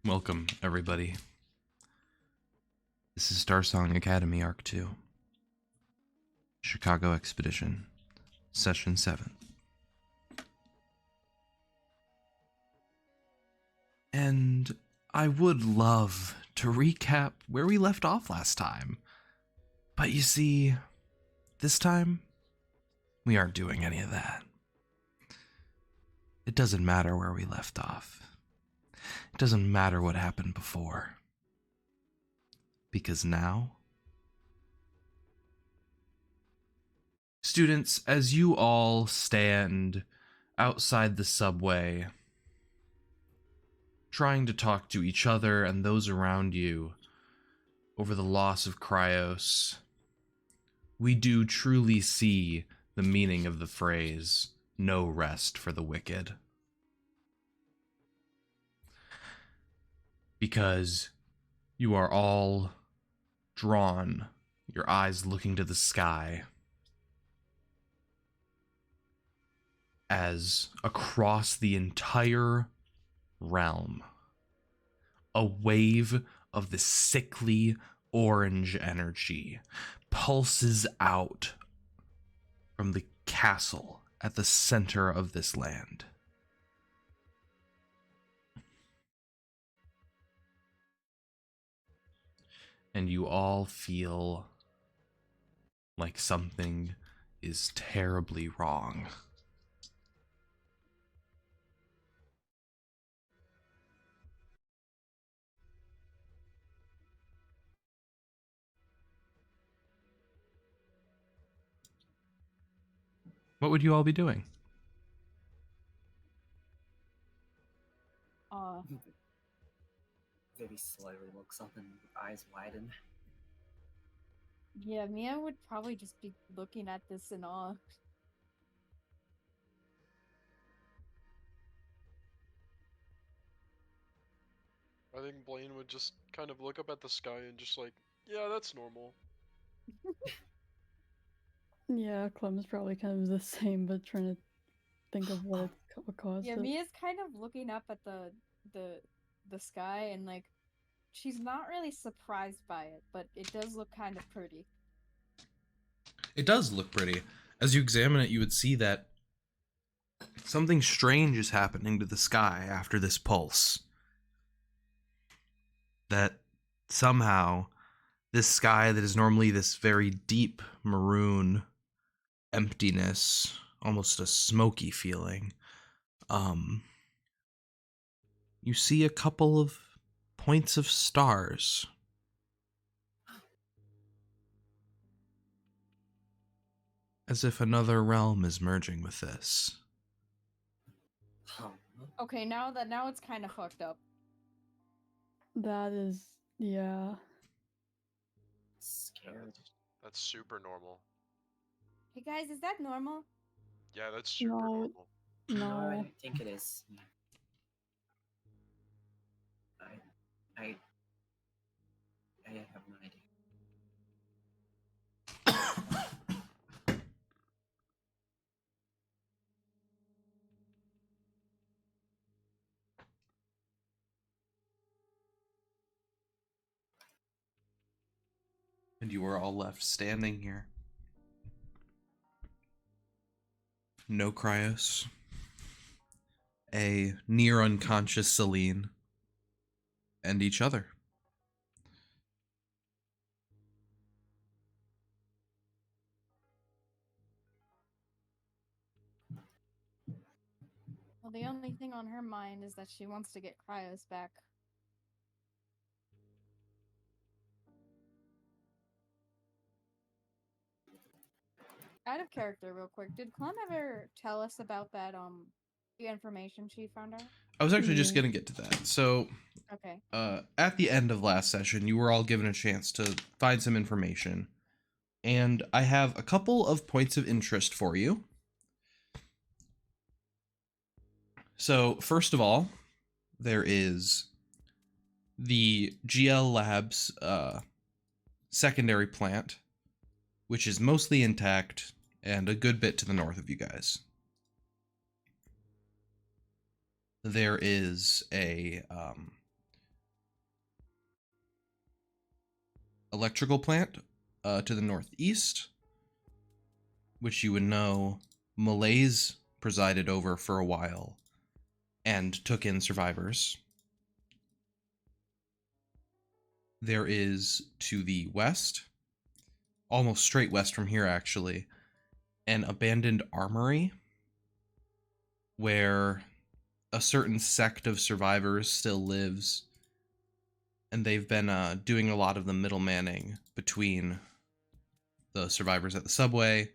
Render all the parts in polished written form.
Welcome, everybody. This is Starsong Academy Arc 2. Chicago Expedition, Session 7. And I would love to recap where we left off last time. But you see, this time, we aren't doing any of that. It doesn't matter where we left off. It doesn't matter what happened before. Because now, students, as you all stand outside the subway, trying to talk to each other and those around you over the loss of Cryos, we do truly see the meaning of the phrase, "No rest for the wicked." Because you are all drawn, your eyes looking to the sky, as across the entire realm, a wave of the sickly orange energy pulses out from the castle at the center of this land. And you all feel like something is terribly wrong. What would you all be doing? Maybe slowly looks up and eyes widen. Yeah, Mia would probably just be looking at this in awe. I think Blaine would just kind of look up at the sky and just like, yeah, that's normal. Yeah, Clem's probably kind of the same, but trying to think of what caused Yeah, it. Mia's kind of looking up at the sky and like she's not really surprised by it, but it does look kind of pretty. It does look pretty. As you examine it, you would see that something strange is happening to the sky after this pulse. That somehow this sky that is normally this very deep maroon emptiness, almost a smoky feeling, you see a couple of points of stars. As if another realm is merging with this. Okay, now it's kind of fucked up. That is, yeah. Scared. That's super normal. Hey guys, is that normal? Yeah, that's super No. normal. No, I No. don't think it is. I have no idea. And you are all left standing here. No Cryos. A near unconscious Celine. And each other. Well, the only thing on her mind is that she wants to get Cryos back. Out of character, real quick, did Clem ever tell us about that the information she found out? I was actually just gonna get to that. So, Okay. at the end of last session, you were all given a chance to find some information. And I have a couple of points of interest for you. So, first of all, there is the GL Labs secondary plant, which is mostly intact and a good bit to the north of you guys. There is a electrical plant to the northeast, which you would know Malays presided over for a while and took in survivors. There is to the west, almost straight west from here actually, an abandoned armory where a certain sect of survivors still lives, and they've been doing a lot of the middlemanning between the survivors at the subway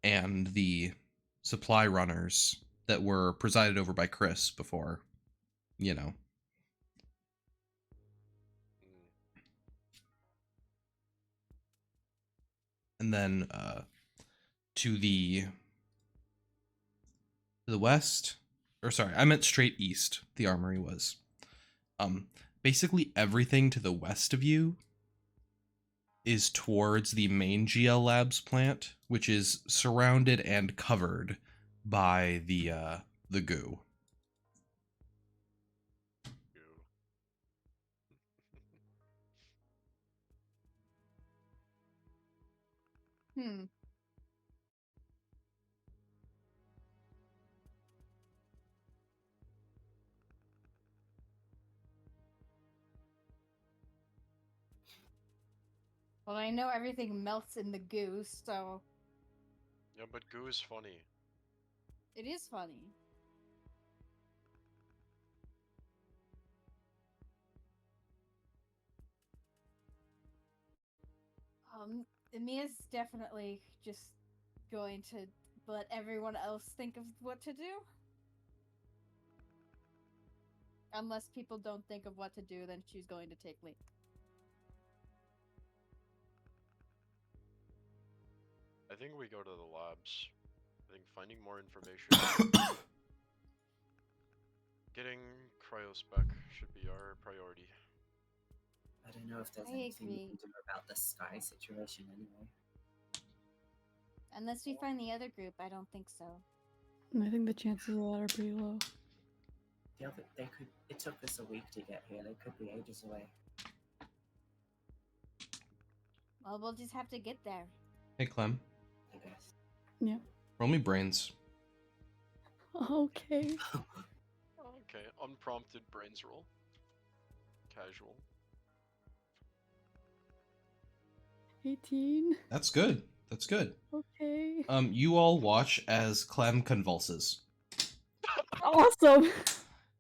and the supply runners that were presided over by Chris before, you know. And then to the west, or sorry, I meant straight east, the armory was. Basically everything to the west of you is towards the main GL Labs plant, which is surrounded and covered by the goo. Hmm. Well, I know everything melts in the goo, so Yeah, but goo is funny. it is funny. Mia's definitely just going to let everyone else think of what to do. Unless people don't think of what to do, then she's going to take lead. I think we go to the labs. I think finding more information, getting Cryos back should be our priority. I don't know if there's I anything we agree. can do about the sky situation anyway. Unless we find the other group, I don't think so. I think the chances of that are pretty low. It took us a week to get here. They could be ages away. Well, we'll just have to get there. Hey, Clem, I guess. Yeah. roll me brains. Okay. Okay, unprompted brains roll. Casual. 18. That's good. That's good. Okay. You all watch as Clem convulses. Awesome.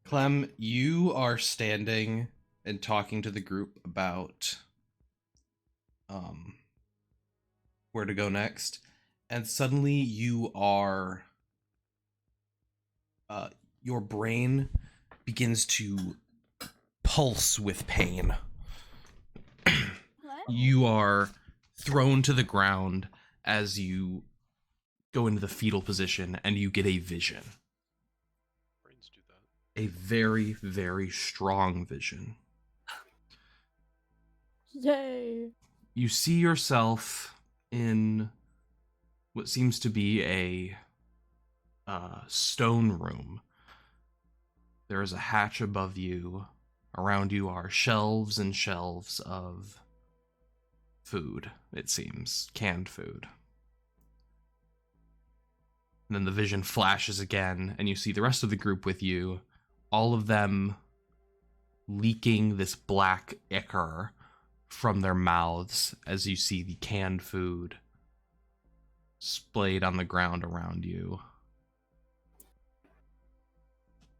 Clem, you are standing and talking to the group about where to go next, and suddenly you are your brain begins to pulse with pain. What? You are thrown to the ground as you go into the fetal position, and you get a vision. Brains do that. A very, very strong vision. Yay. You see yourself in what seems to be a stone room. There is a hatch above you. Around you are shelves and shelves of food, it seems. Canned food. And then the vision flashes again, and you see the rest of the group with you, all of them leaking this black ichor from their mouths as you see the canned food splayed on the ground around you.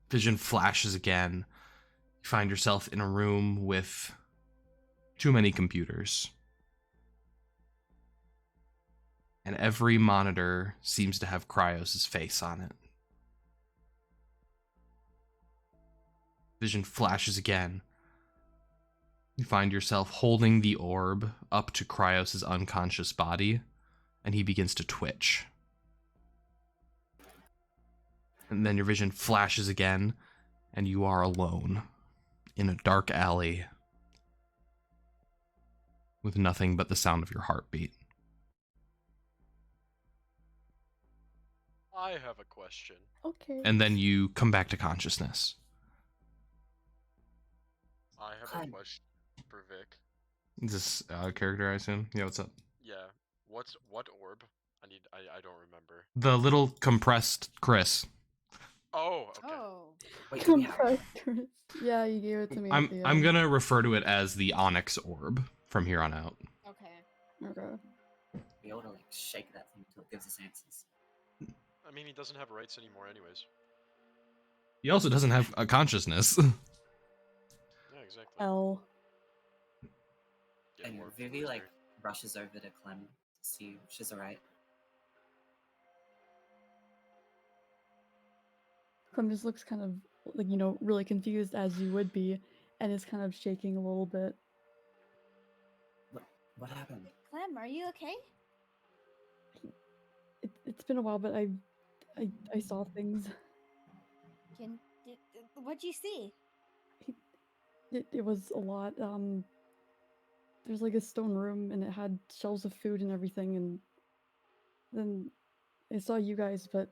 Vision flashes again. You find yourself in a room with too many computers. And every monitor seems to have Cryos' face on it. Vision flashes again. You find yourself holding the orb up to Cryos' unconscious body, and he begins to twitch. And then your vision flashes again, and you are alone in a dark alley with nothing but the sound of your heartbeat. I have a question. Okay. And then you come back to consciousness. I have a Clem. question for Vic. Is this character, I assume? Yeah, what's up? Yeah. What orb? I don't remember. The little compressed Chris. Oh, okay. Oh. Wait, do we have Compressed Chris. Yeah, you gave it to me at the I'm end. gonna refer to it as the Onyx Orb from here on out. Okay. Okay. we ought to like shake that thing until it gives us answers. I mean, he doesn't have rights anymore, anyways. He also doesn't have a consciousness. Yeah, exactly. L. Get And more Vivi clues like there. rushes over to Clem to see if she's alright. Clem just looks kind of like, you know, really confused as you would be, and is kind of shaking a little bit. What happened? Clem, are you okay? It's been a while, but I saw things. What'd you see? It was a lot. There's like a stone room, and it had shelves of food and everything, and then I saw you guys, but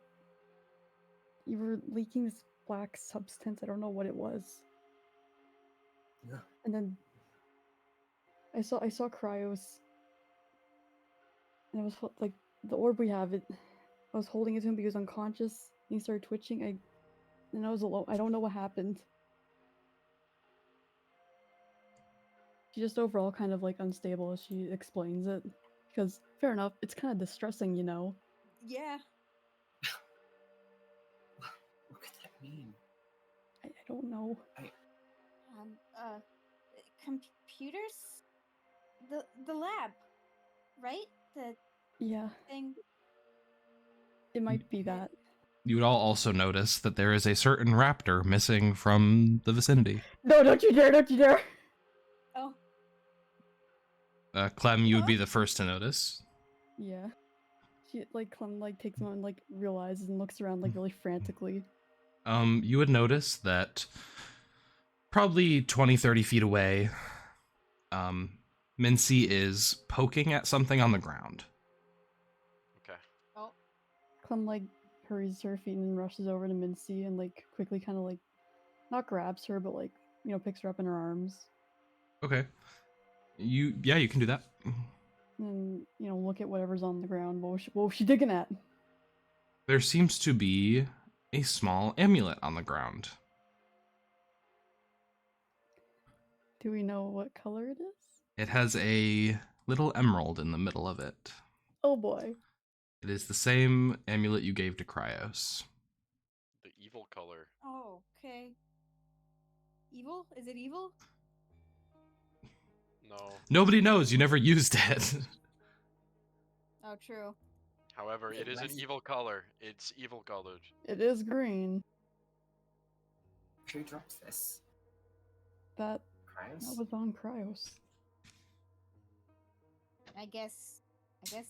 you were leaking this black substance. I don't know what it was. Yeah. And then I saw Cryos, and it was like the orb we have. I was holding it to him because he was unconscious. And he started twitching. And I was alone. I don't know what happened. She's just overall kind of like unstable as she explains it. Because fair enough, it's kind of distressing, you know. Yeah. What could that mean? I don't know. Computers? The lab, right? The Yeah, thing. it might be that. You would all also notice that there is a certain raptor missing from the vicinity. No, don't you dare! Don't you dare! Oh. Clem, you would be the first to notice. Yeah. She Clem takes him on and realizes and looks around really frantically. You would notice that probably 20, 30 feet away, Mincy is poking at something on the ground. Okay. Oh. Clem hurries to her feet and rushes over to Mincy and quickly kind of not grabs her, but picks her up in her arms. Okay. You can do that. And look at whatever's on the ground. What was she digging at? There seems to be a small amulet on the ground. Do we know what color it is? It has a little emerald in the middle of it. Oh boy. It is the same amulet you gave to Cryos. The evil color. Oh, okay. Evil? Is it evil? No. Nobody knows. You never used it. Oh, true. However, it is an evil color. It's evil colored. It is green. Who drops this? That Cryos? was on Cryos. I guess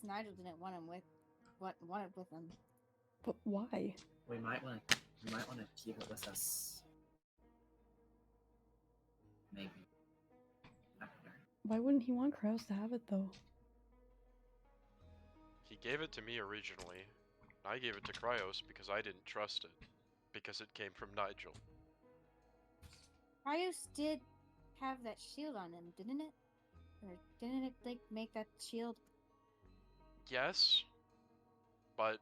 Nigel didn't want it with him. But why? We might want to keep it with us. Maybe. I don't know. Why wouldn't he want Cryos to have it though? He gave it to me originally. I gave it to Cryos because I didn't trust it. Because it came from Nigel. Cryos did have that shield on him, didn't it? Or didn't it make that shield? Yes. But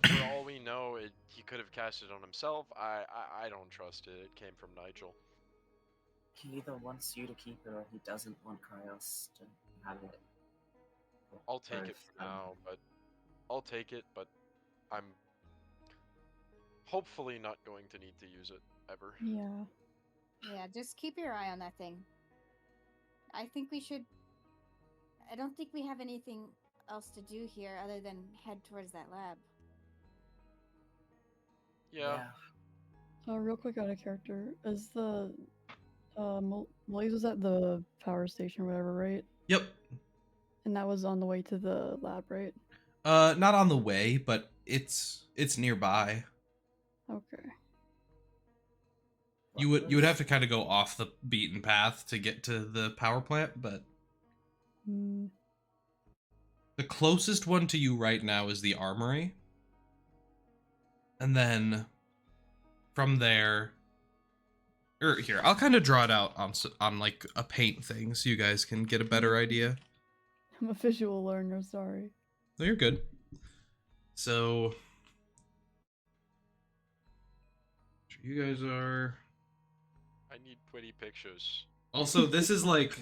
for all we know, he could have cast it on himself. I don't trust it. It came from Nigel. He either wants you to keep it or he doesn't want Cryos to have it. I'll take it Both, for now, but I'm hopefully not going to need to use it ever. Yeah. Yeah, just keep your eye on that thing. I don't think we have anything else to do here other than head towards that lab. Yeah. Real quick out of character, is the Blaze was at the power station or whatever, right? Yep. And that was on the way to the lab, right? Not on the way, but it's nearby. Okay. You would have to kind of go off the beaten path to get to the power plant, but the closest one to you right now is the armory. And then from there, Or here, I'll kind of draw it out on like a paint thing so you guys can get a better idea. I'm a visual learner, sorry. No, you're good. So you guys are. I need pretty pictures. Also, this is like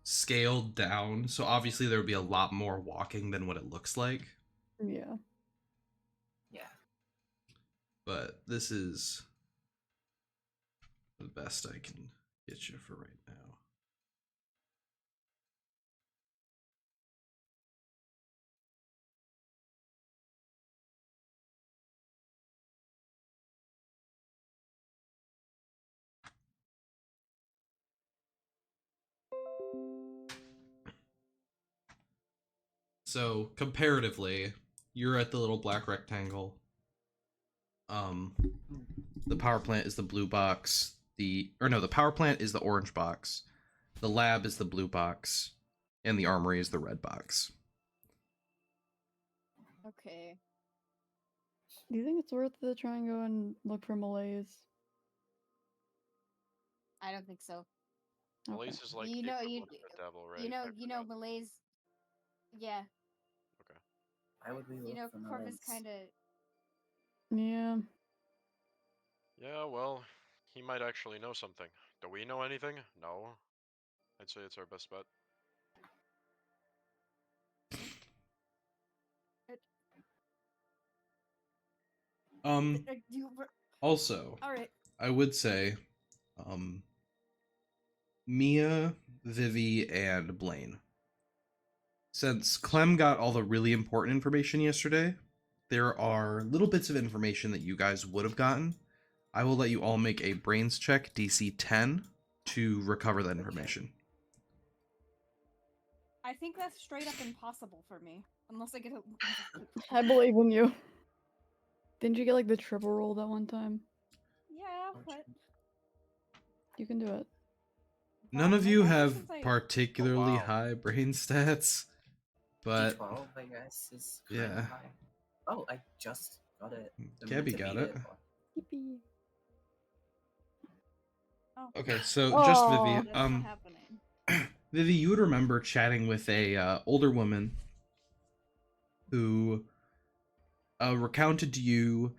scaled down, so obviously there would be a lot more walking than what it looks like. Yeah. Yeah. But this is the best I can get you for right now. So comparatively, you're at the little black rectangle. The power plant is the blue box. The power plant is the orange box. The lab is the blue box, and the armory is the red box. Okay. Do you think it's worth it to try and go and look for malaise? I don't think so. Okay. Malaise is like You the know, equivalent of the devil, right? you know, I forgot. Malaise. Yeah, Okay. Why would we look you know, for Corvus malaise? kind of. Yeah. Yeah, well, he might actually know something. Do we know anything? No. I'd say it's our best bet. You. Also, All right. I would say, Mia, Vivi, and Blaine. Since Clem got all the really important information yesterday, there are little bits of information that you guys would have gotten. I will let you all make a brains check DC 10 to recover that information. I think that's straight up impossible for me, unless I get a. I believe in you. Didn't you get like the triple roll that one time? Yeah, but You can do it. None of like, you ever have since I- particularly Oh, wow. high brain stats, but D12, I guess, is yeah. kinda high. Oh, I just got it. I Gabby meant to got beat it. Yippee. Oh. Okay, so Oh. just Vivi. That's not happening. Vivi, you would remember chatting with a older woman who recounted to you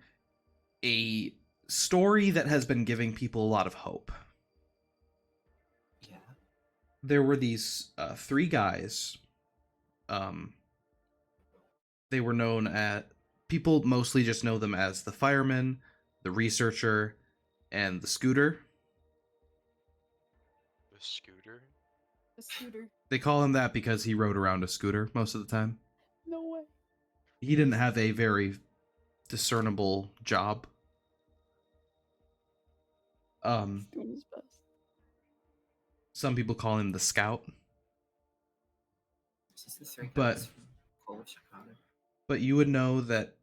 a story that has been giving people a lot of hope. Yeah. There were these three guys. They were known at people mostly just know them as the fireman, the researcher, and the scooter. The scooter? The scooter. They call him that because he rode around a scooter most of the time. No way. He didn't have a very discernible job. He's doing his best. Some people call him the scout. This is the three But- guys from Corvus Chicago. But you would know that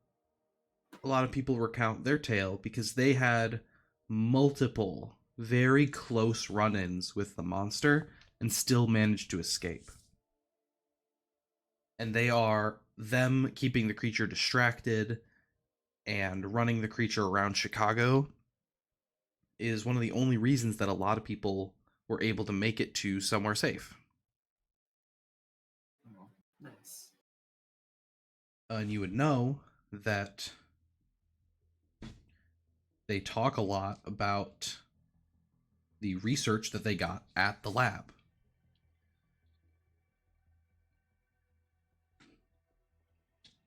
a lot of people recount their tale because they had multiple very close run-ins with the monster and still managed to escape. And they are them keeping the creature distracted and running the creature around Chicago is one of the only reasons that a lot of people were able to make it to somewhere safe. Oh, nice. And you would know that they talk a lot about the research that they got at the lab.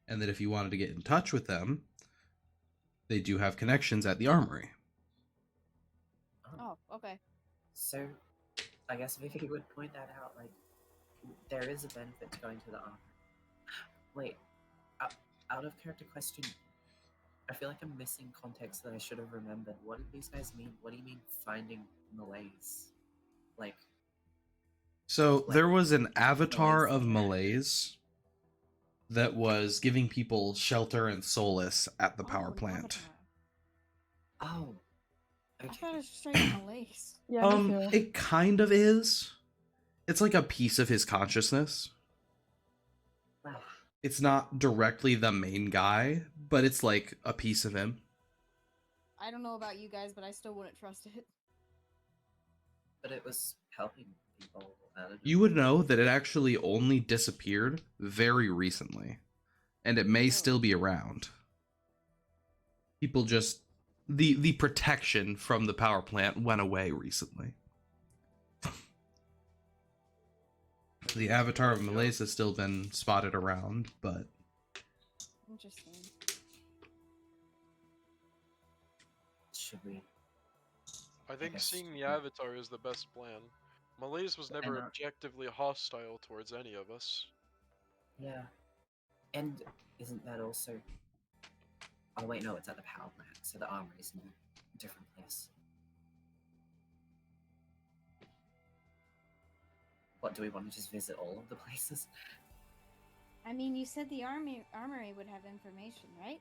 And that if you wanted to get in touch with them, they do have connections at the armory. Oh, okay. So, I guess Vivi would point that out, like, there is a benefit to going to the armory. Wait, out of character question, I feel like I'm missing context that I should have remembered. What did these guys mean? What do you mean finding malaise? Like, So there was an avatar Malaise of the malaise that was giving people shelter and solace at the power Oh, an plant. avatar. oh, I okay. thought it was straight up Malaise. Yeah, me too. It kind of is. It's like a piece of his consciousness. Wow. It's not directly the main guy, but it's like a piece of him. I don't know about you guys, but I still wouldn't trust it. But it was helping people. I don't know. You would know that it actually only disappeared very recently, and it may Oh. still be around. People just the protection from the power plant went away recently. The avatar of Malaise has still been spotted around, but Interesting. Should we? I think guess- seeing the avatar is the best plan. Malaise was never And, objectively hostile towards any of us. Yeah. And isn't that also? Oh wait, no, it's at the power plant, so the armory is in a different place. What, do we want to just visit all of the places? I mean, you said the armory would have information, right?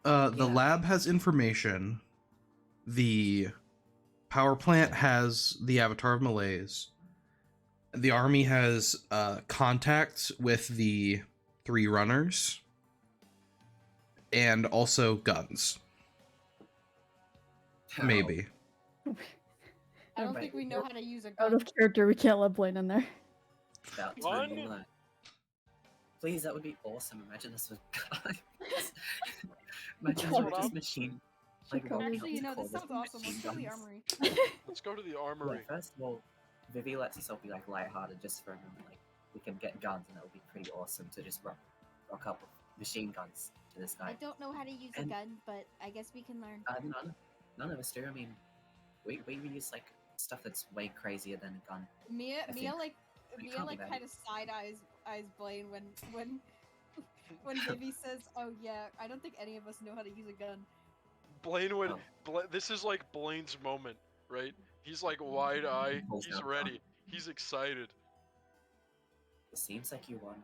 the Yeah. lab has information. The power plant has the avatar of Malaise. The army has contacts with the 3 runners, and also guns. Maybe. I don't Right. think we know how to use a Out gun. of character, we can't let Blaine in there. About to What? reveal that. Please, that would be awesome. Imagine this was Imagine Shut this was up. just machine. Like Shut up. walking Actually, up to this Corvus sounds with awesome. Let's machine go to the guns. armory. Let's go to the Yeah, armory. first of all, Vivi lets herself be like lighthearted just for a moment. Like we can get guns, and that would be pretty awesome to just rock up with machine guns to this I guy. don't know how to use a And- gun, but I guess we can learn. None of us do. I mean, we use like stuff that's way crazier than a gun. Mia I Mia think like we Mia can't like be that kind of side eyes Blaine when Vivi says, "Oh yeah, I don't think any of us know how to use a gun." Blaine would. Oh. This is like Blaine's moment, right? He's like wide eye. Pulls He's out gun. ready. He's excited. It seems like you won.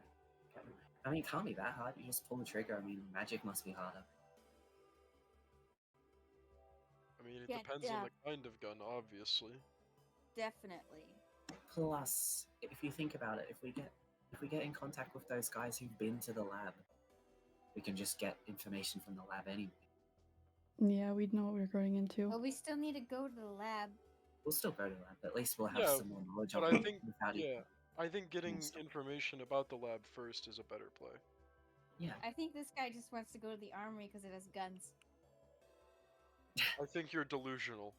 I mean, it can't be that hard. You just pull the trigger. I mean, magic must be harder. I mean, it Yeah, depends yeah. on the kind of gun, obviously. Definitely. Plus, if you think about it, if we get in contact with those guys who've been to the lab, we can just get information from the lab anyway. Yeah, we'd know what we were going into. But we still need to go to the lab. We'll still go to the lab, but at least we'll have Yeah, some more knowledge But of I it think, without it. yeah, I think getting stuff. information about the lab first is a better play. Yeah. I think this guy just wants to go to the armory because it has guns. I think you're delusional.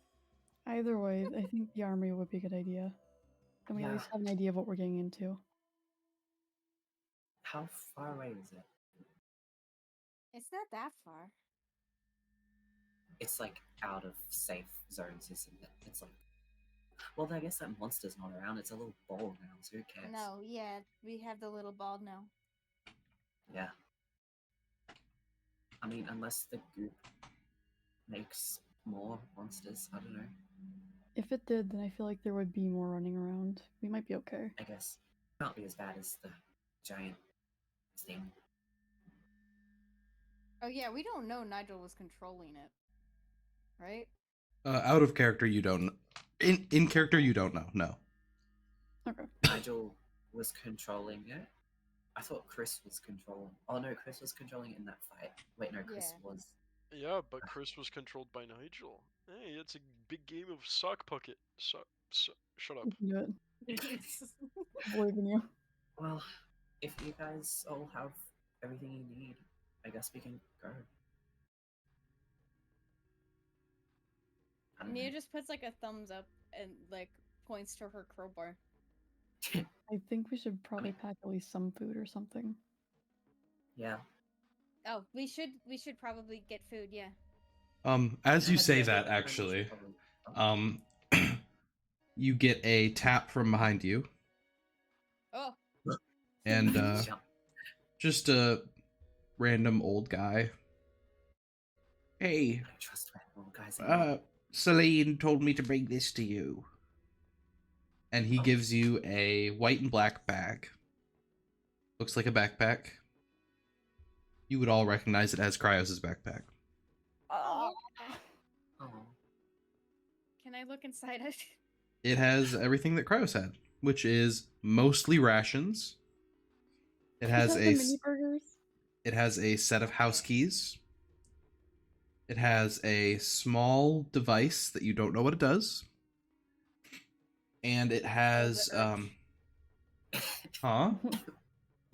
Either way, I think the armory would be a good idea. And we at Yeah. least have an idea of what we're getting into. How far away is it? It's not that far. It's like out of safe zones, isn't it? It's like, well, I guess that monster's not around. It's a little ball now, so who cares? No, yeah, we have the little ball now. Yeah. I mean, unless the group makes more monsters, I don't know. If it did, then I feel like there would be more running around. We might be okay. I guess can't be as bad as the giant thing. Oh yeah, we don't know Nigel was controlling it, right? Out of character, you don't. In character, you don't know. No. Okay. Nigel was controlling it. I thought Chris was controlling. Oh no, Chris was controlling it in that fight. Wait, no, Chris Yeah. was. Yeah, but Chris was controlled by Nigel. Hey, it's a big game of sock pucket. Shut up. You can do it. I believe in you. Well, if you guys all have everything you need, I guess we can go. I don't Mia know. just puts like a thumbs up and like points to her crowbar. I think we should probably pack at least some food or something. Yeah. Oh, we should probably get food, yeah. As you Yeah, say yeah, that, yeah, we should actually, probably- you get a tap from behind you, Oh, and Jump. just a random old guy. Hey, I don't trust random guys anymore. Celine told me to bring this to you. And he gives you a white and black bag. Looks like a backpack. You would all recognize it as Cryos' backpack. Oh. can I look inside it? It has everything that Cryos had, which is mostly rations. It has Is that a the mini burgers? it has a set of house keys. It has a small device that you don't know what it does. and it has urge. huh?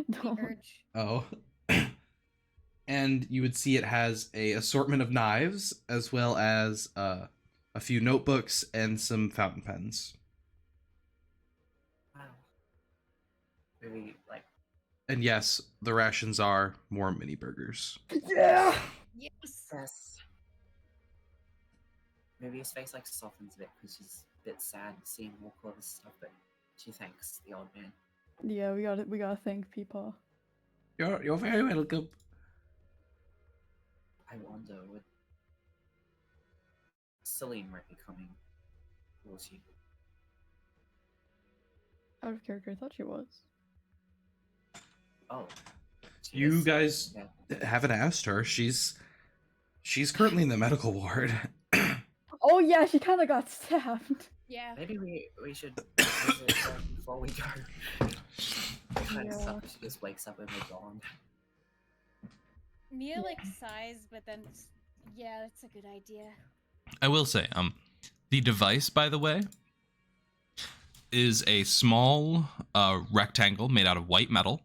The Don't. urge. Oh. And you would see it has a assortment of knives as well as a few notebooks and some fountain pens. Wow. Maybe like And yes, the rations are more mini burgers. Yeah. Yes. yes. Maybe his face like softens a bit because she's a bit sad seeing more Corvus stuff, but she thanks the old man. Yeah, we gotta thank Peepaw. You're very welcome. I wonder, would Celine might be coming. Will she? Out of character, I thought she was. Oh. she You is- guys yeah. haven't asked her. She's currently in the medical ward. Oh yeah, she kind of got stabbed. Yeah. Maybe we should visit her before we go. Kind of Yeah. sucks. She just wakes up and we're gone. Mia like sighs, but then yeah, that's a good idea. I will say, the device, by the way, is a small rectangle made out of white metal,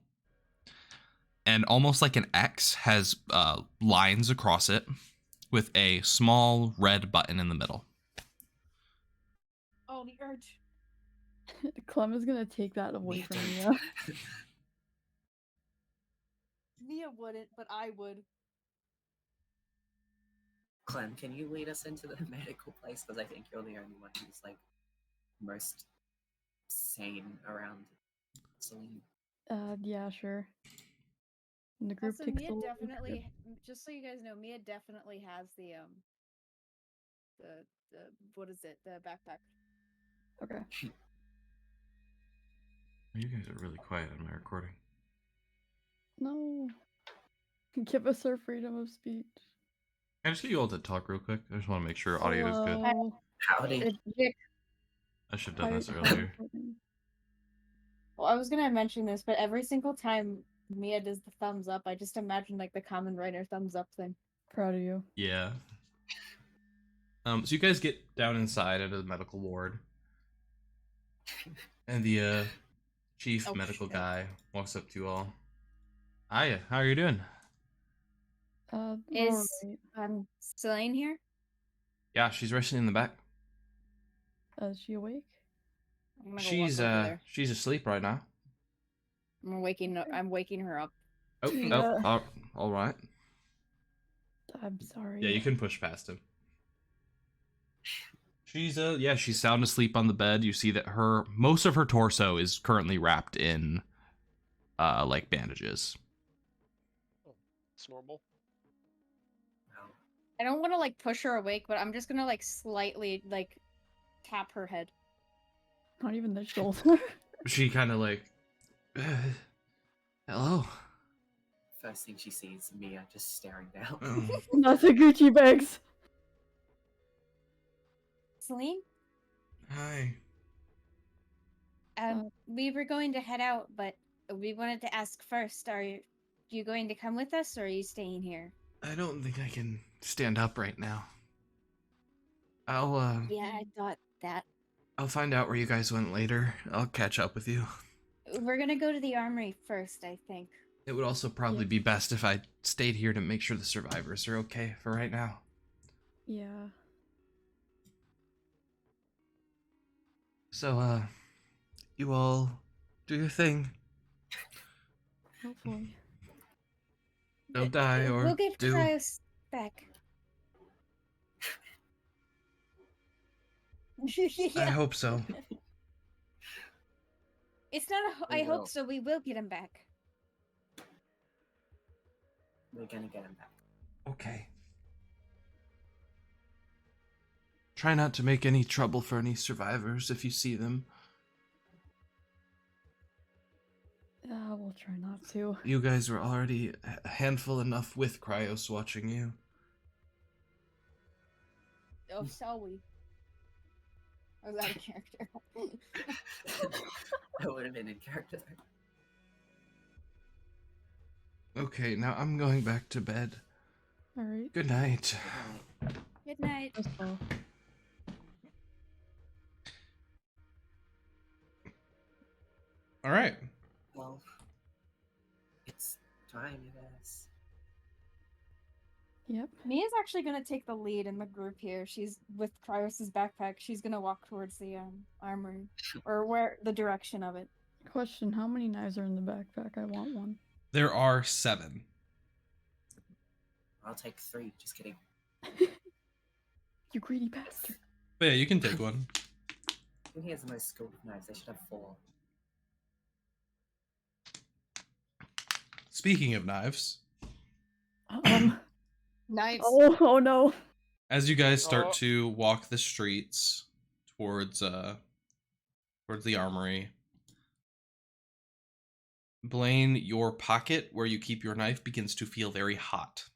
and almost like an X has lines across it with a small red button in the middle. Oh, the urge. Clem is gonna take that away Mia, from don't. Mia. Mia wouldn't, but I would. Clem, can you lead us into the medical place? Because I think you're the only one who's like most sane around Celine. Yeah, sure. And the group Also, takes Mia a little definitely, just so you guys know, Mia definitely has the what is it? The backpack. Okay. You guys are really quiet on my recording. No. Give us our freedom of speech. Can I just get you all to talk real quick? I just want to make sure audio is good. Hello. Howdy. It's Vic. I should have done this Hi- earlier. Well, I was gonna mention this, but every single time Mia does the thumbs up, I just imagine like the common writer thumbs up thing. Proud of you. Yeah. So you guys get down inside into the medical ward, and the chief Oh, medical shit. guy walks up to you all. Hiya, how are you doing? We're Is alright. Celine here? Yeah, she's resting in the back. Is she awake? I'm gonna go walk over there. She's asleep right now. I'm waking her up. Oh, Yeah. all right. I'm sorry. Yeah, you can push past him. She's sound asleep on the bed. You see that most of her torso is currently wrapped in like bandages. It's normal. Wow. I don't want to like push her awake, but I'm just gonna like slightly like tap her head. Not even the shoulder. She kind of like hello. First thing she sees, Mia just staring down. Not the Gucci bags. Celine, Hi. we were going to head out, but we wanted to ask first: are you going to come with us, or are you staying here? I don't think I can stand up right now. I'll Yeah, I thought that. I'll find out where you guys went later. I'll catch up with you. We're gonna go to the armory first, I think. It would also probably be best if I stayed here to make sure the survivors are okay for right now. Yeah. So, you all do your thing. Hopefully. Don't die or we'll get do. Cryos back. I Yeah. hope so. It's not a We I hope will. so. We will get him back. We're gonna get him back. Okay. Try not to make any trouble for any survivors if you see them. We'll try not to. You guys were already a handful enough with Cryos watching you. Oh, shall we? I was out of character. That would have been in character. Okay, now I'm going back to bed. Alright. Good night. Good night. That's all. All right. Well, it's time, I guess. Yep. Mia's actually gonna take the lead in the group here. She's with Cryos's backpack. She's gonna walk towards the armory, or where the direction of it. Question: how many knives are in the backpack? I want one. There are 7. I'll take 3. Just kidding. You greedy bastard. But yeah, you can take one. Who has the most skilled with knives? They should have 4. Speaking of knives, Nice. Oh no. as you guys start Oh. to walk the streets towards the armory, Blaine, your pocket where you keep your knife begins to feel very hot.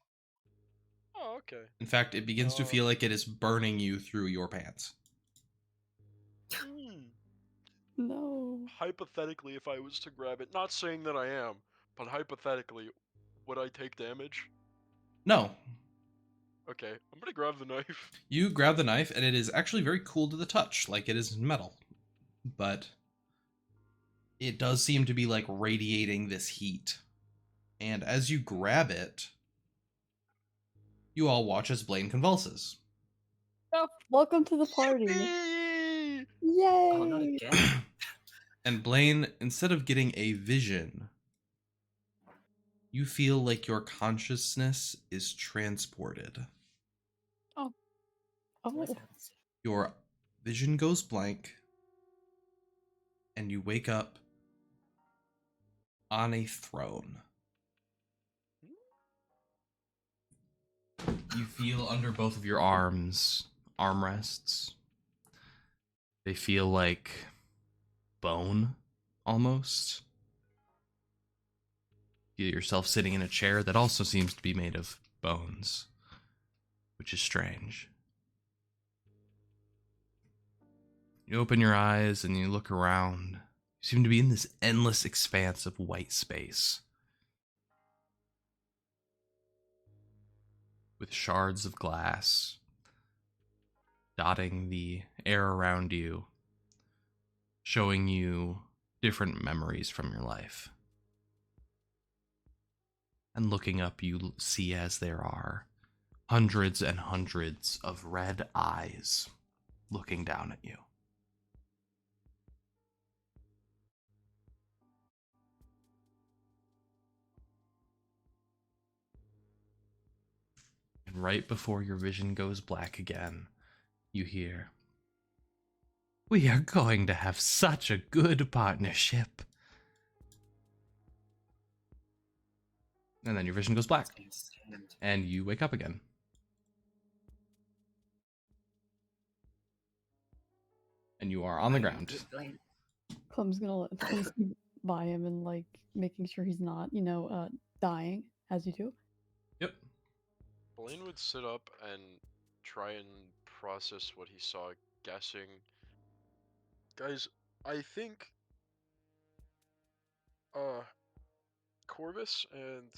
Oh, okay. In fact, it begins to Oh. feel like it is burning you through your pants. No. Hypothetically, if I was to grab it, not saying that I am, but hypothetically, would I take damage? No. Okay, I'm gonna grab the knife. You grab the knife, and it is actually very cool to the touch, like it is metal. But it does seem to be like radiating this heat. And as you grab it, you all watch as Blaine convulses. Welcome to the party. Yippee! Yay! Oh, not again. And Blaine, instead of getting a vision, you feel like your consciousness is transported. Always Oh. happens. Your vision goes blank, and you wake up on a throne. You feel under both of your arms armrests. They feel like bone, almost. You feel yourself sitting in a chair that also seems to be made of bones, which is strange. You open your eyes and you look around. You seem to be in this endless expanse of white space, with shards of glass dotting the air around you, showing you different memories from your life. And looking up, you see as there are hundreds and hundreds of red eyes looking down at you. And right before your vision goes black again, you hear, "We are going to have such a good partnership." And then your vision goes black, Can't stand. and you wake up again. And you are on the ground. Blaine, Clem's gonna be by him and like making sure he's not, dying as you do. Yep. Blaine would sit up and try and process what he saw, guessing. Guys, I think Corvus and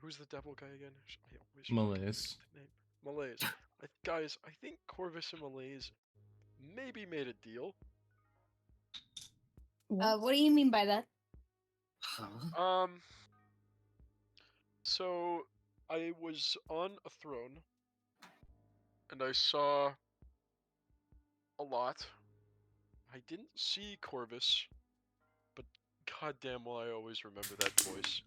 who's the devil guy again? I always forget Malaise. the name. Malaise. Guys, I think Corvus and Malaise maybe made a deal. What do you mean by that? huh? So I was on a throne and I saw a lot. I didn't see Corvus, but goddamn will I always remember that voice.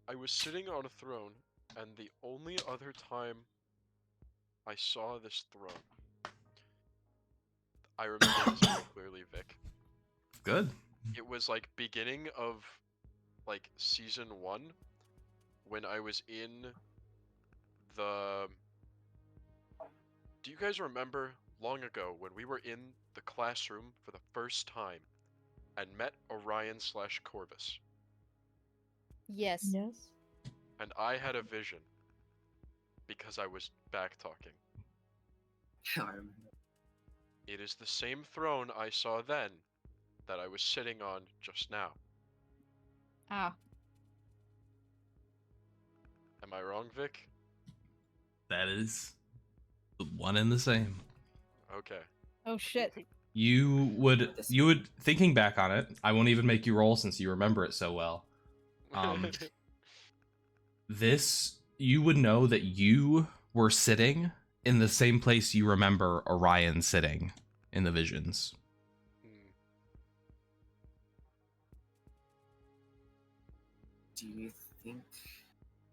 I was sitting on a throne, and the only other time I saw this throne, I remember this very clearly, Vic. Good. It was like beginning of like season 1 when I was in the. Do you guys remember long ago when we were in the classroom for the first time and met Orion / Corvus? Yes. Yes. And I had a vision because I was back talking. I remember. It is the same throne I saw then that I was sitting on just now. Ah. Am I wrong, Vic? That is the one and the same. Okay. Oh shit. You would thinking back on it, I won't even make you roll since you remember it so well. This, you would know that you were sitting in the same place you remember Orion sitting in the visions. Do you think?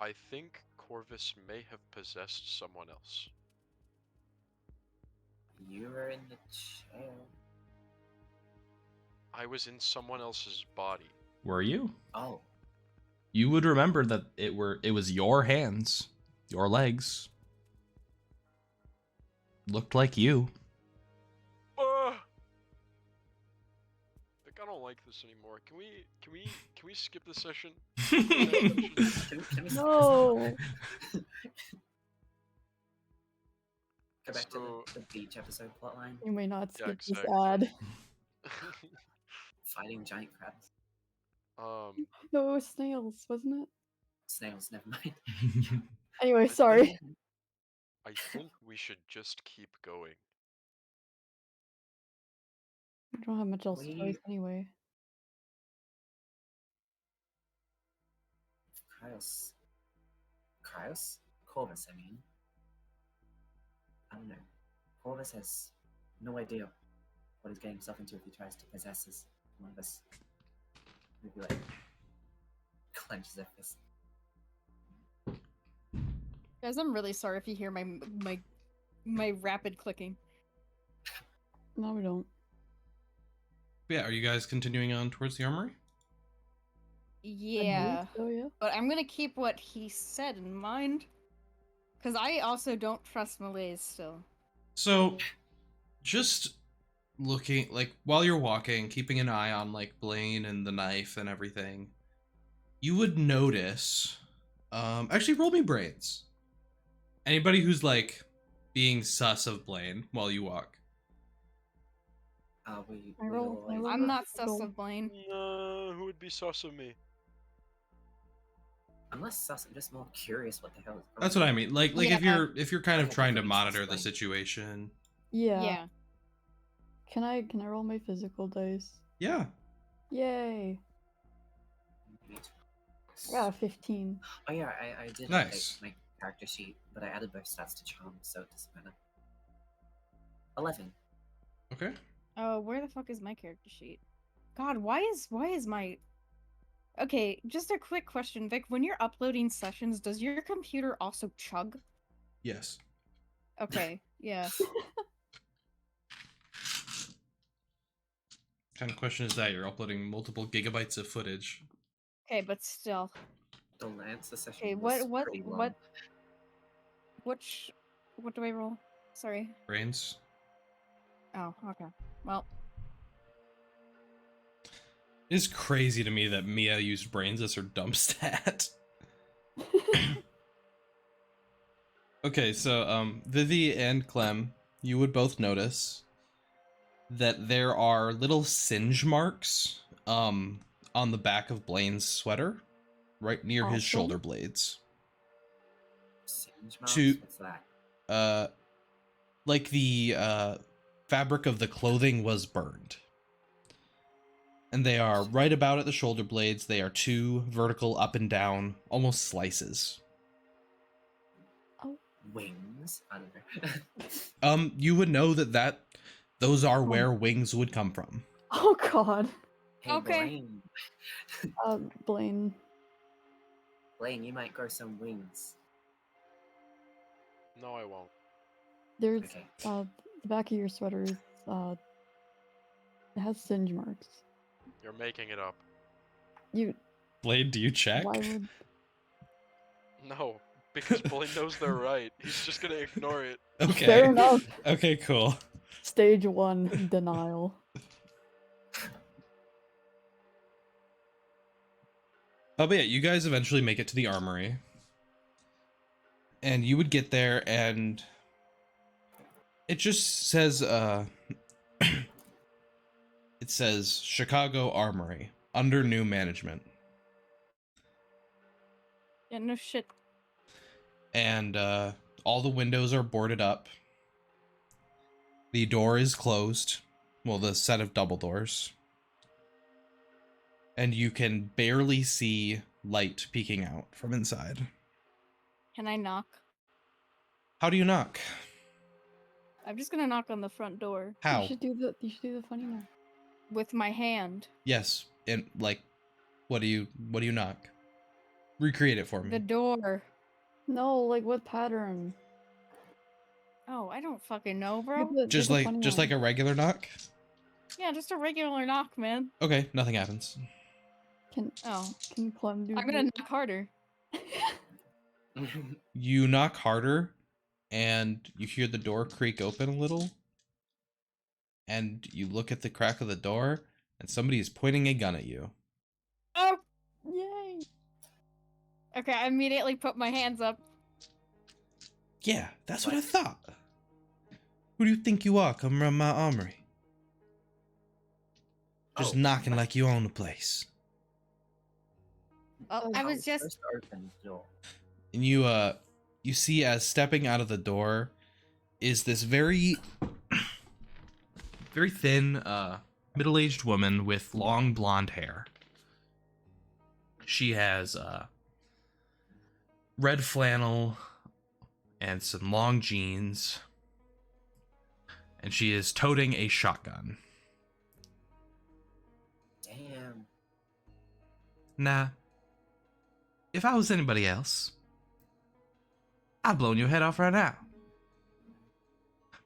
I think Corvus may have possessed someone else. You were in the chair. I was in someone else's body. Were you? Oh. You would remember that it was your hands, your legs. Looked like you. I think I don't like this anymore. Can we skip this session? Can we No. Go back So- to the beach episode plotline. You may not Yeah, skip this exactly. ad. Fighting giant crabs. No, it was snails, wasn't it? Snails, never mind. Anyway, I sorry. think- I think we should just keep going. I don't have much else We- choice anyway. Cryos? Corvus, I mean. I don't know. Corvus has no idea what he's getting himself into if he tries to possess one of us. Maybe like clenches their fist. Guys, I'm really sorry if you hear my rapid clicking. No, we don't. Yeah, are you guys continuing on towards the armory? Yeah, So yeah. but I'm gonna keep what he said in mind, because I also don't trust Malaise still. So, just looking, like, while you're walking, keeping an eye on, like, Blaine and the knife and everything, you would notice, actually, roll me brains. Anybody who's, like, being sus of Blaine while you walk. I roll- I roll. I'm not Cool. sus of Blaine. Who would be sus of me? I'm less sus, I'm just more curious what the hell is going That's what I mean. Like Yeah. if you're kind of Okay, trying to brains, monitor the explain. situation. Yeah. Yeah. Can I roll my physical dice? Yeah. Yay! I got a 15. Oh yeah, I did Nice. update my character sheet, but I added both stats to charm, so it doesn't matter. 11. Okay. Oh, where the fuck is my character sheet? God, why is my... Okay, just a quick question, Vic. When you're uploading sessions, does your computer also chug? Yes. Okay, yeah. Kind of question is that you're uploading multiple gigabytes of footage. Okay, but still. The Lancer session Okay, was what pretty long. what do I roll? Sorry. Brains. Oh, okay. Well, It's crazy to me that Mia used brains as her dump stat. Okay, so Vivi and Clem, you would both notice that there are little singe marks on the back of Blaine's sweater, right near his Awesome. shoulder blades. Singe marks? To- What's that? Like the fabric of the clothing was burned. And they are right about at the shoulder blades. They are two vertical up and down, almost slices. Wings? I don't know. You would know that those are where wings would come from. Oh god. Hey, Okay. Blaine. Blaine. You might grow some wings. No, I won't. There's Okay. the back of your sweater is it has singe marks. You're making it up. You Blade, do you check? why would No, because Blaine knows they're right. He's just gonna ignore it. Okay. Fair enough. Okay, cool. Stage 1 denial. Oh, but yeah, you guys eventually make it to the armory. And you would get there, and it just says, it says Chicago Armory, under new management. yeah, no shit. And all the windows are boarded up. The door is closed Well, the set of double doors. And you can barely see light peeking out from inside. Can I knock? How do you knock? I'm just gonna knock on the front door How? You should do the funny knock. with my hand. Yes, and like, what do you knock? Recreate it for me. The door. No, like what pattern? Oh, I don't fucking know, bro. Do Just the like funny just one. like a regular knock. Yeah, just a regular knock, man. Okay, nothing happens. Oh, Can Clem do? I'm gonna knock harder. You knock harder, and you hear the door creak open a little. And you look at the crack of the door, and somebody is pointing a gun at you. Oh! Yay! Okay, I immediately put my hands up. Yeah, that's what I thought. Who do you think you are coming around my armory? Just knocking like you own the place. Oh, I was just... First open the door. And you see as stepping out of the door is this very very thin middle-aged woman with long blonde hair. She has red flannel and some long jeans, and she is toting a shotgun. Damn. Nah, if I was anybody else, I'd blown your head off right now.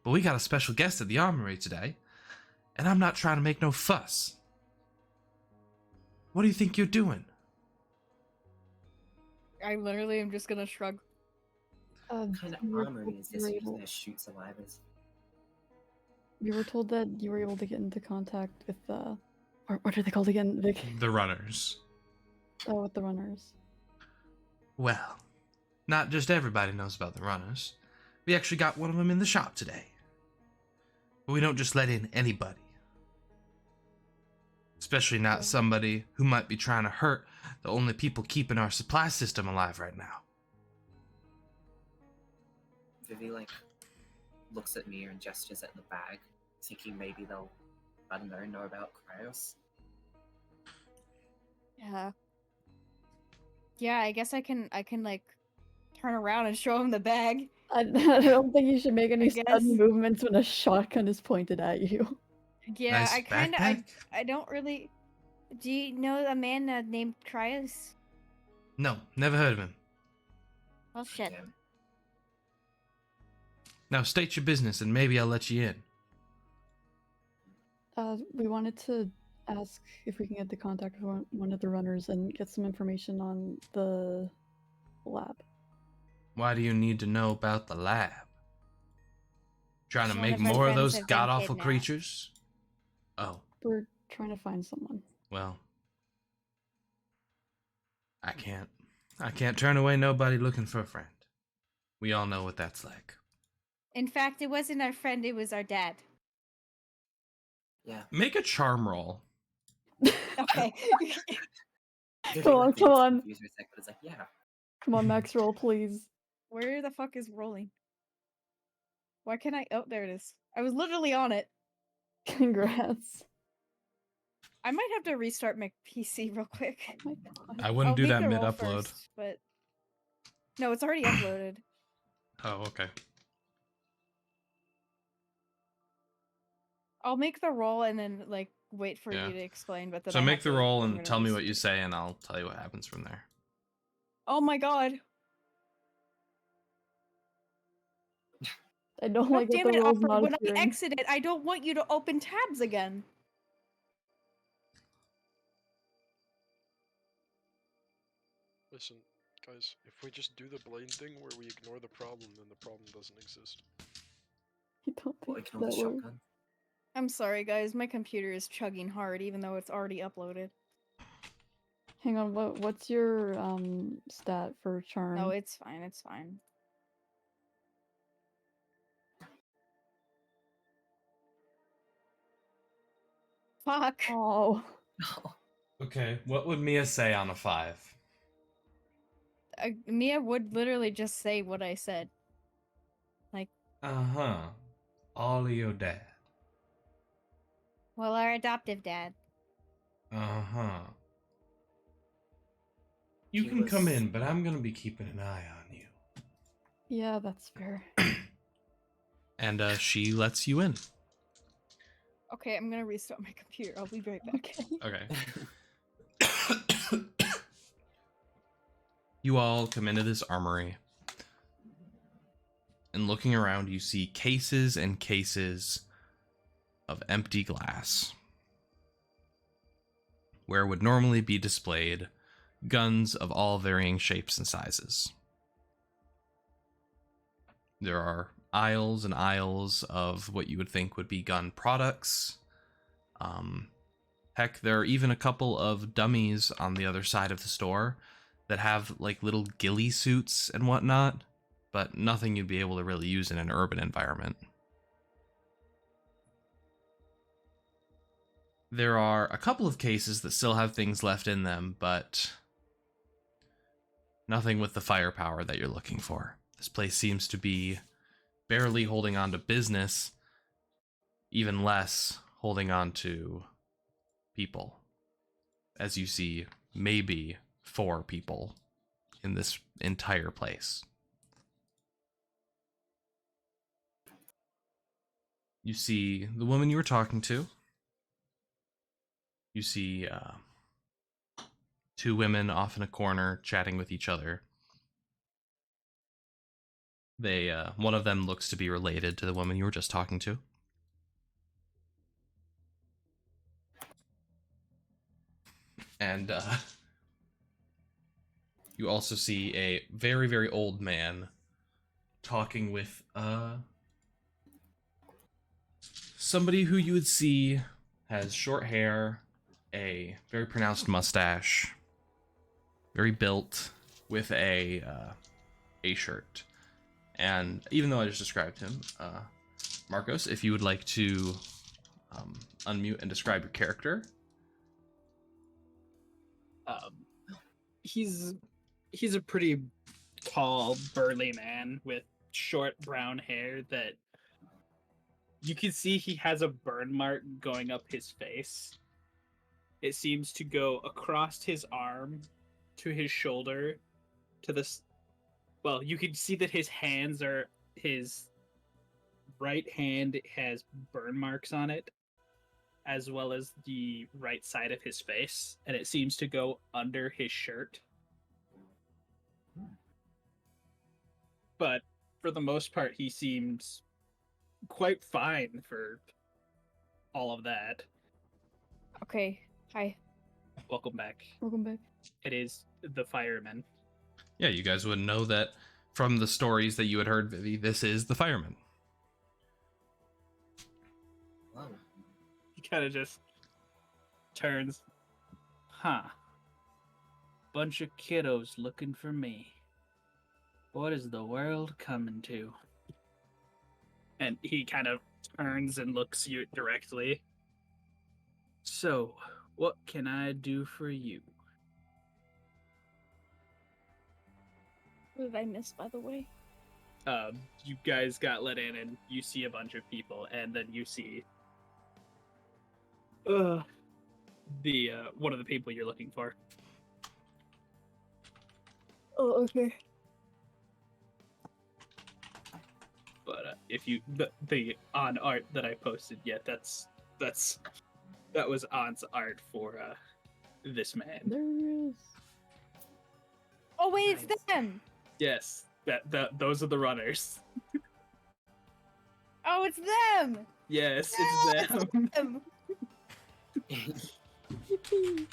But we got a special guest at the armory today, and I'm not trying to make no fuss. What do you think you're doing? I literally am just gonna shrug. What kind of you were armory told is you this were using able- to shoot survivors? You were told that you were able to get into contact with what are they called again, Vic? The runners. Oh, with the runners. Well, not just everybody knows about the runners. We actually got one of them in the shop today. But we don't just let in anybody. Especially not somebody who might be trying to hurt the only people keeping our supply system alive right now. Vivi looks at me and gestures at the bag, thinking maybe they'll, I don't know about Cryos. Yeah. Yeah, I guess I can like turn around and show him the bag. I don't think you should make any guess. sudden movements when a shotgun is pointed at you. Yeah, Nice I kinda backpack? I don't really. Do you know a man named Cryos? No, never heard of him. Well, shit. Damn. Now state your business and maybe I'll let you in. We wanted to ask if we can get the contact with one of the runners and get some information on the lab. Why do you need to know about the lab? Trying to One make of our more of friends those have been god-awful kidnapped. creatures? Oh, We're trying to find someone. well. I can't turn away nobody looking for a friend. We all know what that's like. In fact, it wasn't our friend, it was our dad. Yeah. Make a charm roll. Okay. Vivi, Come on, like, come gets on. confused for a sec, but it's like, yeah. Come on, max roll, please. Where the fuck is rolling? Why can't I? Oh, there it is. I was literally on it. Congrats. I might have to restart my PC real quick. Oh my god. I wouldn't do make that the roll mid-upload. first, but no, it's already uploaded. Oh, okay. I'll make the roll and then like wait for Yeah. you to explain. But then So I make have the to- roll I'm and gonna tell me rest- what you say, and I'll tell you what happens from there. Oh my god! I don't God like damn that the it, roll's Opera, not when I appearing. exit it, I don't want you to open tabs again. Listen, guys, if we just do the Blaine thing where we ignore the problem, then the problem doesn't exist. I don't Well, think ignore the that works. shotgun. I'm sorry, guys. My computer is chugging hard, even though it's already uploaded. Hang on, what's your stat for charm? No, it's fine. It's fine. Fuck. Oh. Okay, what would Mia say on a 5? Mia would literally just say what I said. Like, Uh-huh. All of your dad. Well, our adoptive dad. Uh-huh. You He can come was- in, but I'm gonna be keeping an eye on you. Yeah, that's fair. And she lets you in. Okay, I'm gonna restart my computer. I'll be right back. Okay. You all come into this armory. And looking around, you see cases and cases of empty glass, where would normally be displayed guns of all varying shapes and sizes. There are aisles and aisles of what you would think would be gun products. Heck, there are even a couple of dummies on the other side of the store that have like little ghillie suits and whatnot, but nothing you'd be able to really use in an urban environment. There are a couple of cases that still have things left in them, but nothing with the firepower that you're looking for. This place seems to be barely holding on to business, even less holding on to people. As you see, maybe 4 people in this entire place. You see the woman you were talking to. You see 2 women off in a corner chatting with each other. They, one of them looks to be related to the woman you were just talking to. And you also see a very, very old man talking with somebody who you would see has short hair, a very pronounced mustache, very built, with a shirt. And even though I just described him, Marcos, if you would like to unmute and describe your character. He's a pretty tall, burly man with short brown hair that you can see he has a burn mark going up his face. It seems to go across his arm to his shoulder to this. Well, you can see that his right hand has burn marks on it, as well as the right side of his face, and it seems to go under his shirt. But for the most part, he seems quite fine for all of that. Okay, hi. Welcome back. Welcome back. It is the fireman. Yeah, you guys would know that from the stories that you had heard, Vivi, this is the fireman. Whoa. He kind of just turns. Huh. Bunch of kiddos looking for me. What is the world coming to? And he kind of turns and looks you directly. So, what can I do for you? What did I miss, by the way? You guys got let in, and you see a bunch of people, and then you see the one of the people you're looking for. Oh, okay. But if you the on art that I posted, yeah, that was On's art for this man. There he is. Oh wait, Nice. it's them. Yes, that those are the runners. Oh, it's them. Yes, Yes! it's them. Them. Yippee.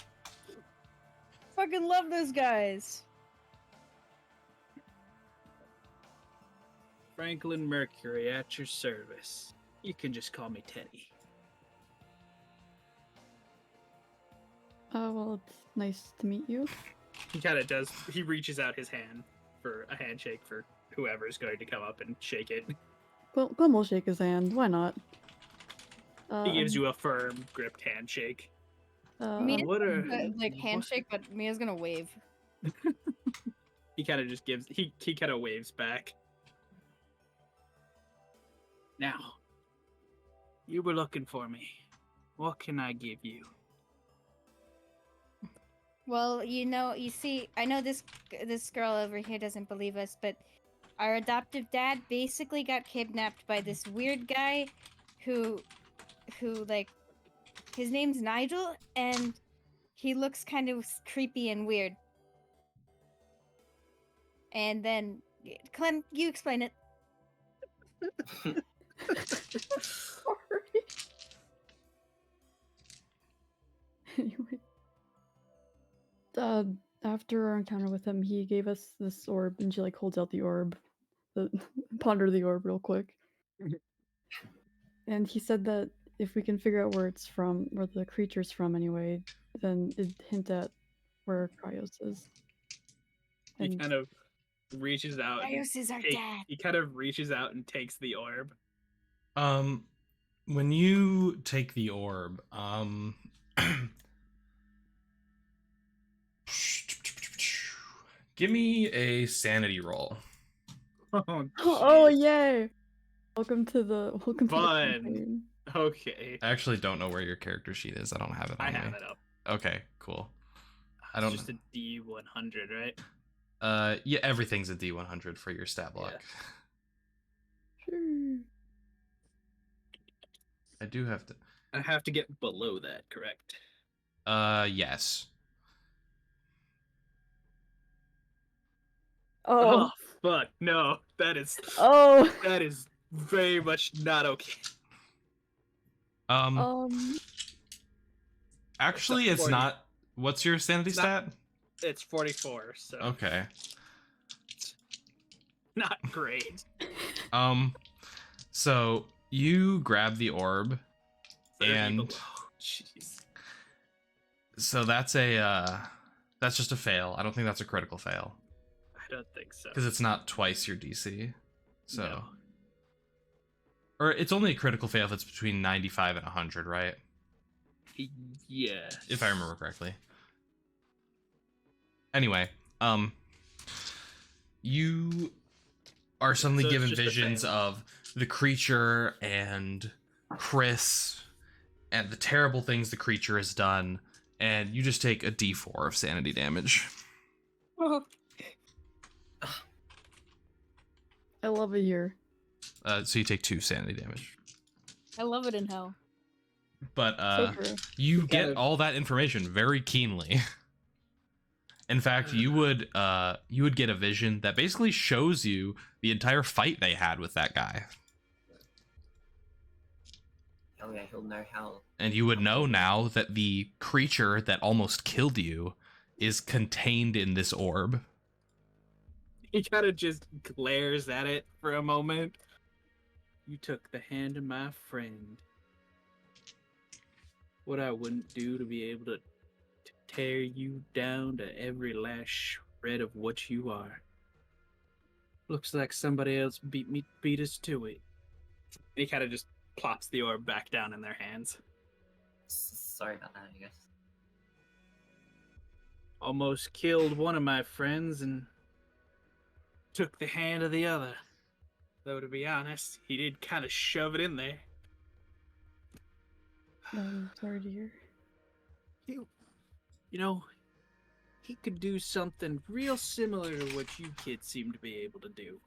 Fucking love those guys. Franklin Mercury at your service. You can just call me Teddy. Well, it's nice to meet you. He kind of does. He reaches out his hand for a handshake for whoever's going to come up and shake it. Glenn will shake his hand. Why not? He gives you a firm, gripped handshake. Mia's what are- gonna, like handshake, but Mia's gonna wave. He kind of just gives. He kind of waves back. Now, you were looking for me. What can I give you? Well, you see, I know this girl over here doesn't believe us, but our adoptive dad basically got kidnapped by this weird guy who like his name's Nigel and he looks kind of creepy and weird. And then Clem, you explain it. Sorry. Anyway. After our encounter with him, he gave us this orb, and she like holds out the orb. Ponder the orb real quick. And he said that if we can figure out where it's from, where the creature's from anyway, then it'd hint at where Cryos is. He And kind of reaches out. and Cryos is our take- dad. He kind of reaches out and takes the orb. When you take the orb, give me a sanity roll. oh yay! Welcome to the Fun. campaign. Okay. I actually don't know where your character sheet is. I don't have it on I me. have it up. Okay, cool. I It's don't. just a D100, right? Yeah, everything's a D100 for your stat block. Sure. I do have to. I have to get below that, correct? Yes. Oh. Fuck, no. That is Oh. very much not okay. Actually, It's a it's 40. not. What's your sanity It's not- stat? It's 44, so Okay. not great. So you grab the orb, 30 and below. Jeez. so that's just a fail. I don't think that's a critical fail I don't think so. because it's not twice your DC. So, No. or it's only a critical fail if it's between 95 and 100, right? Yeah. If I remember correctly. Anyway, you are suddenly So it's given just a visions fail. of the creature and Chris and the terrible things the creature has done, and you just take a D4 of sanity damage. I love it here. So you take 2 sanity damage. I love it in hell. But So true. you You get gotta- all that information very keenly. In fact, you would get a vision that basically shows you the entire fight they had with that guy. Oh yeah, he'll know how. And you would know now that the creature that almost killed you is contained in this orb. He kind of just glares at it for a moment. You took the hand of my friend. What I wouldn't do to be able to tear you down to every last shred of what you are. Looks like somebody else beat us to it. He kind of just plops the orb back down in their hands. Sorry about that, I guess. Almost killed one of my friends and took the hand of the other. Though to be honest, he did kind of shove it in there. Sorry to hear. You know, he could do something real similar to what you kids seem to be able to do.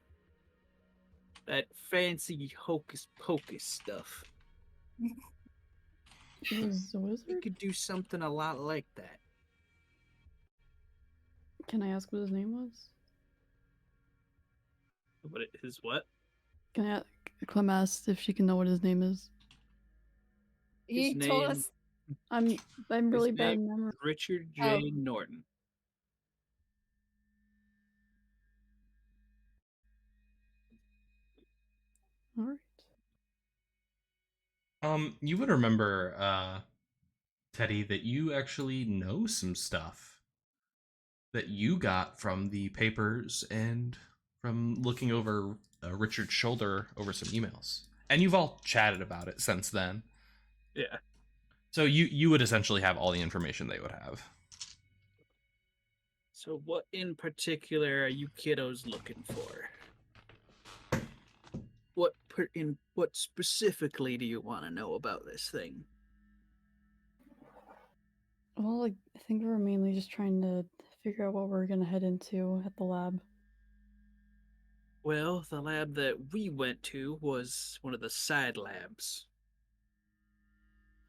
That fancy hocus pocus stuff. He was a He wizard? could do something a lot like that. Can I ask what his name was? His what? Can I Clem asked if she can know what his name is. He His told name- us. I'm really His bad name- in memory. Richard J. Oh. Norton. Alright. You would remember, Teddy, that you actually know some stuff that you got from the papers and from looking over Richard's shoulder over some emails. And you've all chatted about it since then. Yeah. So you would essentially have all the information they would have. So what in particular are you kiddos looking for? What specifically do you want to know about this thing? Well, I think we're mainly just trying to figure out what we're gonna head into at the lab. Well, the lab that we went to was one of the side labs.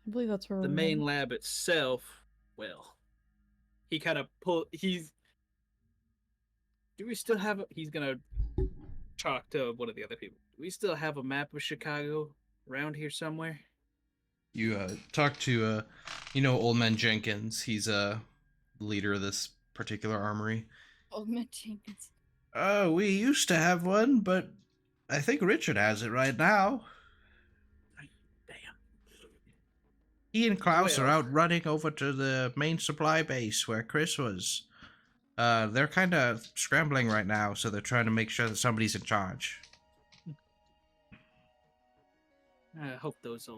I believe that's where The we're main headed. lab itself, well, he kind of do we still have he's gonna talk to one of the other people. Do we still have a map of Chicago around here somewhere? You talk to Old Man Jenkins. He's leader of this particular armory. Old man Jenkins. We used to have one, but I think Richard has it right now. Damn. He and Klaus are Well- out running over to the main supply base where Chris was. They're kind of scrambling right now, so they're trying to make sure that somebody's in charge. I hope those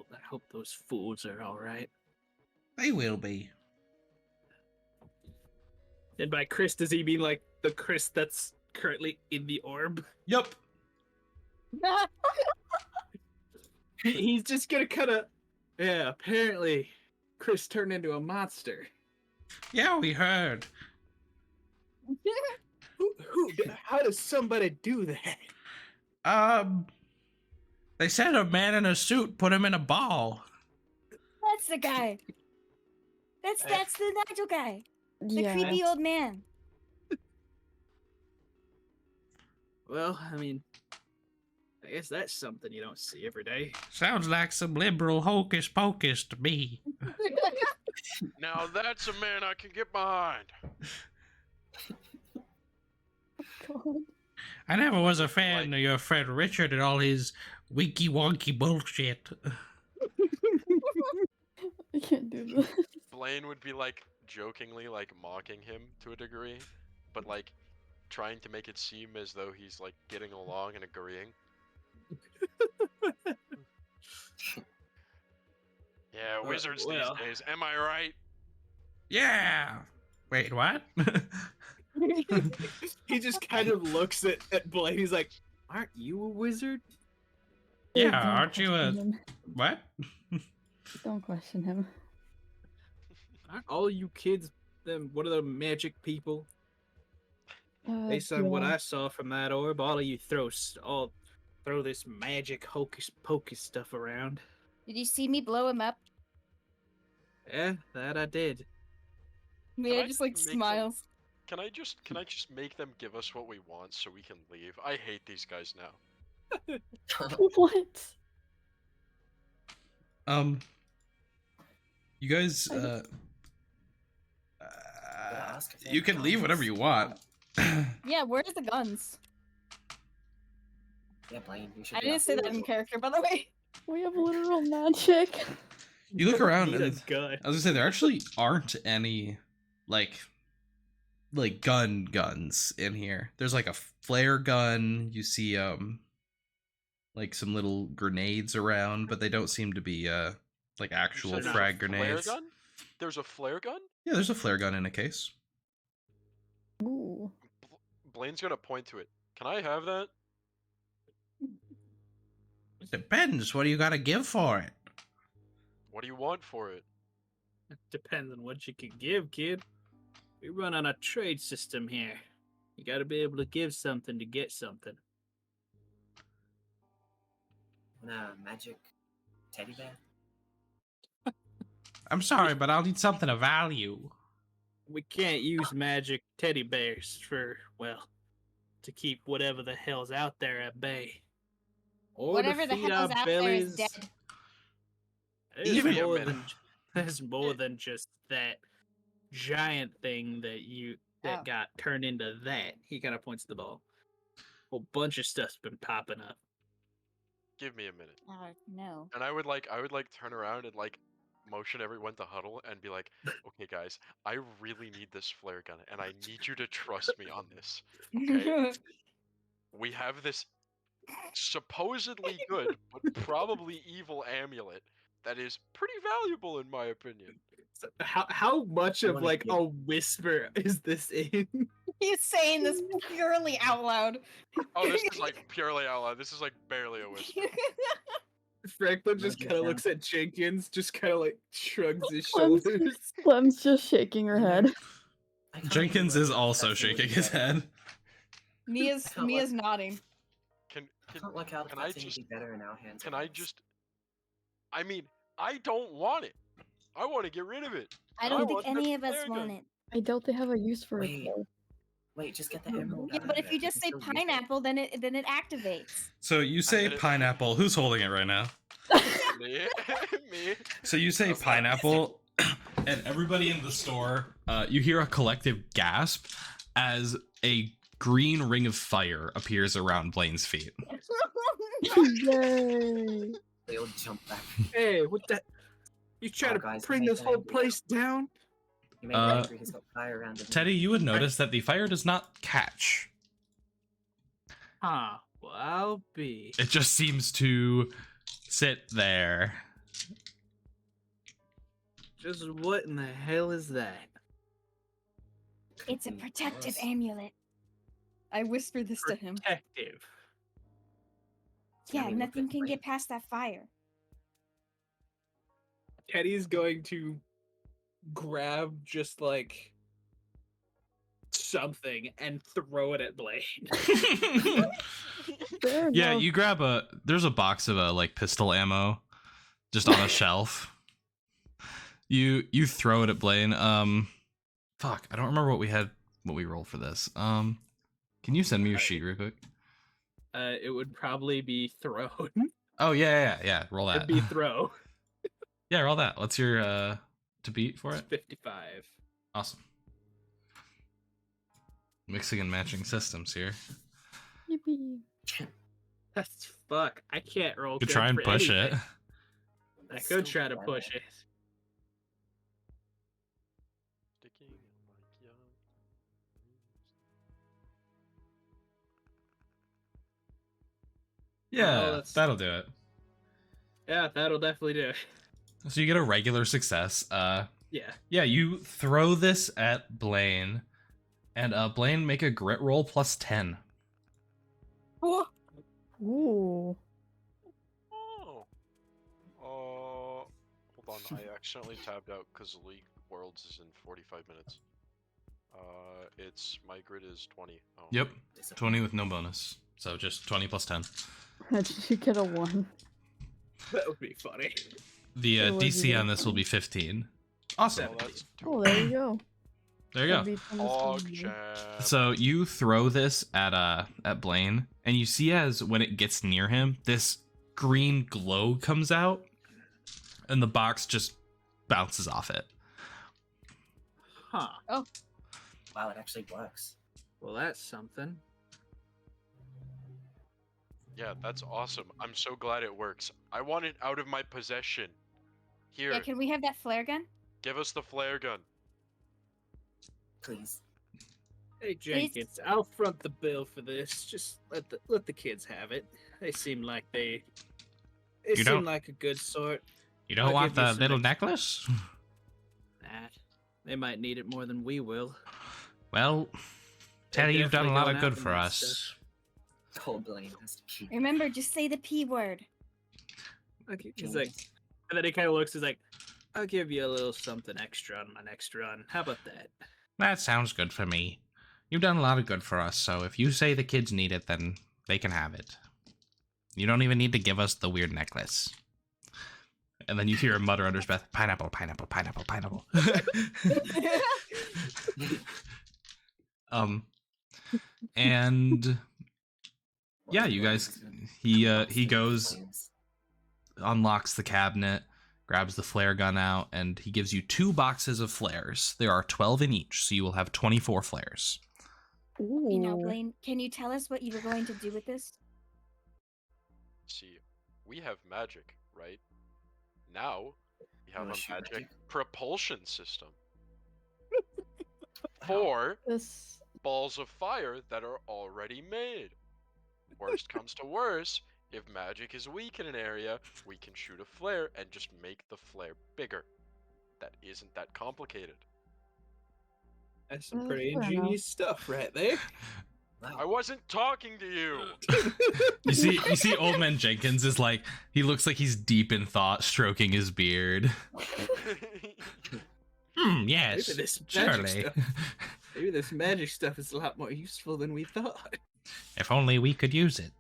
fools are all right. They will be. And by Chris, does he mean like the Chris that's currently in the orb? Yup. He's just gonna kind of, yeah. Apparently, Chris turned into a monster. Yeah, we heard. How does somebody do that? They said a man in a suit put him in a ball. That's the guy. That's the Nigel guy. The Yeah. creepy old man. Well, I mean, I guess that's something you don't see every day. Sounds like some liberal hocus pocus to me. Now that's a man I can get behind. God. I never was a fan of your friend Richard and all his winky wonky bullshit. I can't do this. Blaine would be like jokingly like mocking him to a degree, but like trying to make it seem as though he's like getting along and agreeing. Yeah, wizards well. these days, am I right? Yeah. Wait, what? He just kind of looks at Blaine. He's like, "Aren't you a wizard?" Yeah, Don't aren't you question a- him. What? Don't question him. Aren't all you kids them one of the magic people? Based on what Yeah. I saw from that orb, all of you throw this magic hocus pocus stuff around. Did you see me blow him up? Yeah, that I did. Mia I just like make them- smiles. Can I just make them give us what we want so we can leave? I hate these guys now. What? You guys, ask if they you have can leave guns. whenever you want. Yeah, where's the guns? Yeah, Blaine, you should I be didn't off say the that in table. character, by the way. We have literal magic. You look around Need a and gun. I was gonna say there actually aren't any like guns in here. There's like a flare gun. You see like some little grenades around, but they don't seem to be like You actual said there's a frag flare grenades. gun? There's a flare gun? Yeah, there's a flare gun in a case. Ooh. Blaine's gonna point to it. Can I have that? Depends. What do you gotta give for it? What do you want for it? Depends on what you can give, kid. We run on a trade system here. You gotta be able to give something to get something. Magic teddy bear? I'm sorry, but I'll need something of value. We can't use magic teddy bears for, well, to keep whatever the hell's out there at bay. Or Whatever to the feed hell's our out there bellies. is dead. There's Even- more than there's more than just that giant thing that Oh. got turned into that. He kind of points to the ball. A whole bunch of stuff's been popping up. Give me a minute. Oh, no. And I would turn around and like motion everyone to huddle and be like, okay guys, I really need this flare gun and I need you to trust me on this. Okay. We have this supposedly good but probably evil amulet that is pretty valuable in my opinion. So how much You of wanna like give- a whisper is this in? He's saying this purely out loud. Oh, this is like purely out loud. This is like barely a whisper. Franklin just Look at kind of him. looks at Jenkins, just kind of like shrugs his Clem's shoulders. Clem's just shaking her head. I can't Jenkins even is look also out if that's shaking his any better. head. Mia's can't Mia's nodding. Can I can't look out if can I that's just anything better in our hands. can I just? I mean, I don't want it. I want to get rid of it. I I don't think want that any of us flare want gun. it. I doubt they have a use for it Wait. though. Wait, just get the Yeah, emerald. Yeah, out but of if you it. just say It's so useful. pineapple, then it activates. So you say did it. pineapple. Who's holding it right now? Me, me. So you say How's that? pineapple, and everybody in the store, you hear a collective gasp as a green ring of fire appears around Blaine's feet. Yay! They all jump back. Hey, what the? You trying to guys, bring make this an whole angry place down? You made me angry. He's got fire around him. Teddy, you would notice that the fire does not catch. Huh. Well, I'll be. It just seems to sit there. Just what in the hell is that? It's a Could be protective worse. amulet. I whisper this to him. Protective. Yeah, I mean, look nothing at can Blake. get past that fire. Teddy's going to grab just like something and throw it at Blade. Fair Yeah, enough. you grab there's a box of like pistol ammo just on a shelf. You throw it at Blaine. Fuck, I don't remember what we rolled for this. Can you send me your sheet real quick? It would probably be thrown. Oh yeah. Roll that. It'd be throw. Yeah, roll that. What's your to beat for It's it? 55. Awesome. Mixing and matching systems here. Yippee. That's fuck. I can't roll. You good try and for push it. anything. I That's could still try to bad. push it. Sticking like young. Yeah, that's- that'll do it. Yeah, that'll definitely do it. So you get a regular success. Yeah. Yeah, you throw this at Blaine, and Blaine, make a grit roll plus 10. Oh, Ooh. Oh. Hold on. I accidentally tabbed out because League Worlds is in 45 minutes. My grid is 20. Oh. Yep, 20 with no bonus. So just 20 plus 10. Did you get a 1? that would be funny. The It was DC either- on this will be 15. Awesome. Oh, that's Oh, there you go. There you go. That'd be fun to Hog see. jab. So you throw this at Blaine, and you see as when it gets near him, this green glow comes out, and the box just bounces off it. Huh. Wow, it actually works. Well, that's something. Yeah, that's awesome. I'm so glad it works. I want it out of my possession. Here, Yeah, can we have that flare gun? give us the flare gun. Please. Hey Jenkins, I'll front the bill for this. Just let the kids have it. They seem like they You seem don't- like a good sort. You don't I'll want give you the some little extra- necklace? Nah, they might need it more than we will. Well, They're Teddy, you've done a definitely lot going of good after for that us. stuff. Cold Blaine has to keep. Remember, just say the P word. Okay, he's like, and then he kind of looks. He's like, "I'll give you a little something extra on my next run. How about that?" That sounds good for me. You've done a lot of good for us, so if you say the kids need it, then they can have it. You don't even need to give us the weird necklace. And then you hear him mutter under his breath, pineapple, pineapple, pineapple, pineapple. And yeah, you guys, he goes, unlocks the cabinet, grabs the flare gun out, and he gives you 2 boxes of flares. There are 12 in each, so you will have 24 flares. Ooh. You know, Blaine, can you tell us what you were going to do with this? See, we have magic, right? Now, we have wanna a shoot magic magic? propulsion system. 4 This. balls of fire that are already made. Worst comes to worst, if magic is weak in an area, we can shoot a flare and just make the flare bigger. That isn't that complicated. That's some pretty fair enough. ingenious stuff right there. Wow. I wasn't talking to you. You see Old Man Jenkins is like, he looks like he's deep in thought, stroking his beard. Yes, Maybe this magic surely. stuff. Maybe this magic stuff is a lot more useful than we thought. If only we could use it.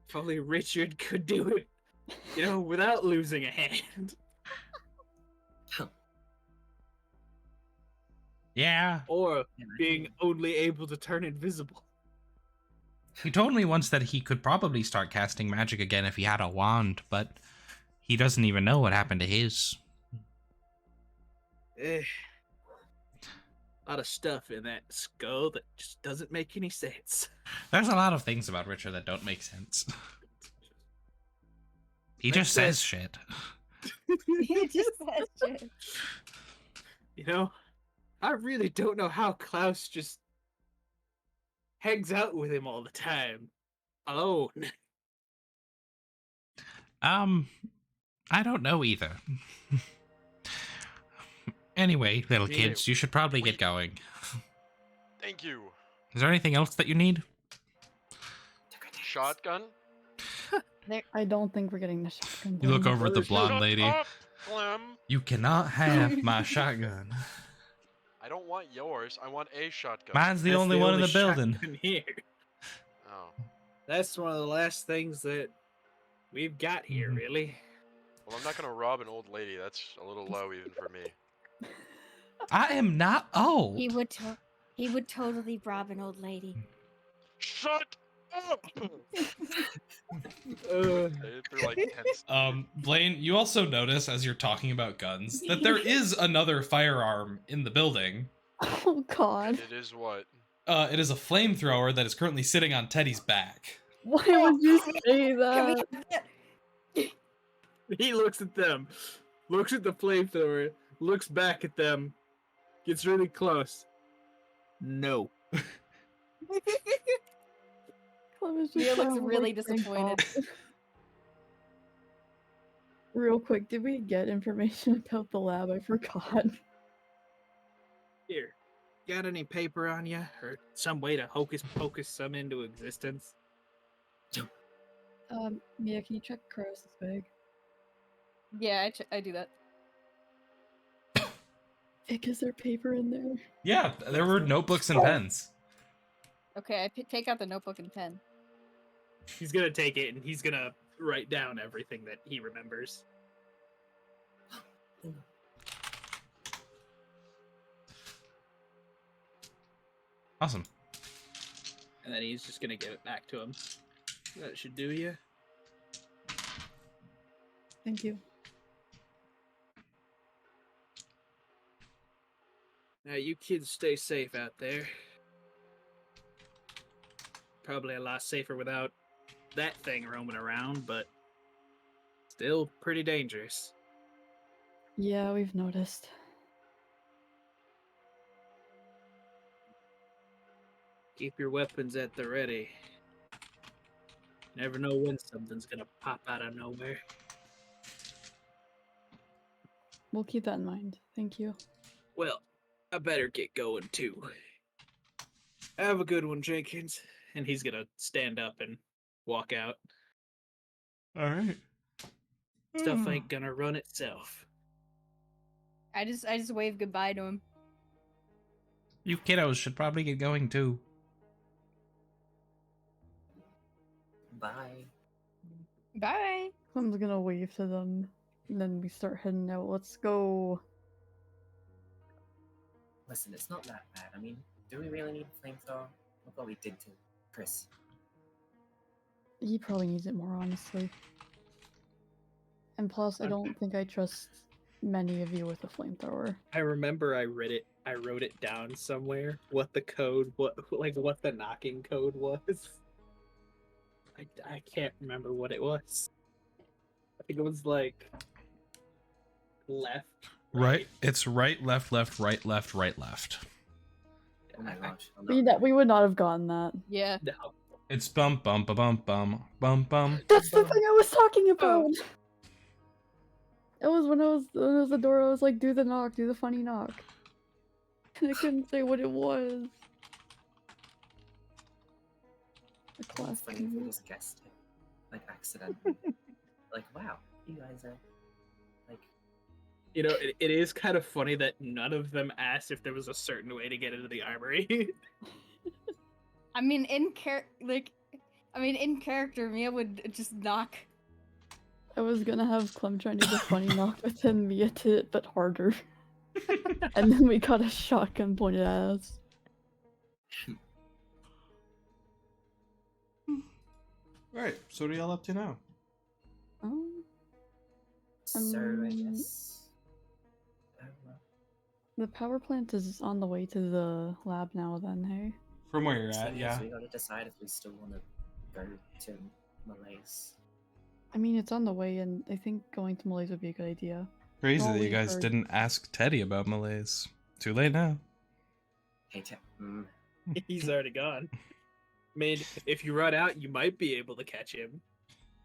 If only Richard could do it, without losing a hand. Yeah. Or being only able to turn invisible. He told me once that he could probably start casting magic again if he had a wand, but he doesn't even know what happened to his. A lot of stuff in that skull that just doesn't make any sense. There's a lot of things about Richard that don't make sense. He Makes just says sense. shit. He just said shit. I really don't know how Klaus just hangs out with him all the time. Alone. I don't know either. Anyway, little Me kids, you should probably get going. Thank you. Is there anything else that you need? Shotgun? I don't think we're getting the shotgun. You look thing. over at the Shut blonde lady. up, Clem. You cannot have my shotgun. I don't want yours. I want a shotgun. Mine's the That's only one in the building. shotgun here. Oh. That's one of the last things that we've got here, Mhm. really. Well, I'm not gonna rob an old lady. That's a little low even for me. I am not old. he would totally rob an old lady. Shut up! Uh, They're like 10 Blaine, you also notice as you're talking about guns that there is another firearm in the building. Oh God! It is what? It is a flamethrower that is currently sitting on Teddy's back. Why would you say Can that? we get he looks at them, looks at the flamethrower, looks back at them, gets really close. No. Clem is just Mia looks trying to, really like, think disappointed. off. Real quick, did we get information about the lab? I forgot. Here, got any paper on you, or some way to hocus pocus some into existence? Mia, can you check Crow's bag? Yeah, I do that. Vic, is there paper in there? Yeah, there were notebooks and pens. Okay, I take out the notebook and pen. He's gonna take it and he's gonna write down everything that he remembers. Awesome. And then he's just gonna give it back to him. That should do you. Thank you. Now you kids stay safe out there. Probably a lot safer without that thing roaming around, but still pretty dangerous. Yeah, we've noticed. Keep your weapons at the ready. Never know when something's gonna pop out of nowhere. We'll keep that in mind. Thank you. Well, I better get going too. Have a good one, Jenkins. And he's gonna stand up and walk out. All right. Stuff ain't gonna run itself. I just wave goodbye to him. You kiddos should probably get going too. Bye. Bye. Clem's gonna wave to them, and then we start heading out. Let's go. Listen, it's not that bad. I mean, do we really need a flamethrower? Look what we did to Chris. He probably needs it more, honestly. And plus, I don't think I trust many of you with a flamethrower. I remember I wrote it down somewhere. What the code, what the knocking code was. I can't remember what it was. I think it was like left. Right. It's right, left, left, right, left, right, left. Oh my gosh. We would not have gotten that. Yeah. No. It's bum bum ba bum bum bum bum. That's the thing I was talking about. It was when it was the door. I was like, "Do the knock, do the funny knock," and I couldn't say what it was. The It's class funny if we move. just guessed it, like accidentally. Like, wow, you guys are like. You know, it is kind of funny that none of them asked if there was a certain way to get into the armory. I mean, in character, Mia would just knock. I was gonna have Clem try and do the funny knock, but then Mia did it, but harder. And then we got a shotgun pointed at us. Right. So what are y'all up to now? So I Um, guess. Oh, well. The power plant is on the way to the lab now. Then, hey. From where you're So at, yes, yeah. we gotta decide if we still want to go to Malaise. I mean, it's on the way, and I think going to Malaysia would be a good idea. Crazy I'll that you leave guys her- didn't ask Teddy about Malaise. Too late now. Hey, He's already gone. I mean, if you run out, you might be able to catch him.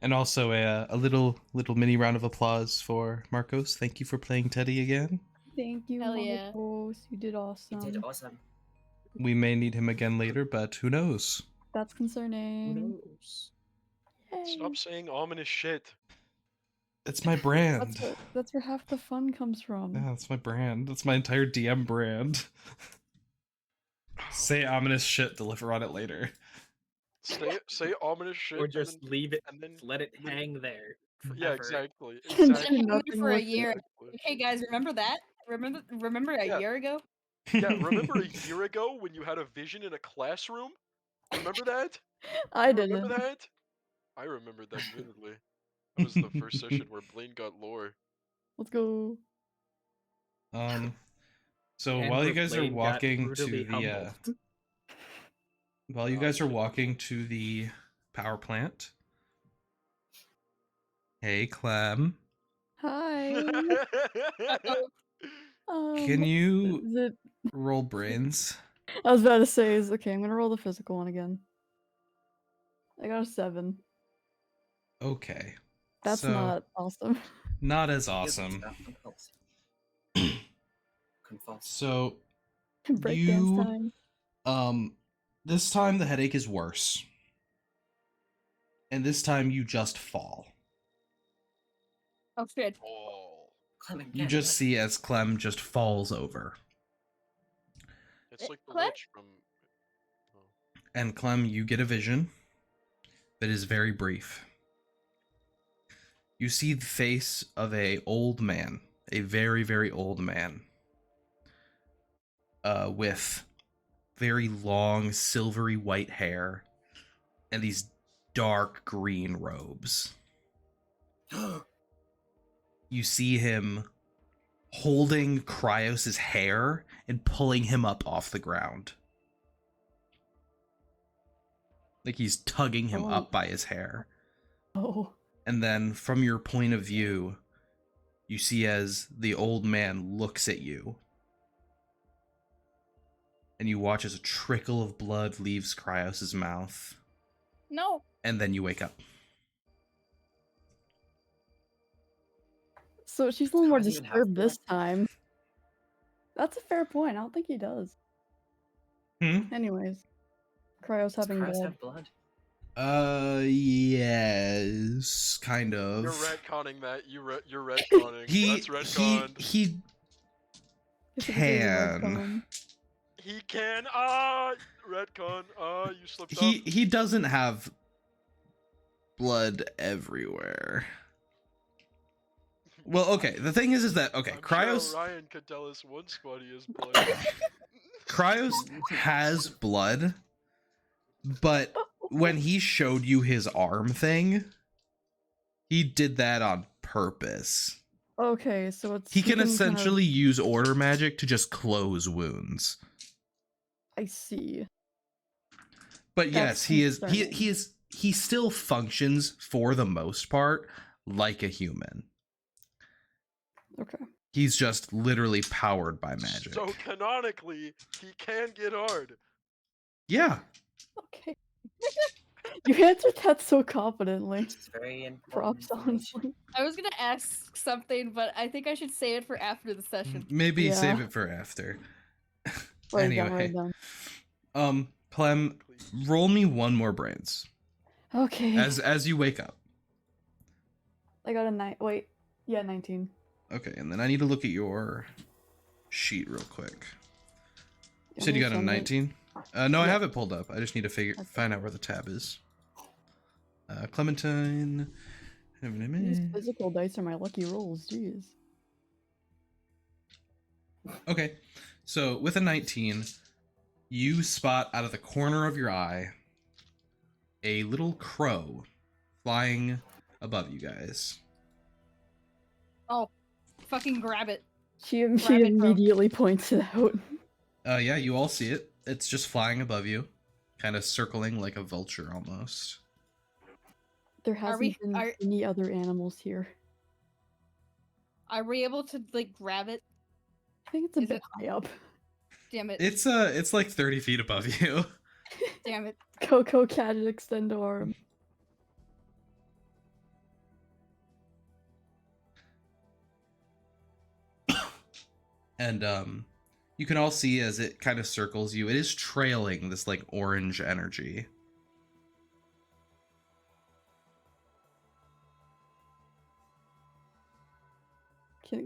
And also a little mini round of applause for Marcos. Thank you for playing Teddy again. Thank you, Hell yeah. Marcos. You did you awesome. did awesome. We may need him again later, but who knows? That's Who concerning. knows? Yay. Stop saying ominous shit. It's my brand. That's where half the fun comes from. Yeah, that's my brand. That's my entire DM brand. Say ominous shit, deliver on it later. Say ominous shit. Or just leave it, and then let it and then- hang there. Yeah, forever. exactly. And Let it do hang there nothing for a with it. year. Exactly. Okay, guys, remember that? Remember a Yeah. year ago? Yeah, remember a year ago when you had a vision in a classroom? Remember that? I You didn't. remember that? I remember that vividly. That was the first session where Blaine got lore. Let's go. So And while you where guys are Blaine got walking to brutally the humbled. while you Oh, guys are shit. walking to the power plant. Hey, Clem. Hi. Can you is it- roll brains? I was about to say is okay. I'm gonna roll the physical one again. I got a 7. Okay. That's So, not awesome. not as Here's awesome. stuff, Convulse. So Breakdance time. this time the headache is worse. And this time you just fall. Oh shit. Oh, Clement, You get just it. see as Clem just falls over. it's like the Clem? witch from. Oh. And Clem, you get a vision that is very brief. You see the face of a old man, a very, very old man, with very long, silvery white hair and these dark green robes. You see him holding Cryos's hair and pulling him up off the ground. Like he's tugging him Oh. up by his hair. Oh. And then from your point of view, you see as the old man looks at you. And you watch as a trickle of blood leaves Cryos's mouth. No. And then you wake up. So she's a little more Does he even have disturbed blood? this time. That's a fair point. I don't think he does. Hmm? Anyways, Cryo's Does having Cryos blood. have blood? Yes, kind of. You're retconning that. You're retconning. That's retconned. He Guess it is a can. retcon. He can. Retcon. You slipped up. He doesn't have blood everywhere. Well, okay. The thing is that okay, I'm Cryos sure Ryan could tell us one spot he has blood. Cryos has blood, but when he showed you his arm thing, he did that on purpose. Okay, so it's He can kind of- essentially use order magic to just close wounds. I see. But yes, That's he still functions for the most part like a human. Okay. He's just literally powered by magic. So canonically, he can get hard. Yeah. Okay. You answered that so confidently. Which is very important. Props, information. honestly. I was gonna ask something, but I think I should save it for after the session. Maybe Yeah. save it for after. Write it down, Anyway. write it down. Clem, Please. roll me one more brains Okay. as you wake up. I got a 19. Okay, and then I need to look at your sheet real quick. You said you got a send it? 19? No, I Yeah. have it pulled up. I just need to Okay. find out where the tab is. Clementine. These physical dice are my lucky rolls. Jeez. Okay, so with a 19, you spot out of the corner of your eye a little crow flying above you guys. Oh, fucking grab it. She Rabbit crow. immediately points it out. Yeah, you all see it. It's just flying above you, kind of circling like a vulture almost. There hasn't been any other animals here. Are we able to like grab it? I think it's a bit high up. Damn it. It's like 30 feet above you. Damn it. Coco Cat extend arm. And you can all see as it kind of circles you, it is trailing this like orange energy.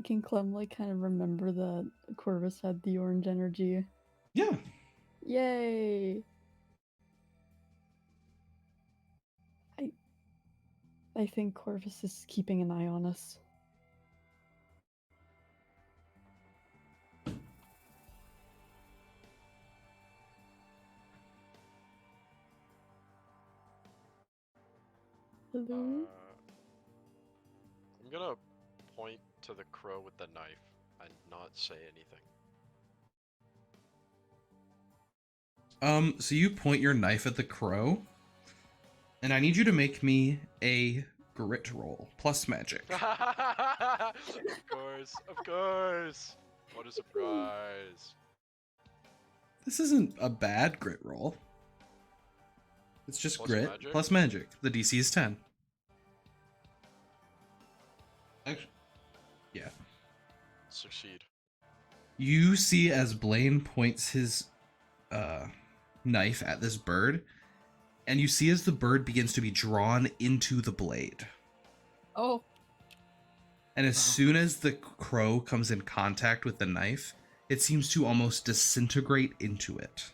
Can Clem like kind of remember that Corvus had the orange energy? Yeah. Yay! I think Corvus is keeping an eye on us. Hello? I'm gonna point to the crow with the knife and not say anything. So you point your knife at the crow, and I need you to make me a grit roll plus magic. Of course, of course. What a surprise. This isn't a bad grit roll. It's just Plus grit magic? plus magic. The DC is 10. Actually, yeah. Succeed. You see as Blaine points his knife at this bird, and you see as the bird begins to be drawn into the blade. Oh. And as soon as the crow comes in contact with the knife, it seems to almost disintegrate into it.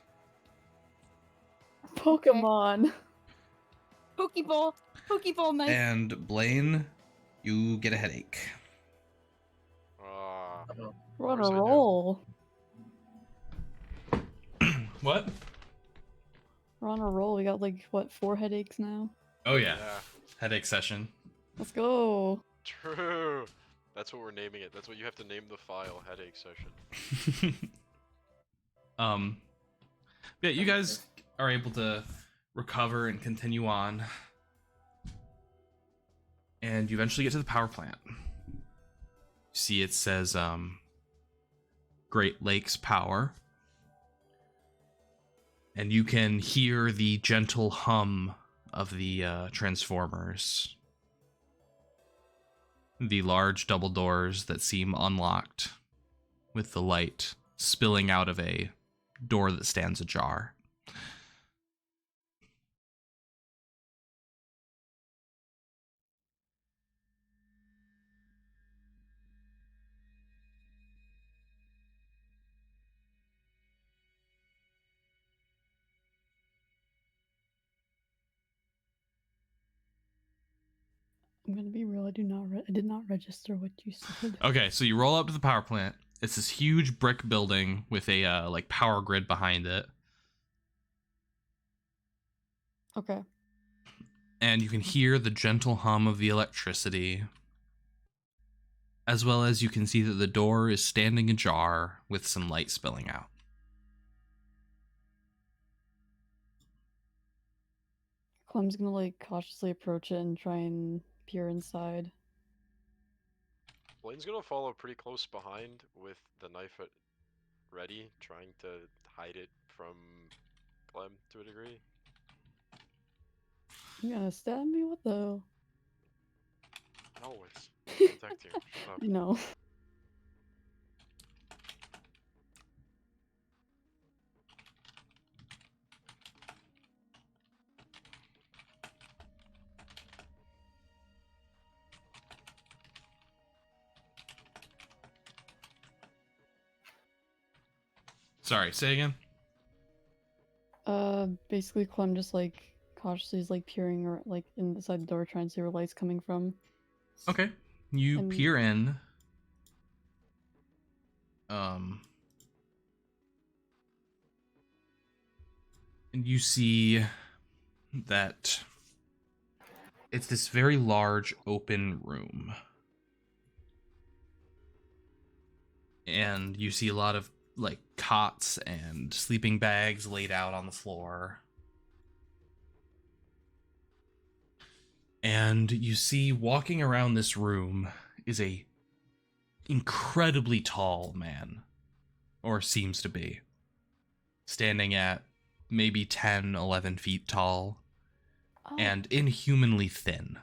Pokemon! Pokeball knife. And Blaine, you get a headache. We're on course I a do. roll. What? We're on a roll. We got like, what, 4 headaches now? Oh Yeah, headache session. Let's go! true. That's what we're naming it. That's what you have to name the file, headache session. Yeah, you guys are able to recover and continue on. And you eventually get to the power plant. See, it says Great Lakes Power. And you can hear the gentle hum of the transformers. The large double doors that seem unlocked, with the light spilling out of a door that stands ajar. I'm gonna be real. I did not register what you said. Okay, so you roll up to the power plant. It's this huge brick building with a like power grid behind it. Okay. And you can hear the gentle hum of the electricity, as well as you can see that the door is standing ajar with some light spilling out. Clem's gonna like cautiously approach it and try and peer inside. Blaine's gonna follow pretty close behind with the knife ready, trying to hide it from Clem to a degree. You gonna stab me? What the? No, it's protect you. Shut up. No. Sorry, say again. Basically Clem just like cautiously is like peering or like inside the door trying to see where light's coming from. Okay. You And- peer in. And you see that it's this very large open room. And you see a lot of like cots and sleeping bags laid out on the floor. And you see walking around this room is a incredibly tall man, or seems to be, standing at maybe 10, 11 feet tall, Oh, and inhumanly thin,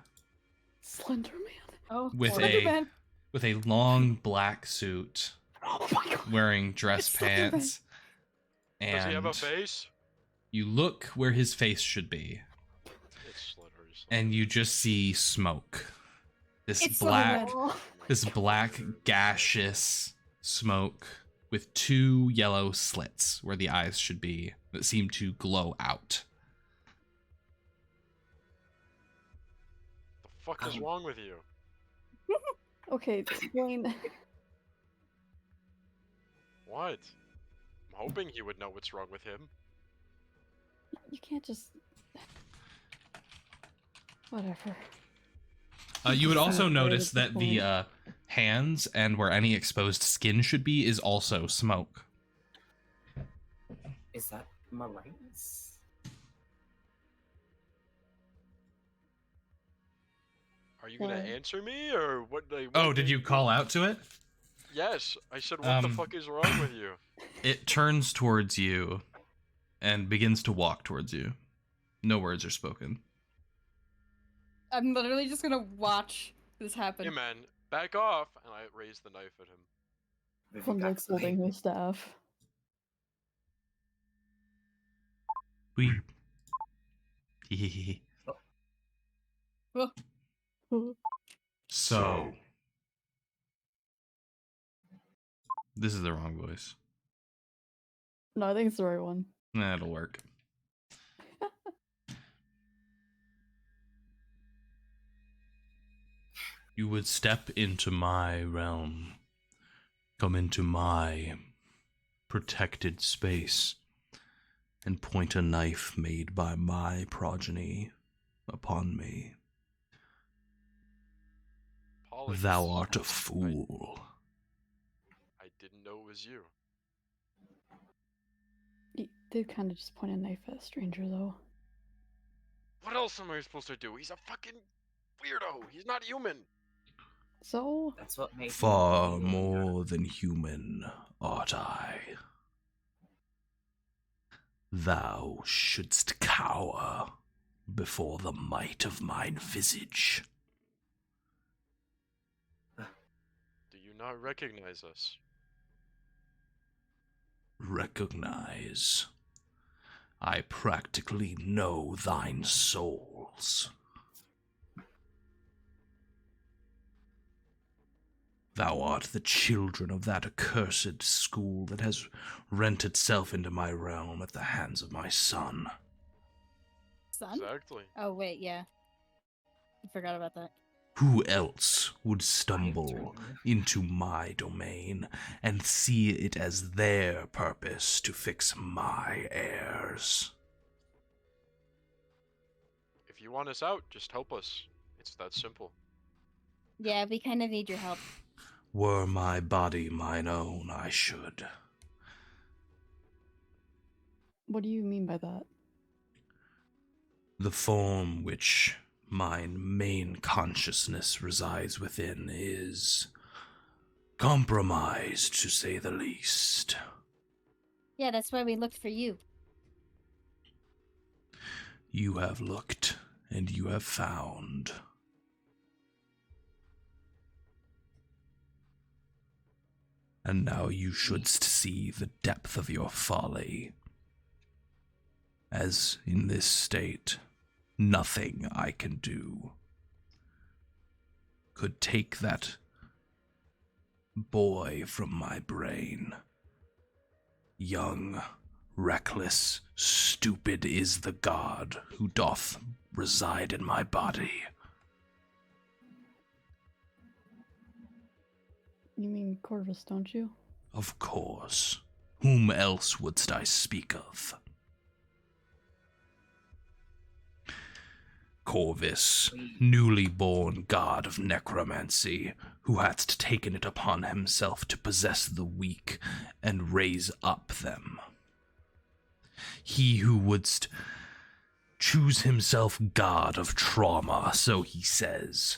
Slender Man. Oh, with Slenderman. with a long black suit, Oh my god. wearing dress It's Slenderman. pants, Does he have a and face? you look where his face should be, It's Slithers. and you just see smoke. This It's black, Slenderman. this black gaseous smoke with two yellow slits where the eyes should be that seem to glow out. The fuck is wrong with you? Okay, explain. What? I'm hoping he would know what's wrong with him. You can't just. Whatever. You would also Right, notice at the that the hands and where any exposed skin should be is also smoke. Is that Meringues? Are you gonna Uh, answer me or what? Like, Oh, what did you call out to it? Yes, I said. What the Um, fuck is wrong with you? It turns towards you and begins to walk towards you. No words are spoken. I'm literally just gonna watch this happen. Hey man, back off! And I raised the knife at him. Moving Clem's back like holding slightly. his staff. We. Hehehe. So. This is the wrong voice. No, I think it's the right one. That'll work. You would step into my realm, come into my protected space, and point a knife made by my progeny upon me. Apologies. Thou art a fool. I didn't know it was you. You did kind of just point a knife at a stranger, though. What else am I supposed to do? He's a fucking weirdo. He's not human. So, That's what made Far me more than human art I. Thou shouldst cower before the might of mine visage. Do you not recognize us? Recognize. I practically know thine souls. Thou art the children of that accursed school that has rent itself into my realm at the hands of my son. Son? Exactly. Oh wait, yeah. I forgot about that. Who else would stumble I've into my domain and see it as their purpose to fix my heirs? If you want us out, just help us. It's that simple. Yeah, we kind of need your help. Were my body mine own, I should. what do you mean by that? The form which mine main consciousness resides within is compromised, to say the least. Yeah, that's why we looked for you. You have looked, and you have found. And now you shouldst see the depth of your folly. As in this state, nothing I can do could take that boy from my brain Young, reckless, stupid is the god who doth reside in my body. You mean Corvus, don't you? Of course. Whom else wouldst I speak of? Corvus, newly born god of necromancy, who hadst taken it upon himself to possess the weak and raise up them. He who wouldst choose himself god of trauma, so he says,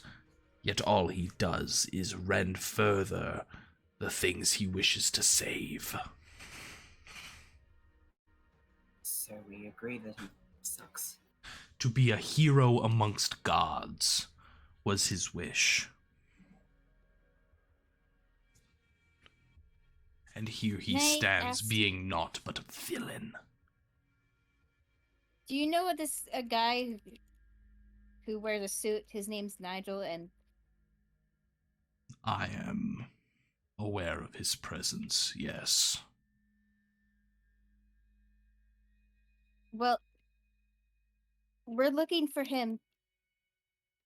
yet all he does is rend further the things he wishes to save. So we agree that he sucks. To be a hero amongst gods was his wish. And here he May I stands, ask- being naught but a villain. Do you know what this a guy who wears a suit? His name's Nigel, and I am aware of his presence, yes. well, we're looking for him.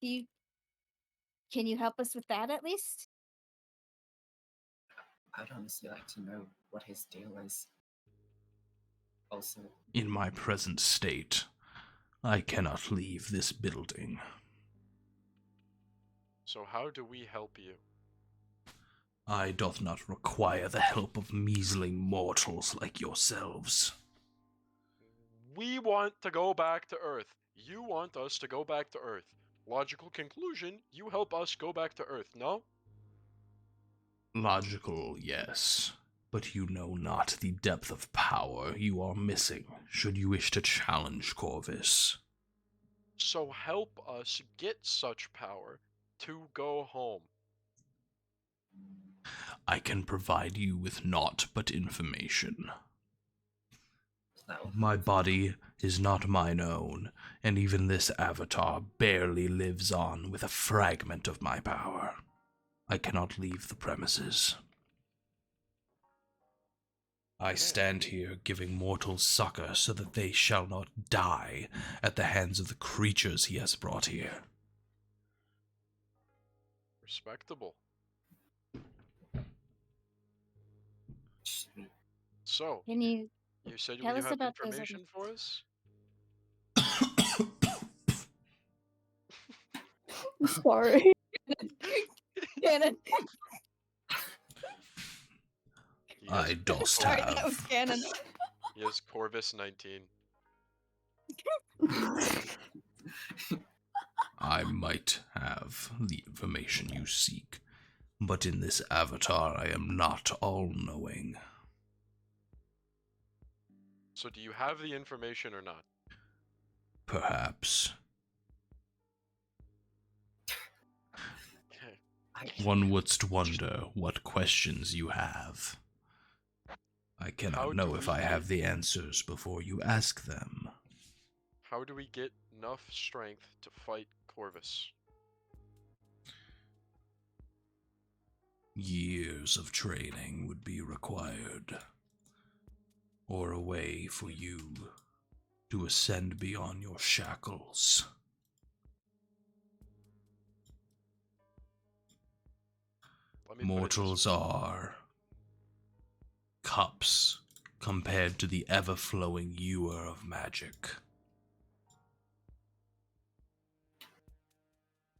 Can you help us with that at least? I'd honestly like to know what his deal is. Also, In my present state, I cannot leave this building. So how do we help you? I doth not require the help of measly mortals like yourselves. We want to go back to Earth. You want us to go back to Earth. Logical conclusion, you help us go back to Earth, no? Logical, yes, but you know not the depth of power you are missing should you wish to challenge Corvus. So help us get such power to go home. I can provide you with naught but information. that will My body is not mine own, and even this avatar barely lives on with a fragment of my power. I cannot leave the premises. I stand here giving mortals succor so that they shall not die at the hands of the creatures he has brought here. Respectable. should we So, Can you you said tell you us have about those information for us? Sorry. Cannon? He has, I dost Sorry, that was have. Cannon. he has Corvus 19. I might have the information you seek, but in this avatar I am not all-knowing. So do you have the information or not? Perhaps. Okay. One wouldst wonder what questions you have. I How cannot know do if we I get- have the answers before you ask them. How do we get enough strength to fight Corvus? Years of training would be required, or a way for you to ascend beyond your shackles. Let me put it this Mortals are cups compared to the ever-flowing ewer of magic.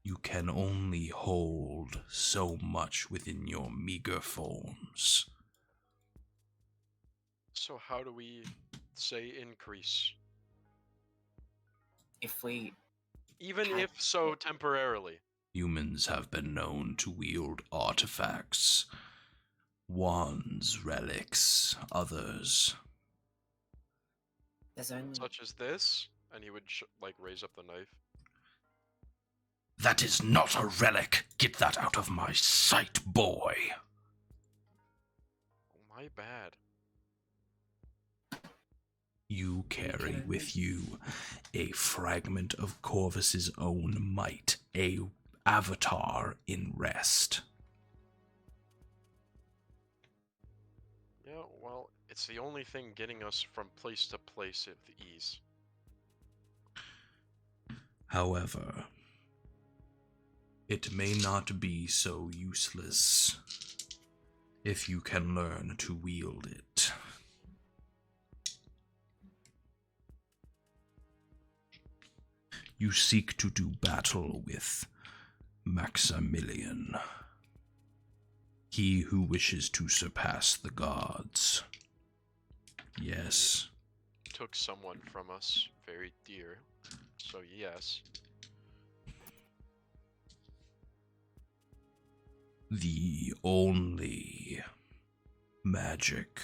You can only hold so much within your meager forms. So how do we, say, increase? if we Even Had- if so temporarily. Humans have been known to wield artifacts, wands, relics, others. there's only Such as this, and he would, like, raise up the knife. That is not a relic! Get that out of my sight, boy! Oh, my bad. You carry with you a fragment of Corvus's own might, a avatar in rest. Yeah, well, it's the only thing getting us from place to place with ease. However, it may not be so useless if you can learn to wield it. You seek to do battle with Maximilian, he who wishes to surpass the gods. Yes. Took someone from us very dear, so yes. The only magic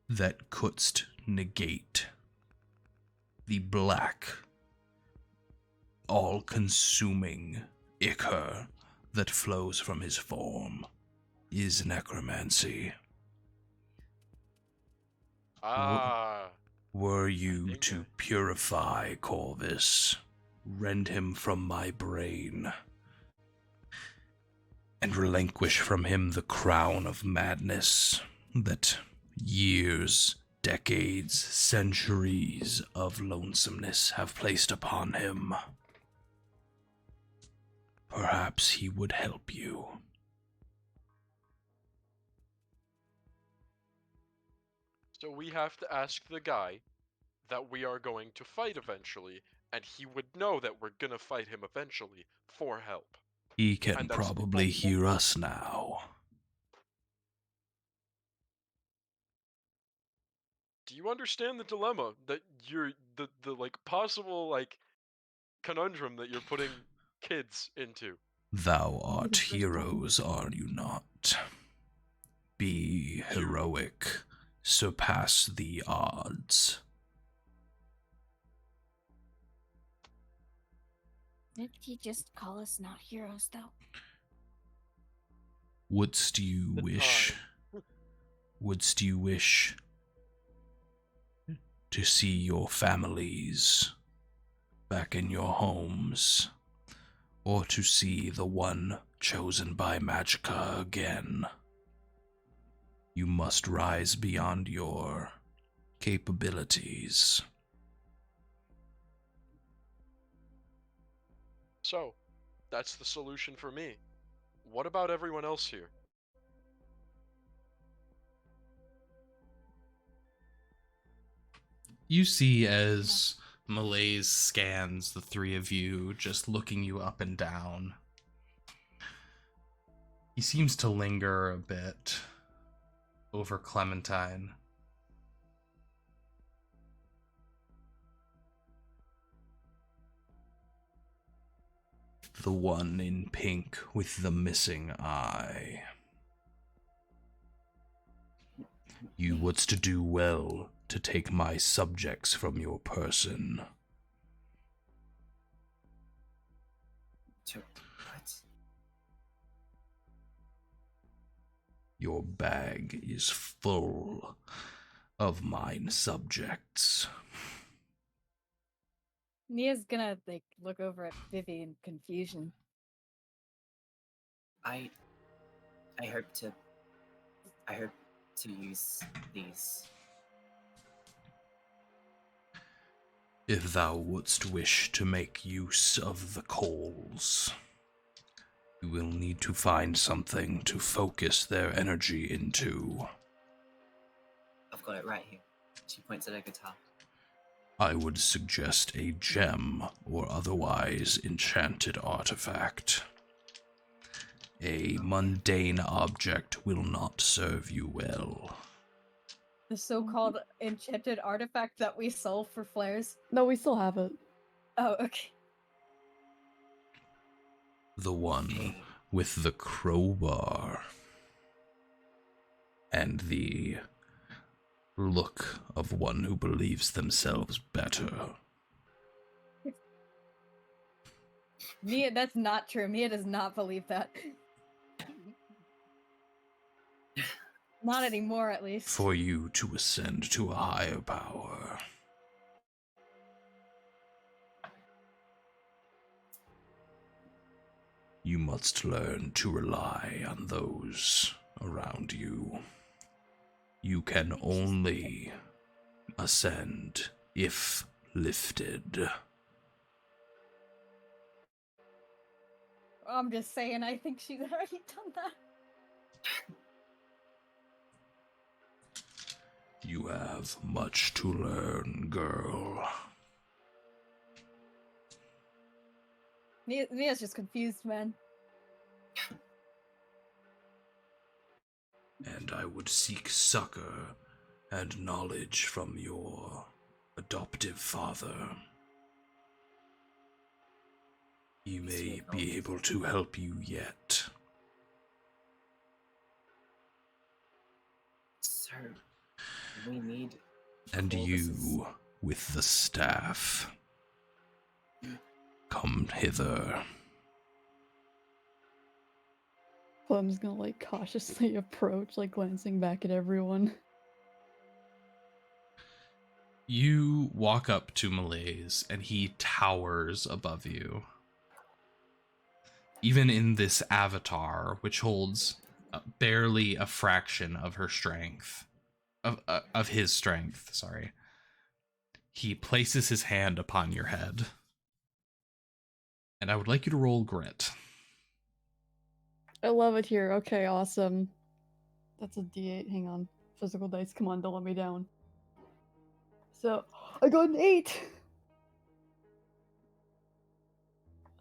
that couldst negate the black, all-consuming ichor that flows from his form is necromancy. Ah, Were you think to purify Corvus, rend him from my brain, and relinquish from him the crown of madness that years, decades, centuries of lonesomeness have placed upon him, perhaps he would help you. so we have to ask the guy that we are going to fight eventually, and he would know that we're gonna fight him eventually for help. He can And that's- probably hear us now. Do you understand the dilemma that you're the like possible like conundrum that you're putting kids into? Thou the art first one. heroes, are you not? Be heroic. Surpass the odds. Did he just call us not heroes, though? Wouldst you The wish? time. Wouldst you wish to see your families back in your homes, or to see the one chosen by Magica again? You must rise beyond your capabilities. So, that's the solution for me. What about everyone else here? You see as Malaise scans the three of you, just looking you up and down. He seems to linger a bit over Clementine. The one in pink with the missing eye. You wouldst do well to take my subjects from your person. What? Your bag is full of mine subjects. Nia's gonna look over at Vivi in confusion. I hope to use these. If thou wouldst wish to make use of the coals, you will need to find something to focus their energy into. I've got it right here. She points at a guitar. I would suggest a gem or otherwise enchanted artifact. A mundane object will not serve you well. The so-called enchanted artifact that we sold for flares. No, we still have it. Oh, okay. The one Okay. with the crowbar and the look of one who believes themselves better. Mia, that's not true. Mia does not believe that. Not anymore, at least. For you to ascend to a higher power. You must learn to rely on those around you. You can only ascend if lifted. I'm just saying, I think she's already done that. You have much to learn, girl. Mia's just confused, man. And I would seek succor and knowledge from your adoptive father. He may be able to help you yet. Sir, we need... And Corvus's- you, with the staff, come hither. Clem's gonna like cautiously approach, like glancing back at everyone. You walk up to Malaise, and he towers above you. Even in this avatar, which holds barely a fraction of her strength, of his strength, sorry, he places his hand upon your head. And I would like you to roll grit. I love it here. Okay, awesome. That's a D8. Hang on. Physical dice. Come on, don't let me down. So, I got an 8!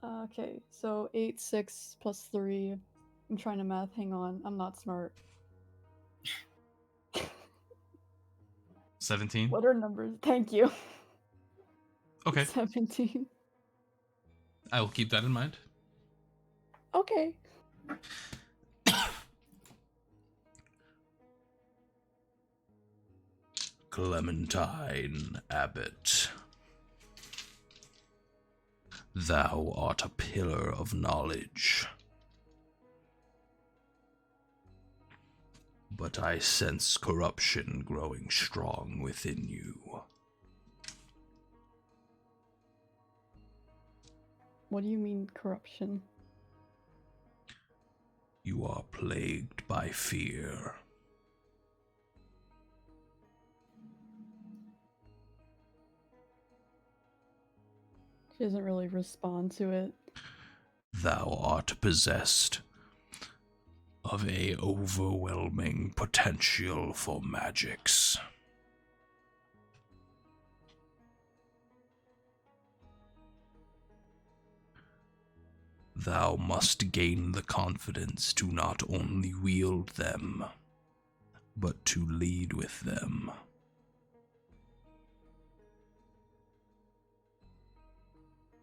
Okay, so 8, 6, plus 3. I'm trying to math. Hang on. I'm not smart. 17? What are numbers? Thank you. Okay, 17. I will keep that in mind. Okay. Clementine Abbott, thou art a pillar of knowledge. But I sense corruption growing strong within you. What do you mean, corruption? You are plagued by fear. She doesn't really respond to it. Thou art possessed of a overwhelming potential for magics. Thou must gain the confidence to not only wield them, but to lead with them.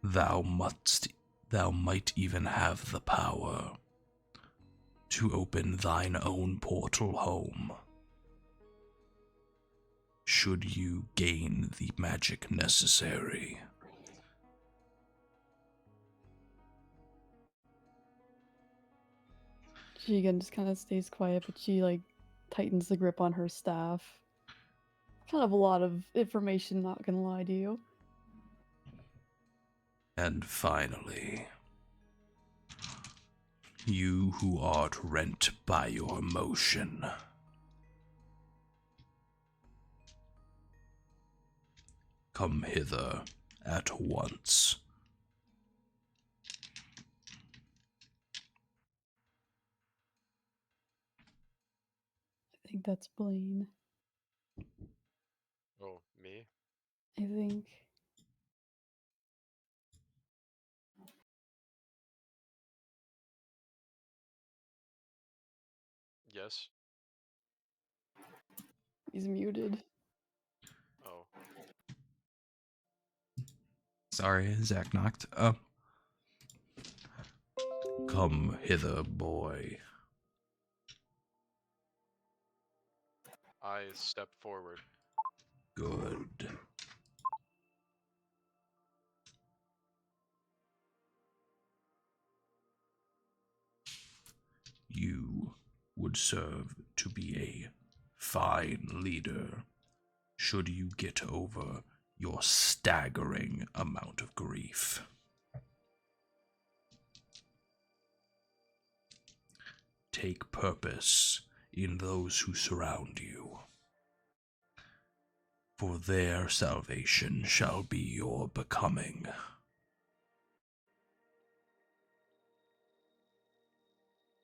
Thou might even have the power to open thine own portal home, should you gain the magic necessary. She again just kind of stays quiet, but she like tightens the grip on her staff. Kind of a lot of information, not gonna lie to you. And finally, you who art rent by your emotion, come hither at once. I think that's Blaine. Oh, me? I think. Yes. He's muted. Oh. Sorry, Zach knocked. Come hither, boy. I step forward. Good. You would serve to be a fine leader should you get over your staggering amount of grief. Take purpose in those who surround you. For their salvation shall be your becoming.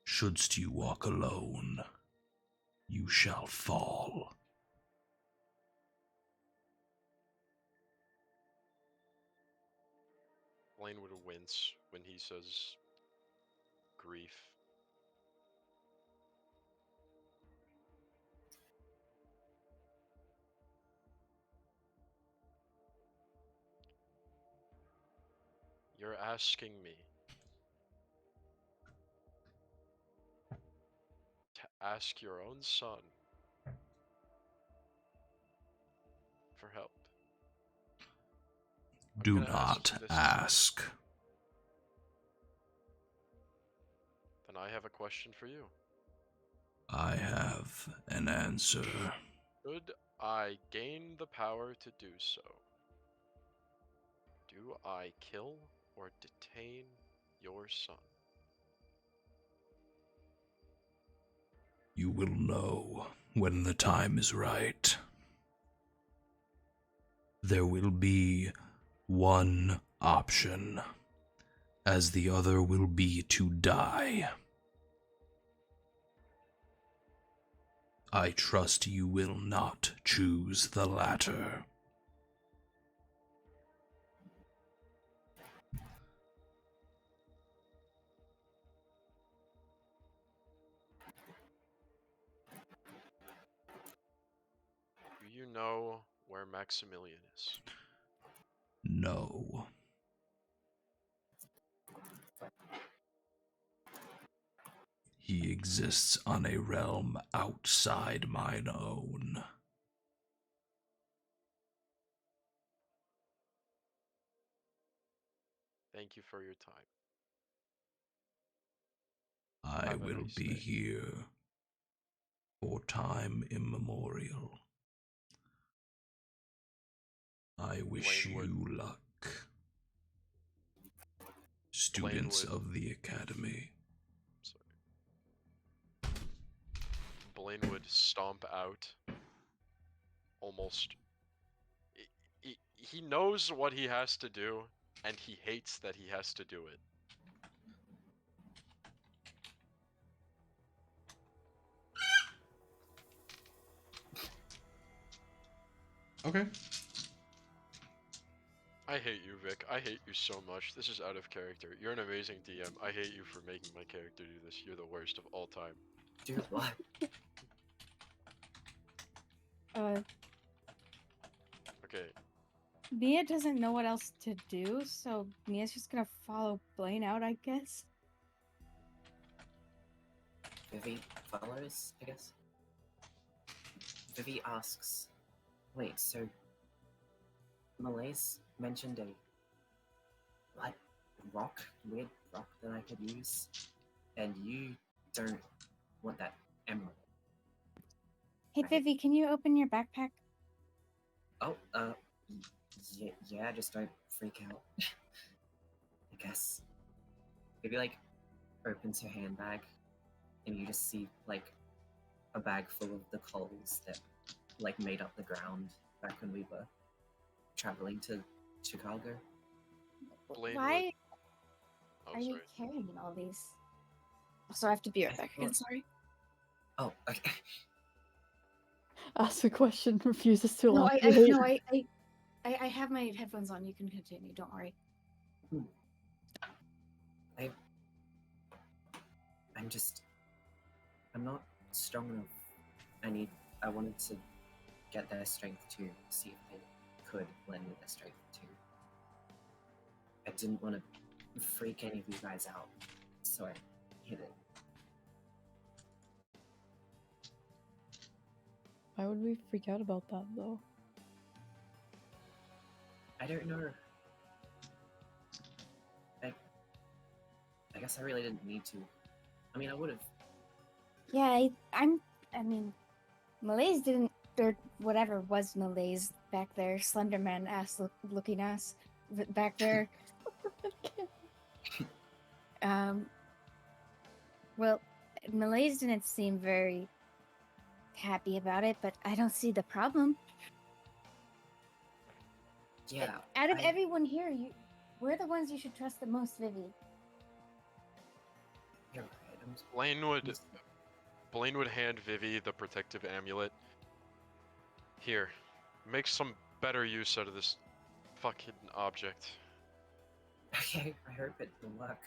Shouldst you walk alone, you shall fall. Blaine would wince when he says grief. You're asking me to ask your own son for help. I'm Do gonna not you this ask. Then I have a question for you. I have an answer. Should I gain the power to do so, do I kill or detain your son? You will know when the time is right. There will be one option, as the other will be to die. I trust you will not choose the latter. Do you know where Maximilian is? No. He exists on a realm outside mine own. Thank you for your time. I Have a will nice be day. here for time immemorial. I wish Blaine would- you luck, students would- of the Academy. Sorry. Blaine would stomp out. Almost. He knows what he has to do, and he hates that he has to do it. Okay. I hate you, Vic. I hate you so much. This is out of character. You're an amazing DM. I hate you for making my character do this. You're the worst of all time. Dude, what? Okay, Mia doesn't know what else to do, so Mia's just gonna follow Blaine out, I guess. Vivi follows, I guess. Vivi asks, wait, so Malaise mentioned a what weird rock that I could use, and you don't want that emerald. Hey, Right. Vivi, can you open your backpack? Oh, yeah, just don't freak out. I guess. Vivi like opens her handbag, and you just see like a bag full of the coals that like made up the ground back when we were traveling to Chicago. Blaine Why would... Oh, are you sorry. carrying all these? So I have to be right back again, thought- sorry. Oh, okay. Ask a question, refuses to No, elaborate. I have my headphones on. You can continue. Don't worry. I'm not strong enough. I wanted to get their strength too, see if they could blend with their strength too. I didn't want to freak any of you guys out, so I hid it. Why would we freak out about that, though? I don't know. I guess I really didn't need to. I mean, I would have. Yeah, I mean, Malaise didn't, or whatever was Malaise back there, Slenderman ass looking ass back there. Well, Malaise didn't seem very happy about it, but I don't see the problem. Yeah. Out of I- everyone here, we're the ones you should trust the most, Vivi. You're right. Blaine would hand Vivi the protective amulet. Here, make some better use out of this fucking object. Okay, I hope it will work.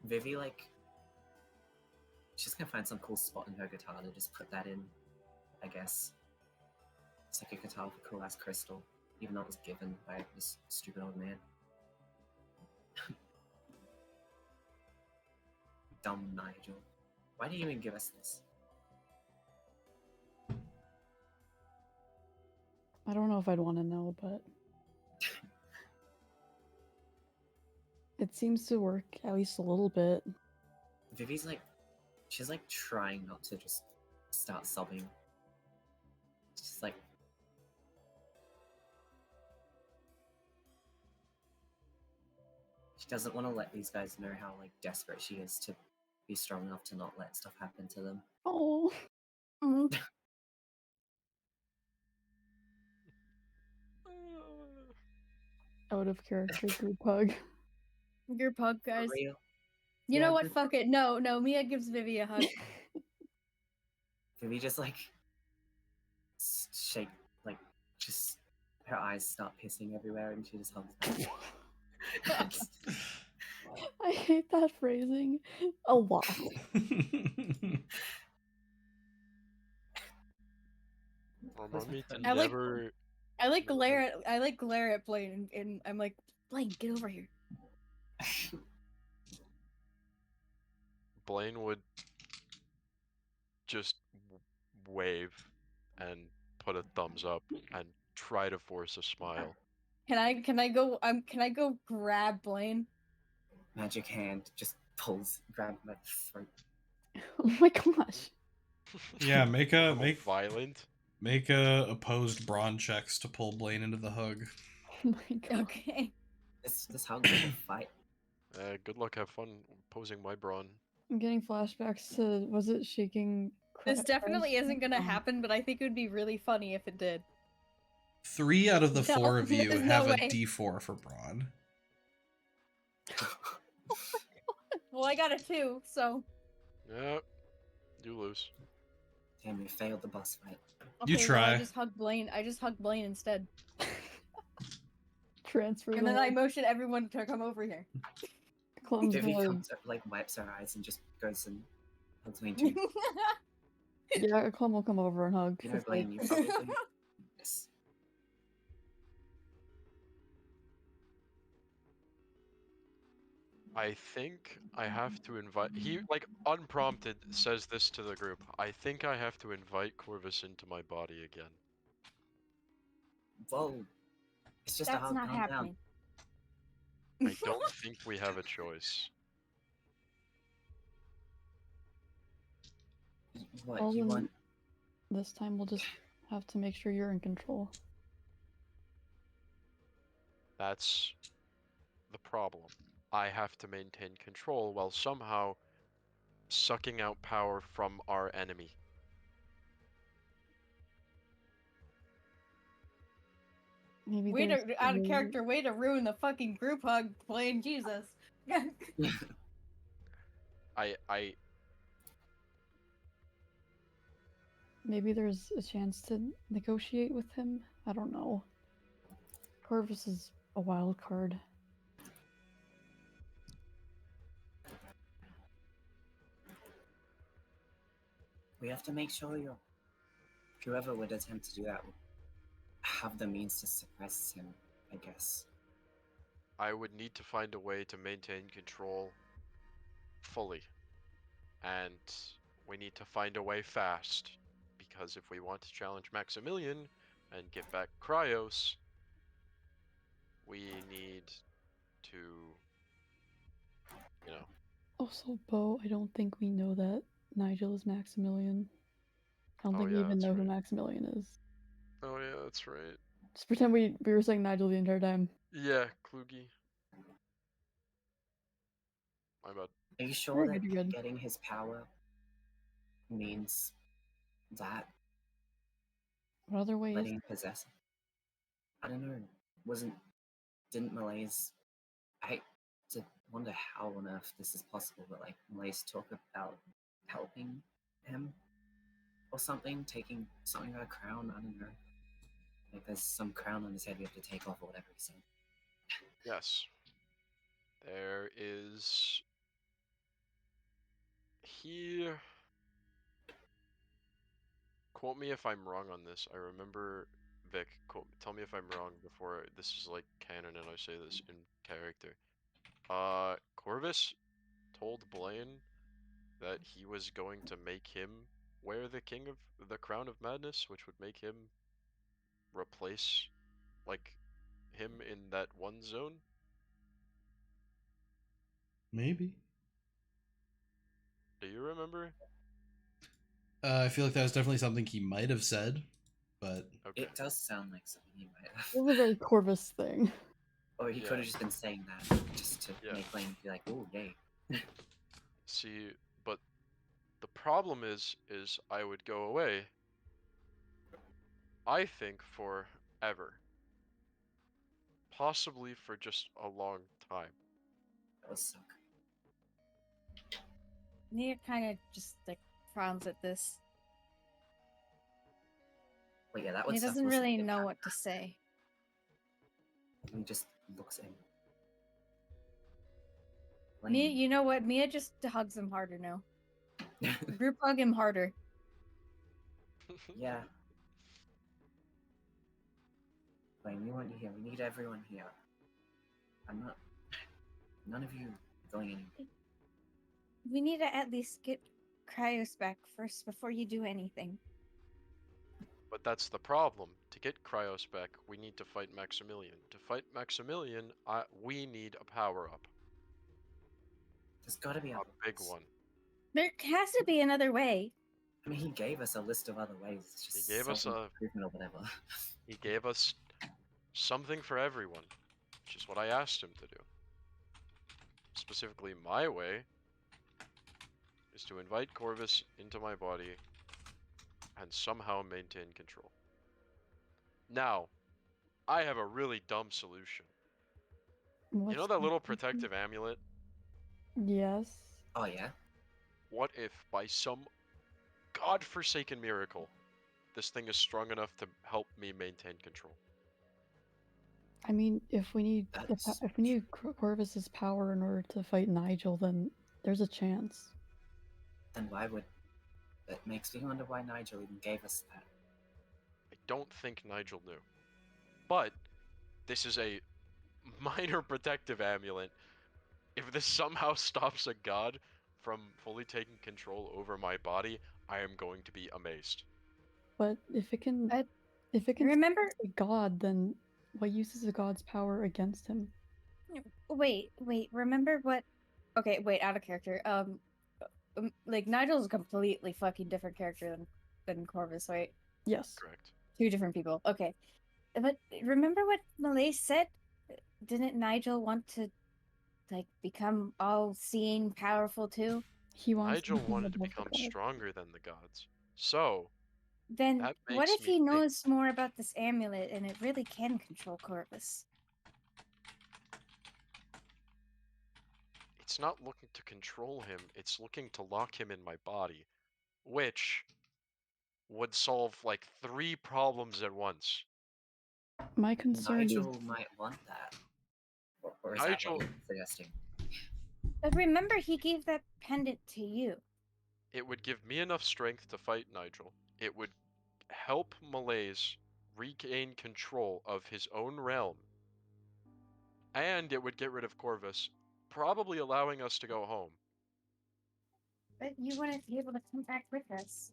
Vivi, like, she's gonna find some cool spot in her guitar to just put that in, I guess. It's like a guitar with a cool ass crystal, even though it was given by this stupid old man. Dumb Nigel. Why do you even give us this? I don't know if I'd want to know, but it seems to work at least a little bit. Vivi's like, she's like trying not to just start sobbing. She's like, she doesn't want to let these guys know how like desperate she is to be strong enough to not let stuff happen to them. Oh, out of character group hug. Group hug, For guys. real. You Yeah, know what? group Fuck it. No, Mia gives Vivi a hug. Vivi just like shake, like just her eyes start pissing everywhere, and she just hugs back. I hate that phrasing a lot. Remind me to I like- never. I like glare at Blaine, and I'm like, Blaine, get over here. Blaine would just wave and put a thumbs up and try to force a smile. Can I go grab Blaine? Magic hand just grab him by the throat. Oh my gosh. Yeah, make Go violent. opposed brawn checks to pull Blaine into the hug. Oh my god. Okay. This hug is a fight. Good luck, have fun posing my brawn. I'm getting flashbacks to, was it shaking? This definitely Christ? isn't gonna happen, but I think it would be really funny if it did. 3 out of the No, 4 of you there's no have a way. D4 for brawn. Well, I got a 2, so. Yeah, you lose. Damn, we failed the boss fight. You Okay, well, try. I just hug Blaine instead, Transfer and then the I motion everyone to come over here. clumsy Vivi hug. comes up, like wipes her eyes and just goes and hugs me too. Yeah, Clem will come over and hug. You know, It's like, Blaine, you probably yes. I think I have to invite. He, like, unprompted says this to the group. I think I have to invite Corvus into my body again. Whoa. It's just a That's hug. not Calm happening. I don't think we have a choice. down. What well, you then want? this time we'll just have to make sure you're in control. That's the problem. I have to maintain control while somehow sucking out power from our enemy. Maybe Way there's to out of a- character. Way to ruin the fucking group hug, Blaine. Jesus. I Maybe there's a chance to negotiate with him. I don't know. Corvus is a wild card. We have to make sure whoever would attempt to do that would have the means to suppress him, I guess. I would need to find a way to maintain control fully. And we need to find a way fast. Because if we want to challenge Maximilian and get back Cryos, we need to, you know. Also, Bo, I don't think we know that Nigel is Maximilian. I don't Oh, think yeah, we even that's know who right. Maximilian is. Oh yeah, that's right. Just pretend we were saying Nigel the entire time. Yeah, Kluge. My bad. Are you sure You're that good, you're good. getting his power means that What other way is letting him possess. I don't know. Didn't Malaise? I hate to wonder how on earth this is possible, but like Malaise talk about helping him or something, taking something about a crown. I don't know. Like there's some crown on his head we have to take off or whatever he said. Yes. There is. He. Quote me if I'm wrong on this. I remember Vic. Tell me if I'm wrong before this is like canon and I say this in character. Corvus told Blaine that he was going to make him wear the crown of madness, which would make him replace like him in that one zone. Maybe. Do you remember? I feel like that was definitely something he might have said, but Okay. It does sound like something he might have. it was a very Corvus thing. Or he Yeah. could have just been saying that just to Yeah. make Blaine be like, "Oh, yay!" See, but the problem is I would go away. I think forever. Possibly for just a long time. That would suck. Nia kind of just like frowns at this. But yeah, that would He suck. doesn't Listen, really if know that what to say. happened, He just looks at him. Mia, Blaine. you know what? Mia just hugs him harder now. Group hug him harder. Yeah. Blaine, we want you here. We need everyone here. I'm not. None of you going anywhere. We need to at least get Cryos back first before you do anything. But that's the problem. To get Cryos back, we need to fight Maximilian. To fight Maximilian, we need a power-up. There's got to be A other big ways. one. There has to be another way. I mean, he gave us a list of other ways. It's just He gave us self-improvement or whatever. He gave us something for everyone, which is what I asked him to do. Specifically, my way is to invite Corvus into my body and somehow maintain control. Now, I have a really dumb solution. You know that little protective amulet? Yes. Oh yeah. What if, by some godforsaken miracle, this thing is strong enough to help me maintain control? I mean, if we need That's if we need Corvus's power in order to fight Nigel, then there's a chance. Then why would that makes me wonder why Nigel even gave us that. I don't think Nigel knew. But this is a minor protective amulet. If this somehow stops a god from fully taking control over my body, I am going to be amazed. But if it can, I remember remember. a god, then what use is a god's power against him? Wait. Remember what? Okay, wait. Out of character. Like Nigel's a completely fucking different character than Corvus, right? Yes. Correct. Two different people. Okay, but remember what Malay said? Didn't Nigel want to like become all-seeing, powerful too? He wants Nigel something wanted to above the become gods. stronger than the gods. So, Then that what makes if me he think knows more about this amulet and it really can control Corvus? it's not looking to control him, it's looking to lock him in my body, which would solve like 3 problems at once. My concern is Nigel might want that. Or is that Nigel, what you're suggesting? But remember, he gave that pendant to you. it would give me enough strength to fight Nigel. It would help Malaise regain control of his own realm. And it would get rid of Corvus, probably allowing us to go home. But you wouldn't be able to come back with us.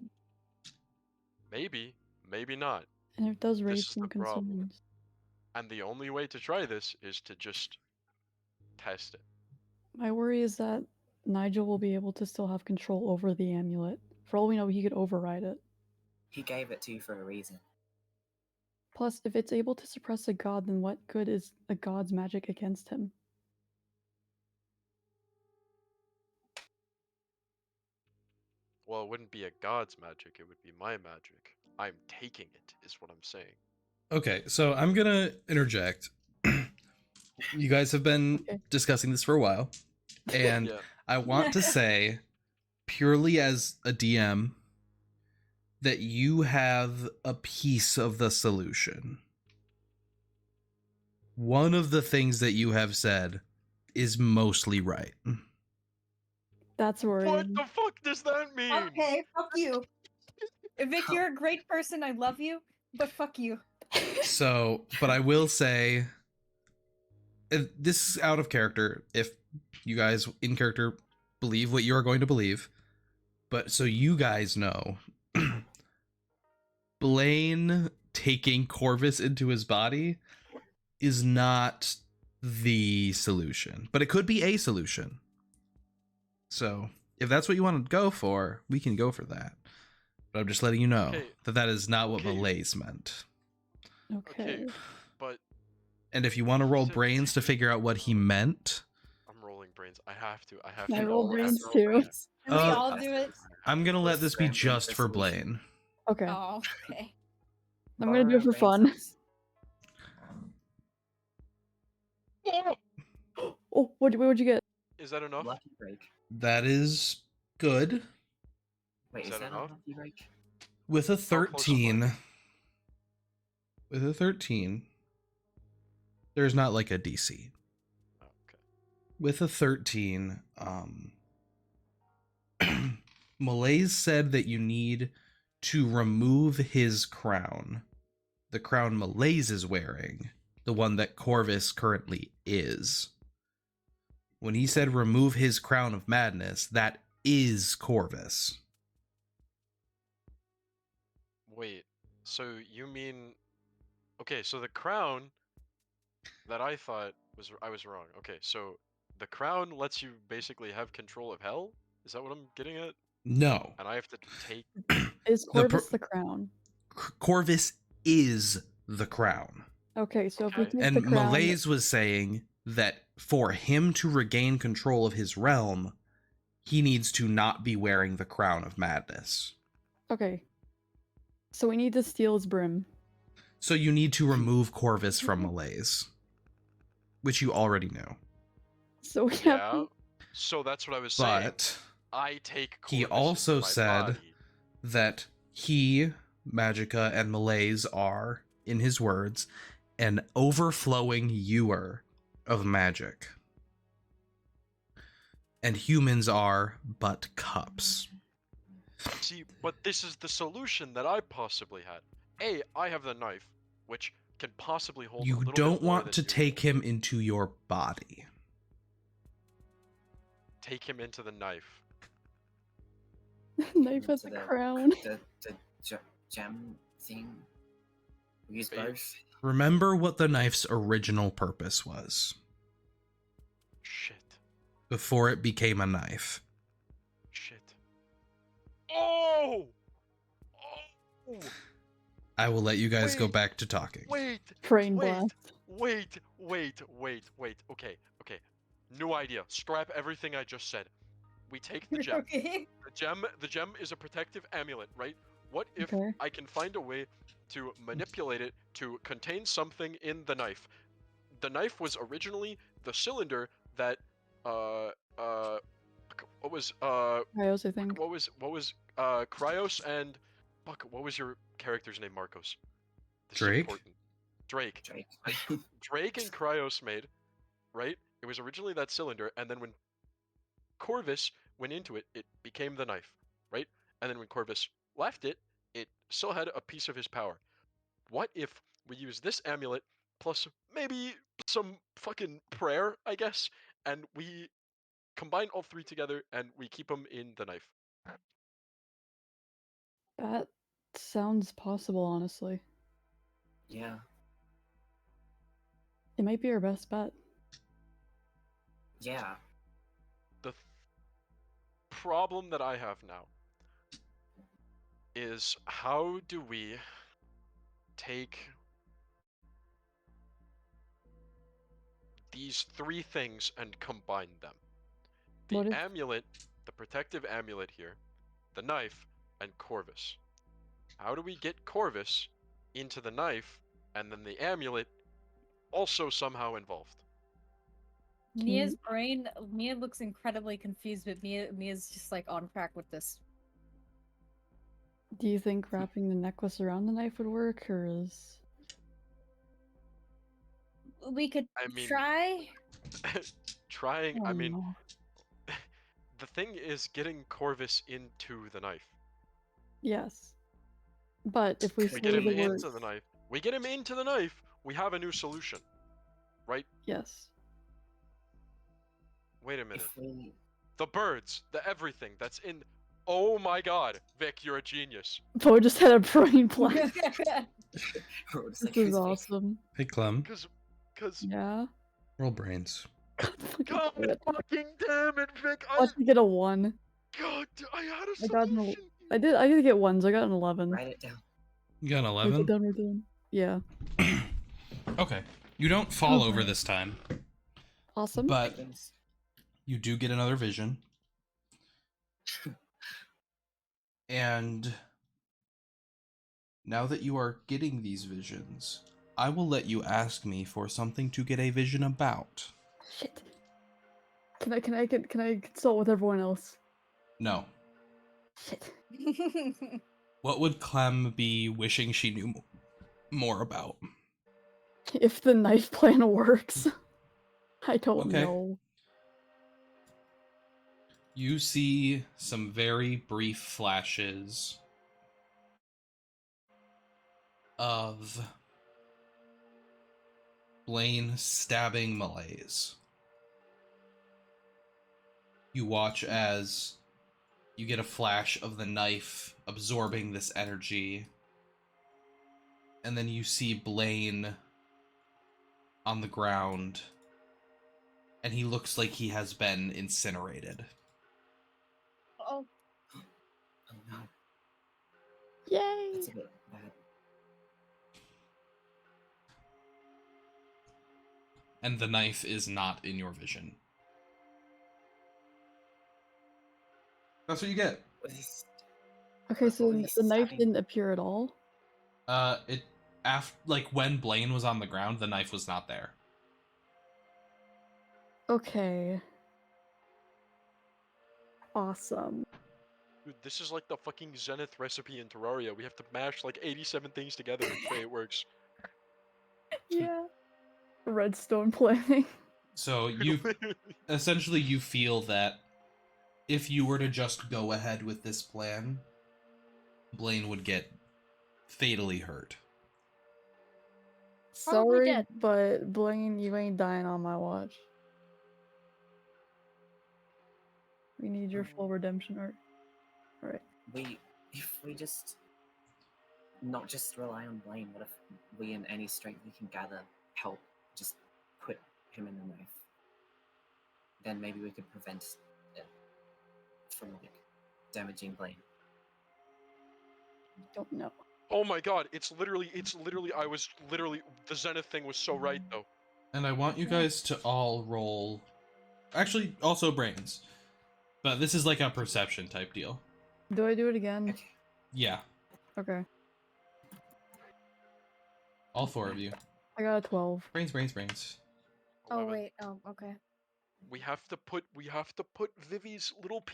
Maybe, maybe not. and it does raise is some the problem. concerns. And the only way to try this is to just test it. My worry is that Nigel will be able to still have control over the amulet. For all we know, he could override it. He gave it to you for a reason. Plus, if it's able to suppress a god, then what good is a god's magic against him? Well, it wouldn't be a god's magic, it would be my magic. I'm taking it, is what I'm saying. Okay, so I'm gonna interject. You guys have been Okay. discussing this for a while, and Yeah. I want to say, purely as a DM, that you have a piece of the solution. One of the things that you have said is mostly right. That's What worrying. the fuck does that mean? Okay, fuck you. Vic, you're a great person. I love you, but fuck you. So, but I will say, this is out of character if you guys in character believe what you are going to believe. But so you guys know, Blaine taking Corvus into his body is not the solution, but it could be a solution. So if that's what you want to go for, we can go for that. But I'm just letting you know Okay. that that is not what Okay. Malaise meant. Okay. But And if you want to roll So- brains to figure out what he meant, I'm rolling brains. I have to. I have Can I to. roll Let's brains roll too? brains. Can we Uh, all do it? I'm going to let Let's this be scramble just the for solution. Blaine. Okay. Oh, okay. I'm gonna do it for fun. Oh, what'd you get? Is that enough? Lucky break. That is good. Wait, Is is that that a enough? lucky break? With a How close am I? 13, there's not like a DC. Oh, okay. With a 13, Malaise said that you need to remove his crown. The crown Malaise is wearing, the one that Corvus currently is. When he said remove his crown of madness, that is Corvus. Wait. So you mean? Okay. So the crown that I thought I was wrong. Okay. So the crown lets you basically have control of hell. Is that what I'm getting at? No. And I have to take. Is The Corvus the crown? Corvus is the crown. Okay, so if we Okay. take And the crown, Malaise was saying that for him to regain control of his realm, he needs to not be wearing the crown of madness. okay. So we need to steal his brim. So you need to remove Corvus from Malaise, which you already knew. So we have Yeah. to, So that's what I was saying. But I take. he Corvus also into my said body. that he, Magica, and Malaise are, in his words, an overflowing ewer of magic. And humans are but cups. See, but this is the solution that I possibly had. A, I have the knife, which can possibly hold. a You little don't bit more want than to you. take him into your body. Take him into the knife. knife has a Into the- crown. The gem thing. We use Wait. both. Remember what the knife's original purpose was Shit. before it became a knife. Shit. Oh! Oh! I will let you guys go Wait. back to talking. Wait! Brain Wait! blast. Wait. Okay. New idea. Scrap everything I just said. We take the gem. Okay. The gem is a protective amulet, right? What if Okay. I can find a way to manipulate it to contain something in the knife? The knife was originally the cylinder that what was Cryos, I think. what was Cryos and fuck, what was your character's name? Marcos. This is Drake? important. Drake. Drake. Drake and Cryos made, right? It was originally that cylinder, and then when Corvus went into it, it became the knife, right? And then when Corvus left it, it still had a piece of his power. What if we use this amulet plus maybe some fucking prayer, I guess, and we combine all three together and we keep them in the knife? That sounds possible, honestly. Yeah. It might be our best bet. Yeah. The problem that I have now is how do we take these three things and combine them? The What if- amulet, the protective amulet here, the knife, and Corvus. How do we get Corvus into the knife and then the amulet also somehow involved? Mia's brain. Mia looks incredibly confused, but Mia's just like on track with this. Do you think wrapping the necklace around the knife would work, or is... We could I mean, try. trying, Oh, I mean, no. the thing is getting Corvus into the knife. Yes. But if we We say We get him the word... into the knife. We get him into the knife, we have a new solution. Right? Yes. Wait a minute. If we, The birds, the everything that's in. Oh my god, Vic, you're a genius. Bo just had a brain blank. we're just This like, is who's Vic? awesome. Hey, Clem. Cause Yeah. Roll brains. God fucking God damn it. fucking damn it, Vic! Watch me get a 1. God, I had a I got an... solution. I did get 1s. I got an 11. Write it down. You got an Write it 11? down, right down. Yeah. Okay. You don't fall over Okay. this time, Awesome. but Things. you do get another vision. And now that you are getting these visions, I will let you ask me for something to get a vision about. Shit. Can I consult with everyone else? No. Shit. What would Clem be wishing she knew more about? If the knife plan works. I don't Okay. know. You see some very brief flashes of Blaine stabbing Malaise. You watch as you get a flash of the knife absorbing this energy, and then you see Blaine on the ground, and he looks like he has been incinerated. Oh, Oh no, Yay! that's a bit bad. And the knife is not in your vision. That's what you get. Was he Okay, so Before he's the knife stabbing- didn't appear at all? When Blaine was on the ground, the knife was not there. Okay. Awesome. Dude, this is like the fucking Zenith recipe in Terraria. We have to mash like 87 things together and pray it works. Yeah. Redstone planning. So you essentially you feel that if you were to just go ahead with this plan, Blaine would get fatally hurt. Probably Sorry, dead. but Blaine, you ain't dying on my watch. We need your full redemption arc. Alright. if we just not just rely on Blaine, what if we in any strength we can gather help just put him in the knife? Then maybe we could prevent it from like damaging Blaine. Don't know. Oh my god, it's literally, the Zenith thing was so right though. And I want you guys to all roll, actually also brains, but this is like a perception type deal. Do I do it again? Okay. Yeah, Okay. all four of you. I got a 12. Brains. oh 11. wait. Oh, okay. We have to put Vivi's little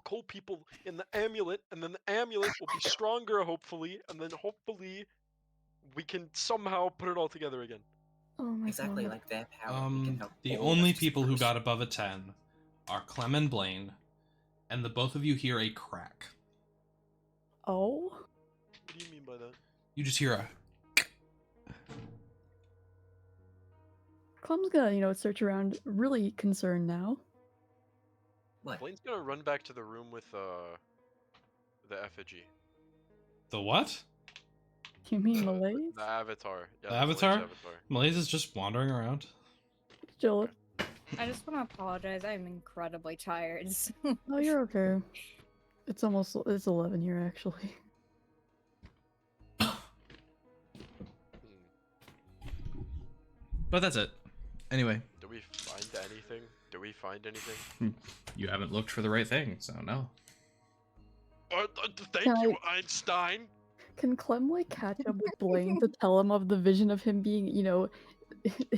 cold people in the amulet, and then the amulet will be stronger hopefully, and then hopefully we can somehow put it all together again. Oh my Exactly, god. like their power. We can help The all of only us just people who push. got above a 10 are Clem and Blaine, and the both of you hear a crack. Oh? What do you mean by that? You just hear a Clem's gonna, search around, really concerned now. What? Blaine's gonna run back to the room with the effigy. the what? You mean Malaise? The avatar. Yeah, The Blaine's avatar? Malaise is just wandering around. Jill. I just want to apologize. I'm incredibly tired. Oh, you're okay. It's 11 here, actually. But that's it. Anyway, Do we find anything? you haven't looked for the right thing, so no. Thank Can you, Einstein. Can Clem like catch up with Blaine to tell him of the vision of him being,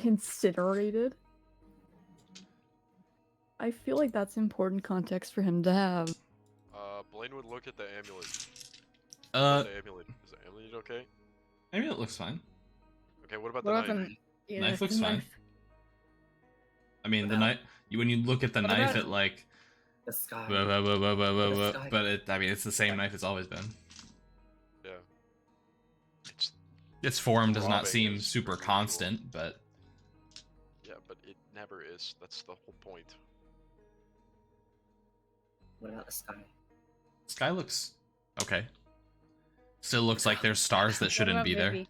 incinerated? I feel like that's important context for him to have. Blaine would look at the amulet. Uh, The amulet. Is the amulet okay? maybe it looks fine. Okay, what about What the about knife? the Knife the looks fine. knife? I mean, the What knife. When you look at the What knife, about- it like. The sky. But it's the same knife it's always been. Yeah. It's Its form does not Throbbing seem is super unusual. constant, but yeah, but it never is. That's the whole point. What about the sky? sky looks okay. Still looks like there's stars that What shouldn't about be there. Vivi?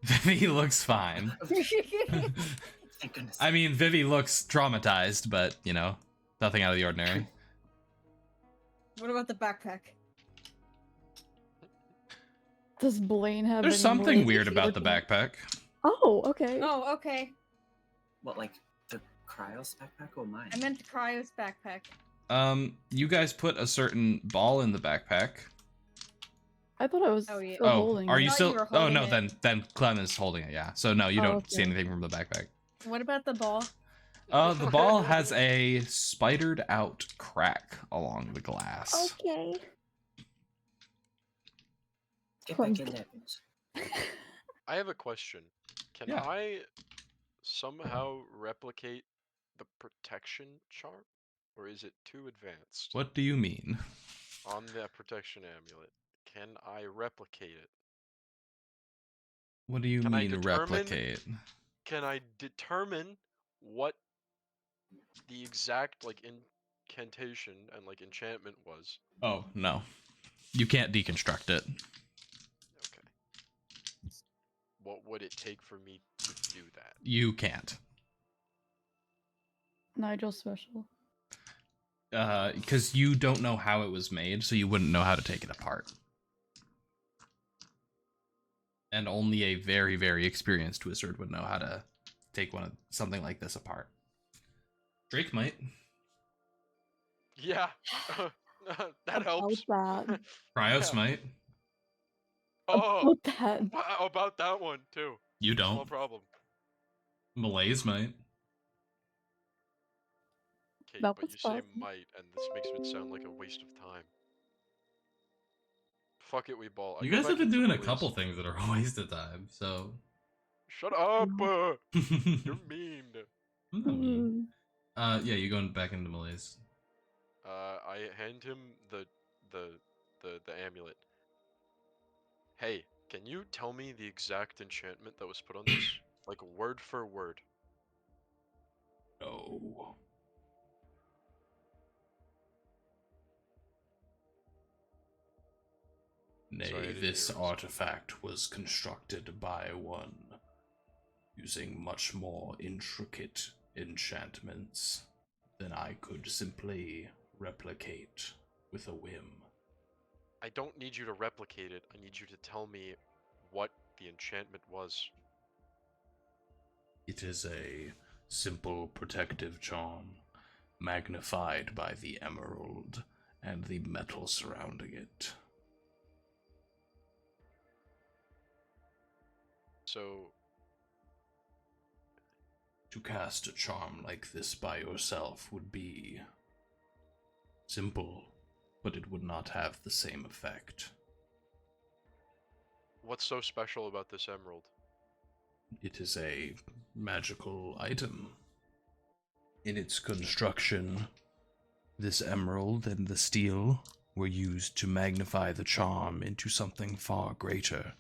Vivi looks fine. Thank goodness. I mean, Vivi looks traumatized, but nothing out of the ordinary. What about the backpack? Does Blaine have There's any something more weird about the looking- backpack. Oh, okay. Oh, okay. What, like the Cryos backpack or mine? I meant Cryo's backpack. You guys put a certain ball in the backpack. I thought I was Oh, yeah. still Oh, holding are it. you thought still? you were Oh holding no, it. then Clem is holding it. Yeah. So no, you Oh, don't see okay. anything from the backpack. What about the ball? The ball has a spidered out crack along the glass. Okay. Get From- back in there, bitch. I have a question. Can Yeah. I somehow replicate the protection charm? Or is it too advanced? What do you mean? On the protection amulet. Can I replicate it? What do you Can I mean determine- replicate? Can I determine what the exact incantation and enchantment was? Oh no, you can't deconstruct it. Okay. What would it take for me to do that? You can't. Nigel special. Because you don't know how it was made, so you wouldn't know how to take it apart. And only a very, very experienced wizard would know how to take something like this apart. Drake might. Yeah, that helps. About that. Cryos Yeah. might. Oh, About that. about that one too. You No don't. problem. Malaise might. Kate, That but was you say awesome. might, and this makes it sound like a waste of time. Fuck it, we ball. I You go guys back have been into doing a Malaise. couple things that are a waste of time, so. Shut up! You're I'm mean. not mean. Yeah, you going back into Malaise. I hand him the amulet. Hey, can you tell me the exact enchantment that was put on this? Like word for word. No. Sorry, I Nay, didn't this hear what you said. artifact was constructed by one using much more intricate enchantments than I could simply replicate with a whim. I don't need you to replicate it. I need you to tell me what the enchantment was. It is a simple protective charm, magnified by the emerald and the metal surrounding it. So, To cast a charm like this by yourself would be simple, but it would not have the same effect. what's so special about this emerald? It is a magical item. In its construction, this emerald and the steel were used to magnify the charm into something far greater.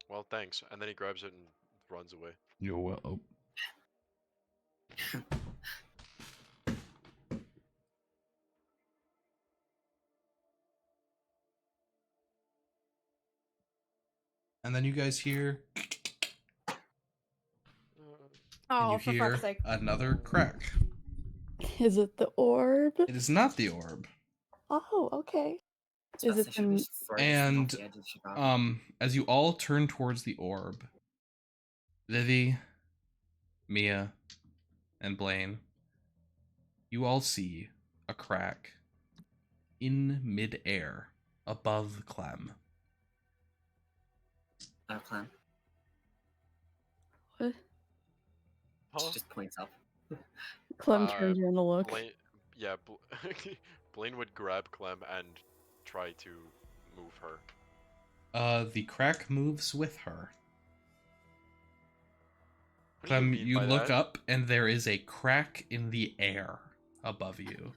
Well, thanks. And then he grabs it and runs away. You're well. Oh. And then you guys hear, Oh, and you for hear fuck's sake. another crack. Is it the orb? It is not the orb. Oh, okay. I was Is about to it say, should we in- just throw this thing And off the edge of Chicago? as you all turn towards the orb, Vivi, Mia, and Blaine, you all see a crack in midair above Clem. Clem. What? Huh? Just points up. Clem turns around to look. Blaine, yeah, Blaine would grab Clem and try to move her. The crack moves with her. What do you Clem, mean you by look that? up and there is a crack in the air above you.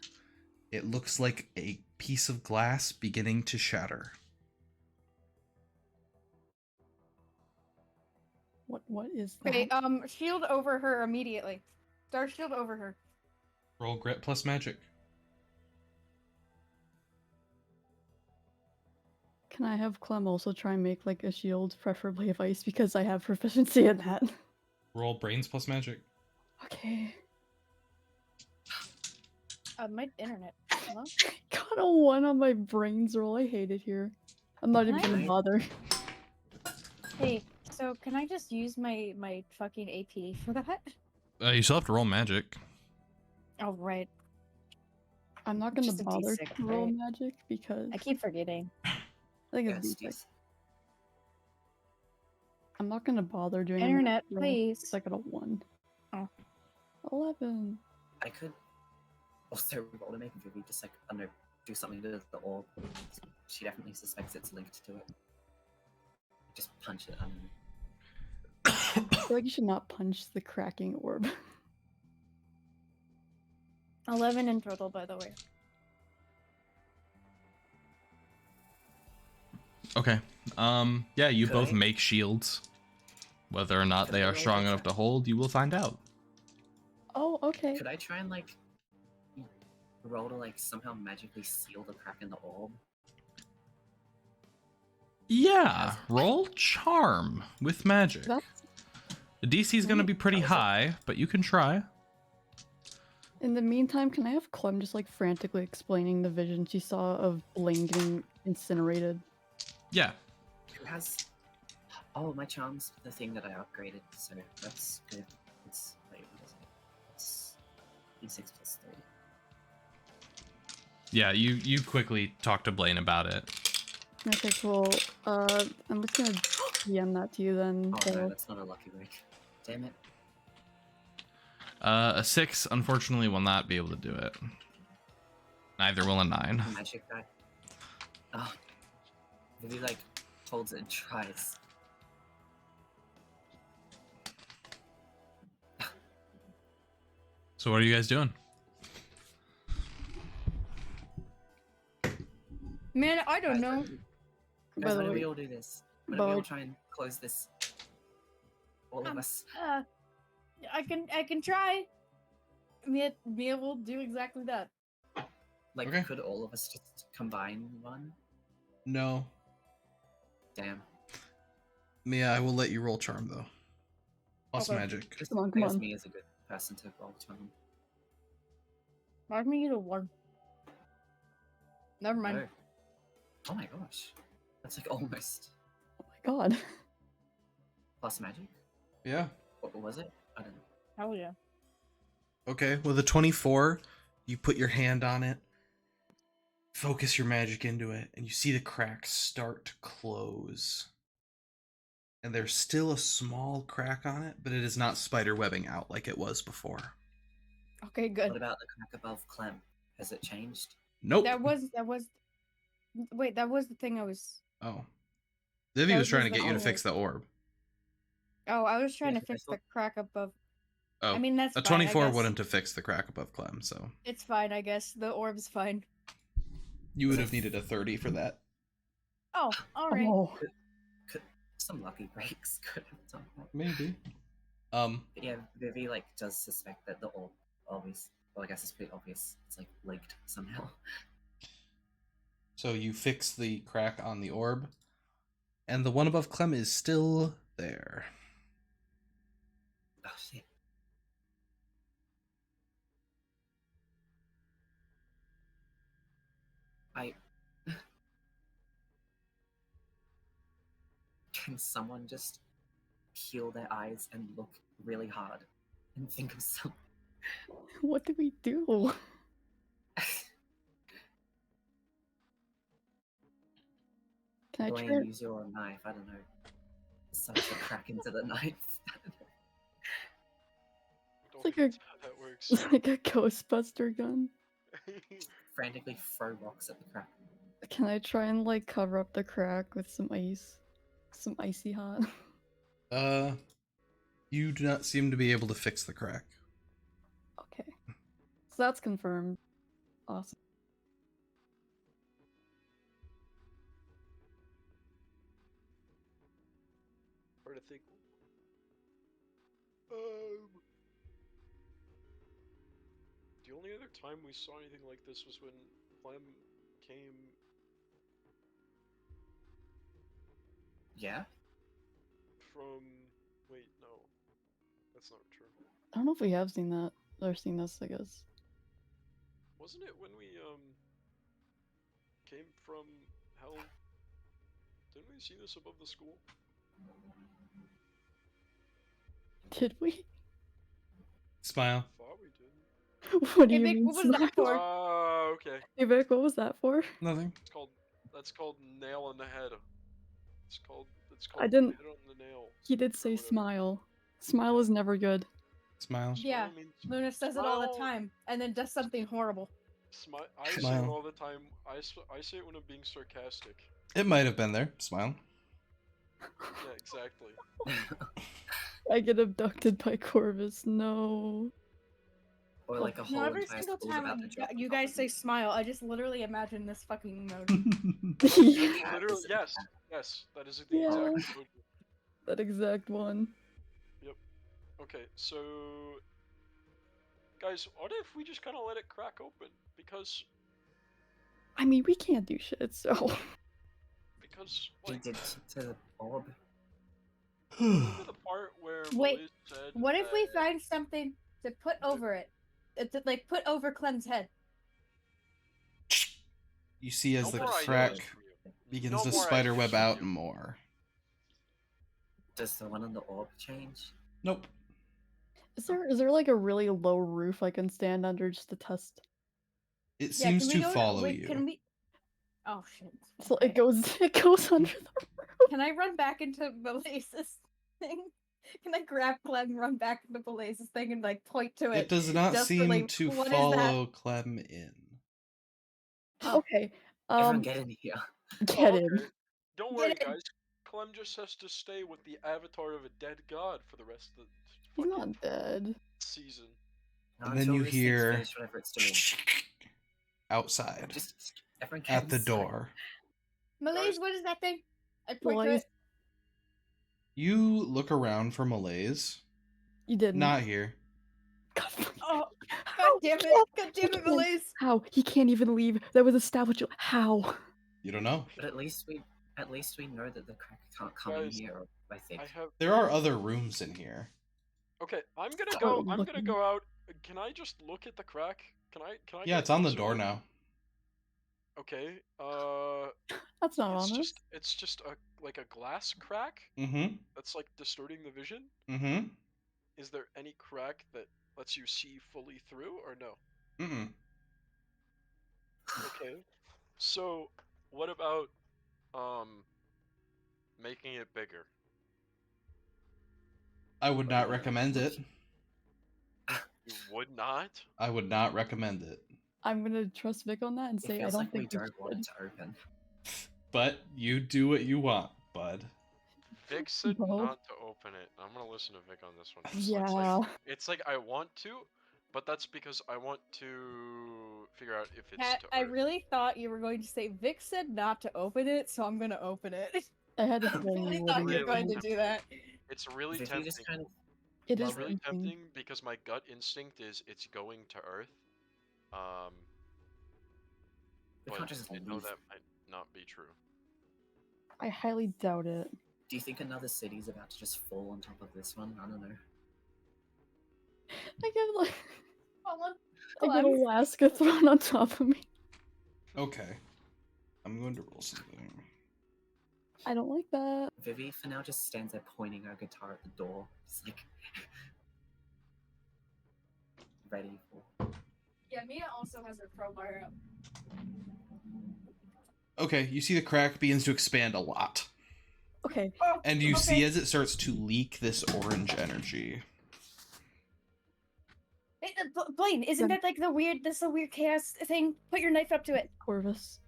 It looks like a piece of glass beginning to shatter. What is that? Okay, shield over her immediately. Star shield over her. Roll grit plus magic. Can I have Clem also try and make like a shield, preferably of ice, because I have proficiency in that. Roll brains plus magic. Okay. My internet. Hello? Got a 1 on my brains roll. I hate it here. I'm not even gonna Nice. bother. Hey, so can I just use my fucking AP for that? You still have to roll magic. Oh right. I'm not gonna Just a bother D6, to roll right? magic because I keep forgetting. I think Yeah, it's it's D6. decent. I'm not gonna bother doing a Internet, magic roll please. because I got a 1. Oh. 11. I could also roll to make Vivi just like, I don't know, do something to the orb. She definitely suspects it's linked to it. Just punch it. I don't know. I feel like you should not punch the cracking orb. 11 in total, by the way. Okay. Yeah, you Could both I- make shields. Whether or not Could they I are roll strong a enough to check? hold, you will find out. Oh, okay. Could I try and like roll to like somehow magically seal the crack in the orb? Yeah, roll charm with magic. That's The DC is going to be pretty How is that? high, but you can try. in the meantime, can I have Clem just like frantically explaining the vision she saw of Blaine getting incinerated? Yeah. Who has? Oh, my charm's the thing that I upgraded, so that's good. It's wait, what is it? It's D6 plus 3. Yeah, you quickly talk to Blaine about it. Okay, cool. I'm just gonna DM that to you then. Oh so- no, that's not a lucky break. Damn it. A 6, unfortunately, will not be able to do it. Neither will a 9. Magic guy. Oh. Vivi like holds it and tries. So what are you guys doing? Man, I don't Guys, know. By Guys, the why don't way, we all do this? Why by don't we the all way- try and close this? All of us. I can try. Mia will do exactly that. Like, Okay. could all of us just combine one? No. Damn. Mia, I will let you roll charm, though. Plus Okay. magic. Just, Come on, I come guess on. me is a good person to roll charm. Mark me to 1. Never mind. No. Oh my gosh. That's like almost Oh my god. plus magic. Yeah. What was it? I don't know. Hell yeah. Okay, with a 24, you put your hand on it, focus your magic into it, and you see the cracks start to close. And there's still a small crack on it, but it is not spider webbing out like it was before. Okay, good. What about the crack above Clem? Has it changed? Nope. That was wait, that was the thing I was Oh. Vivi That was trying to was the get you to orb. fix the orb. I was trying Yeah, to 'cause I fix the thought- crack above. Oh. I mean, that's A fine, I 24 guess. wouldn't have fixed the crack above Clem, so It's fine, I guess. The orb's fine. you would have needed a 30 for that. Oh, alright. Oh. Some lucky breaks could have done that. Maybe. But yeah, Vivi like does suspect that the orb always. Well, I guess it's pretty obvious. It's like linked somehow. So you fix the crack on the orb, and the one above Clem is still there. Oh shit. Can someone just peel their eyes and look really hard and think of some What do we do? Can I Go ahead try? and use your knife. I don't know. Suck the crack into the knife. Don't like think a- that's how that works. It's like a Ghostbuster gun. Frantically throw rocks at the crack. Can I try and like cover up the crack with some ice? Some icy hot? You do not seem to be able to fix the crack. Okay. So that's confirmed. Awesome. Hard to think. The only other time we saw anything like this was when Clem came. Yeah? From. Wait, no. That's not true. I don't know if we have seen that or seen this, I guess. Wasn't it when we, came from hell? Didn't we see this above the school? Did we? Smile. Thought we did. What do Hey, you Vic, mean? what was that for? Okay. Hey Vic, what was that for? Nothing. That's called nail in the head. It's called I didn't- hit on the nail. He did or say whatever. smile. Smile is never good. Smile. Yeah, Smile means Luna says it all the smile. time, and then does something horrible. I say it Smile. all the time. I say it when I'm being sarcastic. It might have been there. Smile. Yeah, exactly. I get abducted by Corvus. No. Or like a whole No, every entire single school's time about to drop you on top guys of say smile, I just literally imagine this fucking emoji. Yeah, Literally, it's- yes, that is the Yeah. exact emoji. That exact one. Okay, so guys, what if we just kind of let it crack open? Because I mean, we can't do shit, so. He like, did to the orb. remember the part where Wait, Melissa said What if we that- find something to put over it? To, like, put over Clem's head. You see as No the more ideas crack from you. begins No to more spiderweb ideas from out you. more. Does the one on the orb change? Nope. Is there like a really low roof I can stand under just to test? It Yeah, seems can we to go follow wait, you. Can we? Oh shit. So Okay. it goes under the roof. Can I run back into Belaze's thing? Can I grab Clem, and run back into Belaze's thing, and like point to it? It does not desperately, seem to "What is that?" follow Clem in. Okay. Everyone get in here. Get Oh, in. okay. Don't Get worry, in. guys. Clem just has to stay with the avatar of a dead god for the rest of the He's fucking not dead. season. Not And then until you this thing's hear finished whatever it's doing. outside Just everyone get at the inside. door. Malaise, what is that thing? I point to Malaise. it. You look around for Malaise. You didn't. Not here. God, Oh, How? God damn it! God damn it, He can't- Malaise! How? He can't even leave. That was established. How? You don't know. But at least we know that the crack can't come in Guys, here. I think. I have. There are other rooms in here. Okay, I'm gonna Start go. I'm gonna looking. go out. Can I just look at the crack? Can I? Yeah, get it's on the zoom door in? now. Okay. That's not It's honest. just a like a glass crack Mm-hmm. that's like distorting the vision. Mm-hmm. Is there any crack that lets you see fully through, or no? Mm-mm. Okay. So, what about making it bigger? I would not recommend it. You would not? I would not recommend it. I'm gonna trust Vic on that and It say I feels don't like we think we don't want should. it to open. But you do what you want, bud. Vic said No. not to open it. I'm gonna listen to Vic on this one. Yeah. It's like I want to, but that's because I want to figure out if it's Pat, to I Earth. really thought you were going to say Vic said not to open it, so I'm gonna open it. I had a I feeling really you thought wouldn't you were get going it. to do that. It's really Vivi tempting. just kind of It It's is really tempting. tempting because my gut instinct is it's going to Earth. we But can't just I know leave. that might not be true. I highly doubt it. Do you think another city's about to just fall on top of this one? I don't know. I get like I get Clem. Alaska thrown on top of me. Okay. I'm going to roll something. I don't like that. Vivi for now just stands there pointing her guitar at the door. It's like ready for. Yeah, Mia also has her crowbar up. Okay, you see the crack begins to expand a lot. Okay. Oh, And you okay. see as it starts to leak this orange energy. Hey, Blaine, isn't that like the weird chaos thing? Put your knife up to it. Corvus.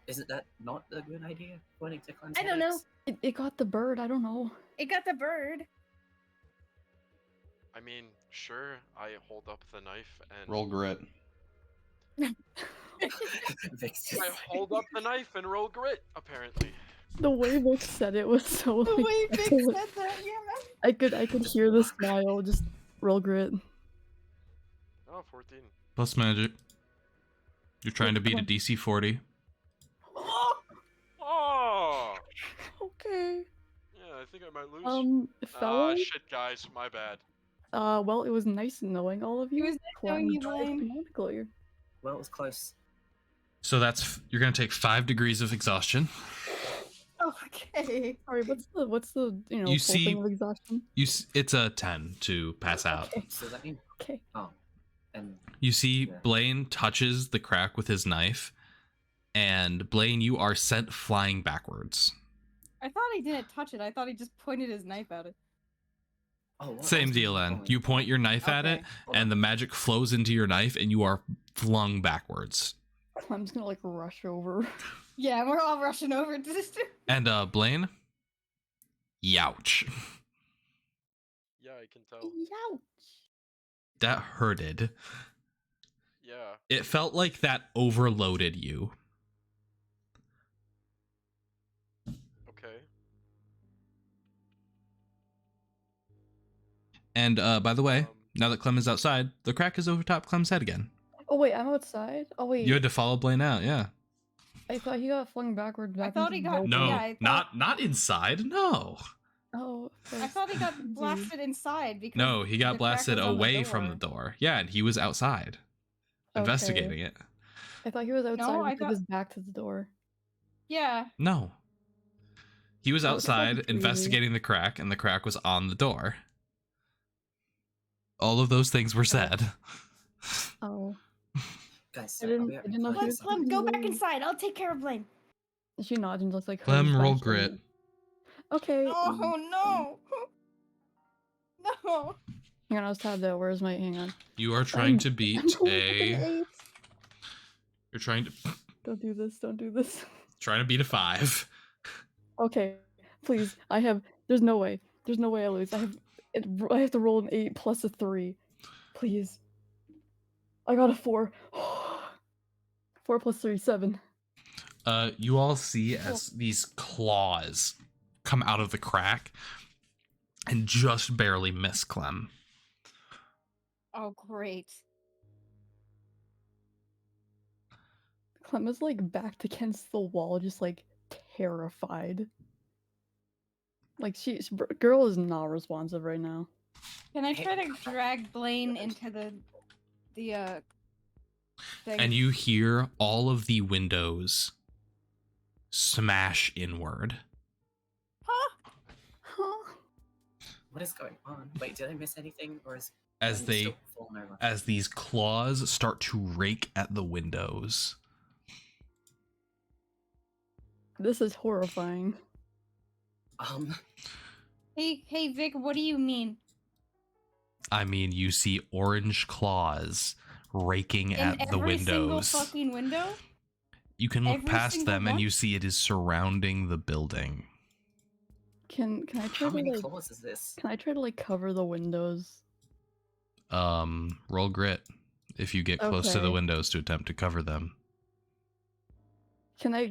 Isn't that not a good idea? Pointing to Clem's I don't know. headaches? It got the bird. I don't know. It got the bird. I mean, sure, I hold up the knife and Roll grit. Vic's just I hold up the knife and roll grit, apparently. The way Vic said it was so. The like, way Vic excellent. said that, yeah. I could hear the smile. Just roll grit. Oh, 14. Plus magic. You're trying to beat a Come on. DC 40. Oh! Okay. Yeah, I think I might lose. Fellow. Shit, guys, my bad. Well, it was nice knowing all of you. It was nice knowing you, Blaine. Automatically. well, it was close. So you're gonna take 5 degrees of exhaustion. Okay. Sorry, what's the You full see- thing of exhaustion? It's a 10 to pass out. Okay. So that means Okay. and You see Yeah. Blaine touches the crack with his knife, and Blaine, you are sent flying backwards. I thought he didn't touch it. I thought he just pointed his knife at it. what Same else deal, did I then. roll? You point your knife at it, Okay. Hold and on. the magic flows into your knife, and you are flung backwards. Clem's gonna like rush over. Yeah, we're all rushing over to this. And Blaine, youch. Yeah, I can tell. Ouch. That hurted. Yeah. It felt like that overloaded you. Okay. And by the way, Um, now that Clem is outside, the crack is over top Clem's head again. Oh wait, I'm outside. Oh wait, You had to follow Blaine out, yeah. I thought he got flung backward. Back thought into he the got- building. No, Yeah, I thought- not inside. No, Oh. I thought he got blasted inside because no, he got the crack blasted was on the away from the door. Yeah, and he was outside investigating it. I thought he was outside I with thought- his back to the door. Yeah. No, he was Oh, it's outside fucking crazy. investigating the crack, and the crack was on the door. All of those things were said. Oh. Guys, I sorry, I'll didn't- be I right didn't know back. he was- Clem, go back inside. I'll take care of Blaine. She nods and looks like her Clem, roll reflection. grit. Okay. Oh no. No. Hang on, I was tabbed out. Where's my? Hang on. You are trying to beat I'm rolling a. fucking eight. You're trying to Don't do this. Don't do this. trying to beat a 5. Okay, please. There's no way. There's no way I lose. I have to roll an 8 plus a 3. Please. I got a 4. 4 plus 3, 7. You all see as these claws come out of the crack and just barely miss Clem. Oh, great. Clem is like backed against the wall, just like terrified. Like girl is not responsive right now. Can I try to drag Blaine into the thing? And you hear all of the windows smash inward. Huh? What is going on? Wait, did I miss anything, or is As Blaine they still falling over? as these claws start to rake at the windows. This is horrifying. Hey, Vic, what do you mean? I mean, you see orange claws raking In at the every single windows. fucking window? You can look every past single them and one? you see it is surrounding the building. Can I try How to many like claws is this? can I try to like cover the windows? Roll grit if you get close to the Okay. windows to attempt to cover them. Can I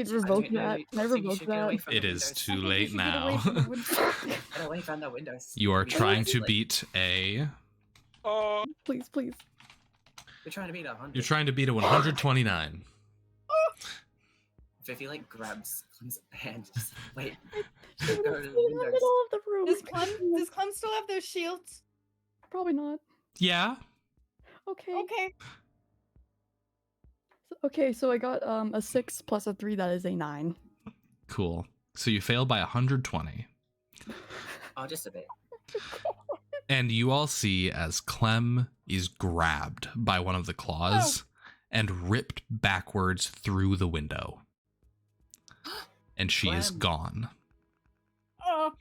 revoke that? Can I revoke that? It is too I think we late should get away now. from the window. Get away from the windows. You are We trying should to like- beat a. Oh, Please, please. We're trying to beat 100. You're trying to beat a 129. Vivi like grabs Clem's hand. Just wait. She Go was to in the the windows. middle of the room. Does Clem still have those shields? Probably not. Yeah. Okay. Okay. Okay, so I got a 6 plus a 3. That is a 9. Cool. So you failed by 120. Oh, just a bit. And you all see as Clem is grabbed by one of the claws and ripped backwards through the window. And she is Clem. gone. Oh,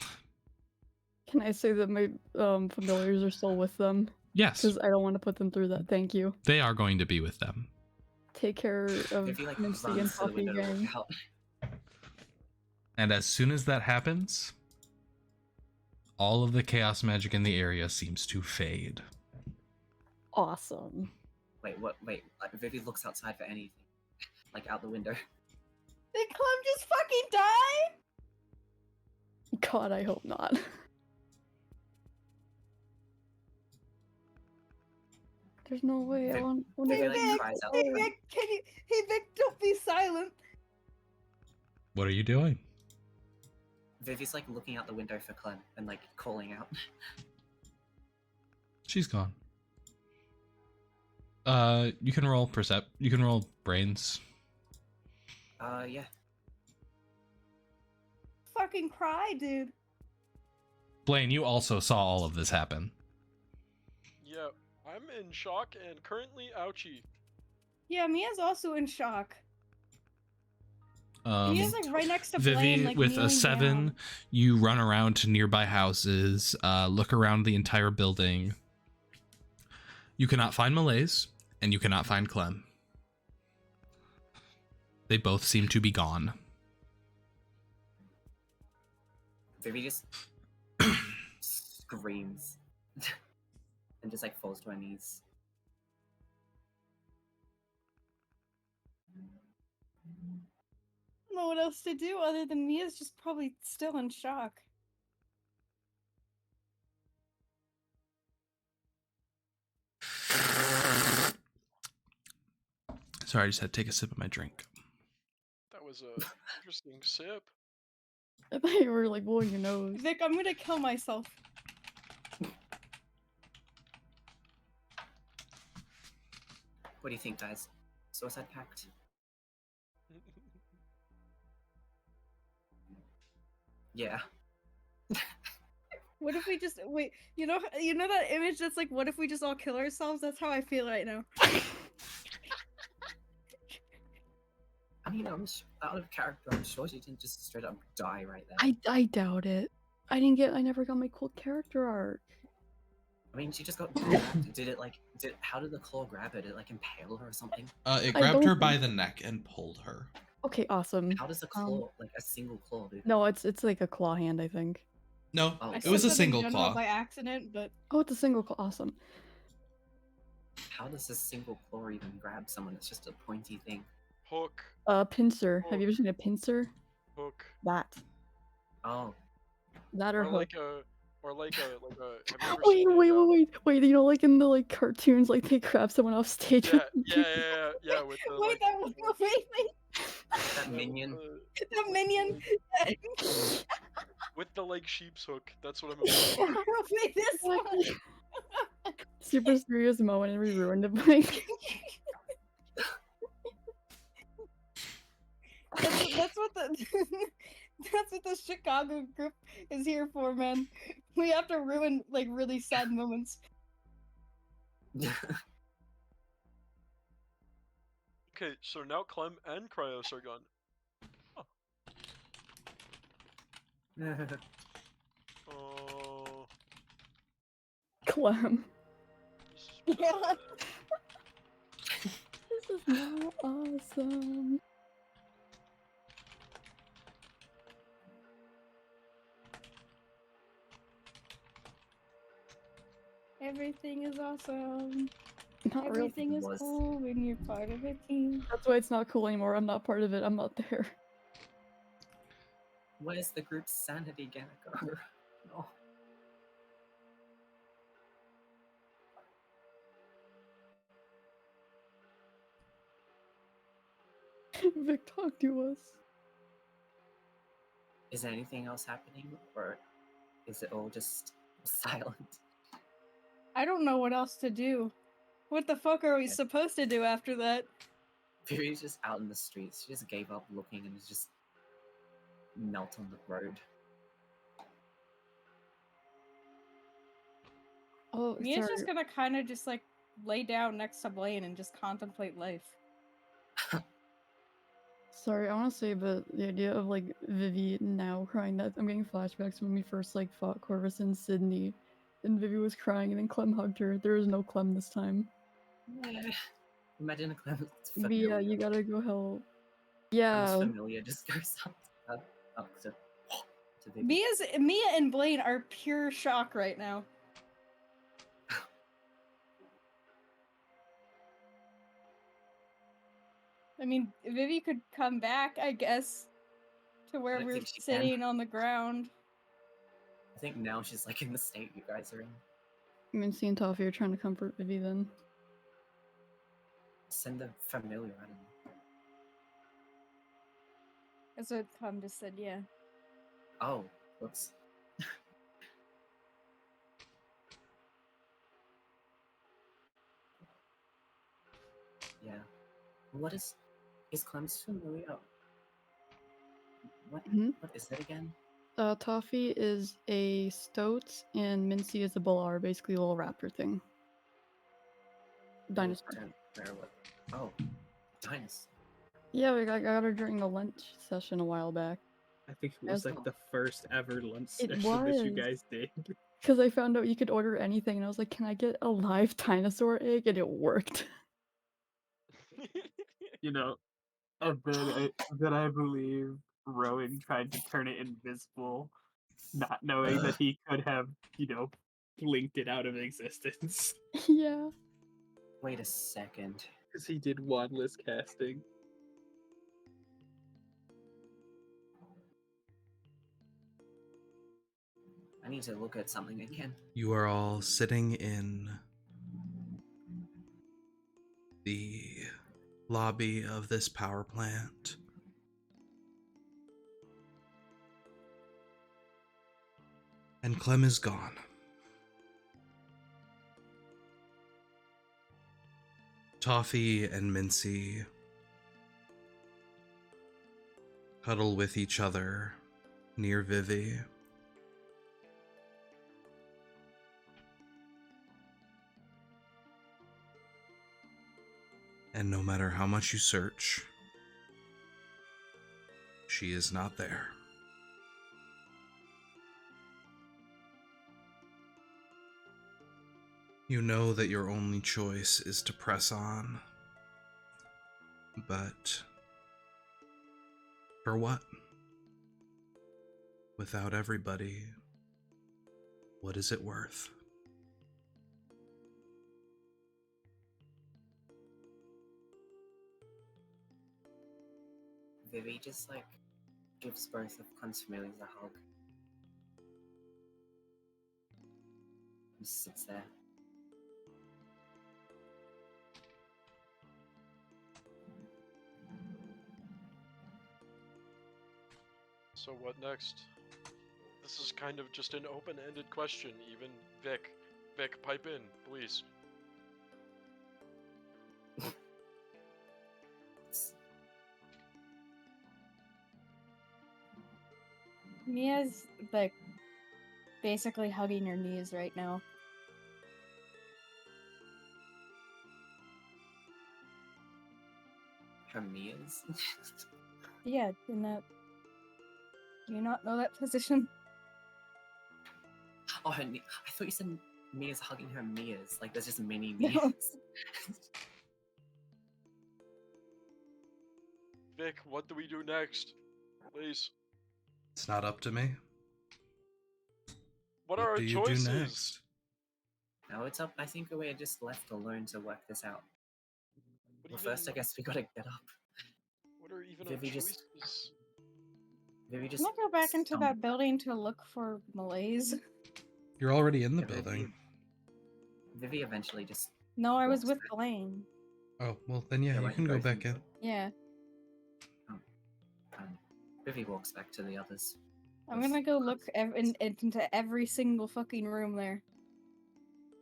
Can I say that my familiars are still with them? Yes, Because I don't want to put them through that. Thank you. they are going to be with them. Take care of If he like Nancy and runs to the Poppy window to gang. look out. And as soon as that happens, all of the chaos magic in the area seems to fade. Awesome. Wait, what? Wait, like, Vivi looks outside for anything, like out the window. did Clem just fucking die? God, I hope not. There's no way. I Viv- want Vivi, to like, go. cries out. Hey Vic, can you? Hey Vic, don't be silent. What are you doing? Vivi's like looking out the window for Clem and like calling out. She's gone. You can roll you can roll brains. Yeah. Fucking cry, dude. Blaine, you also saw all of this happen. Yeah, I'm in shock and currently ouchie. Yeah, Mia's also in shock. Um, Mia's like right next to Vivi, Blaine, like with a kneeling 7, down. you run around to nearby houses, look around the entire building. You cannot find Malaise, and you cannot find Clem. They both seem to be gone. Vivi just screams and just like falls to her knees. I don't know what else to do other than Mia's just probably still in shock. Sorry, I just had to take a sip of my drink. That was a interesting sip. I thought you were like blowing your nose. Vic, I'm gonna kill myself. What do you think, guys? Suicide pact? Yeah. What if we just wait? You know that image that's like, what if we just all kill ourselves? That's how I feel right now. I mean, out of character, I'm sure she didn't just straight up die right there. I doubt it. I never got my cool character art. I mean, she just got grabbed. How did the claw grab her? Did it like impale her or something? It I grabbed her don't by think the so. neck and pulled her. Okay, awesome. How does a claw, like a single claw, do that? No, it's like a claw hand, I think. No, Oh, I it was said a that in single general claw. by accident, but Oh, it's a single claw. Awesome. How does a single claw even grab someone? It's just a pointy thing. Hook, Pincer. Have you ever seen a pincer? hook, That. Oh, That or or hook. like a, have you ever Wait, seen wait, a, wait, wait, wait! You know, like in the like cartoons, like they grab someone off stage. yeah, with the wait, like, wait, that minion. the minion. with the like sheep's hook. That's what I'm about. Wait, this one. Super serious moment, and we ruined it. Like, That's what the that's what the Chicago group is here for, man. We have to ruin like really sad moments. Okay, so now Clem and Kryos are gone. Oh, Clem. this is bad. This is not awesome. Everything is awesome. Not really. Everything is Was. cool when you're part of a team. That's why it's not cool anymore. I'm not part of it. I'm not there. Where's the group's sanity gonna go? No. Vic, talk to us. Is there anything else happening, or is it all just silent? I don't know what else to do. What the fuck are we supposed to do after that? Vivi's just out in the streets. She just gave up looking and is just melt on the road. Oh, Mia's sorry. just gonna kind of just like lay down next to Blaine and just contemplate life. Sorry, I want to say about the idea of like Vivi now crying. That I'm getting flashbacks when we first like fought Corvus and Sydney, and Vivi was crying, and then Clem hugged her. There was no Clem this time. Imagine a Clem's But familiar. yeah, you gotta go help. Clem's Yeah, familiar just goes up to Vivi. Mia and Blaine are pure shock right now. I mean, Vivi could come back, I guess, to where I don't we're think she can. sitting on the ground. I think now she's like in the state you guys are in. Mincy and Toffee are trying to comfort Vivi then. Send the familiar at him. That's what Clem just said, yeah. Oh, whoops. Yeah. What is Clem's familiar? What Mhm. what is it again? Toffee is a stoat, and Mincy is a Balar, basically a little raptor thing. Dinosaur. I don't know what. Oh, dinosaur. Yeah, I got her during the lunch session a while back. I think it As was like well. the first ever lunch It session that you was. guys did. Because I found out you could order anything, and I was like, can I get a live dinosaur egg? And it worked. You know, and then I believe Rowan tried to turn it invisible, not knowing that he could have, blinked it out of existence. Yeah. Wait a second. Because he did wandless casting. I need to look at something again. You are all sitting in the lobby of this power plant. And Clem is gone. Toffee and Mincy huddle with each other near Vivi. And no matter how much you search, she is not there. You know that your only choice is to press on. But for what? Without everybody, what is it worth? Vivi just like gives both of Clem's familiars a hug. Just sits there. So what next? This is kind of just an open-ended question. Even Vic, pipe in, please. Mia's like basically hugging her knees right now. Her Mia's? Yeah, in that. Do you not know that position? Oh, her knee. I thought you said Mia's hugging her Mia's. Like there's just mini No. Mia's. Vic, what do we do next? Please. It's not up to me. What are our do you choices? do next? No, it's up. I think we're just left alone to work this out. What Well, even, first, I guess we gotta get up. What are even Vivi our just- choices? Vivi I'm just. gonna go back into stumbled. that building to look for malaise. You're already in the Yeah, building. Vivi eventually just. No, I was walks with back. Blaine. Oh, well, then yeah, you like, can go both back in. in. Yeah. Vivi walks back to the others. I'm gonna go look into every single fucking room there.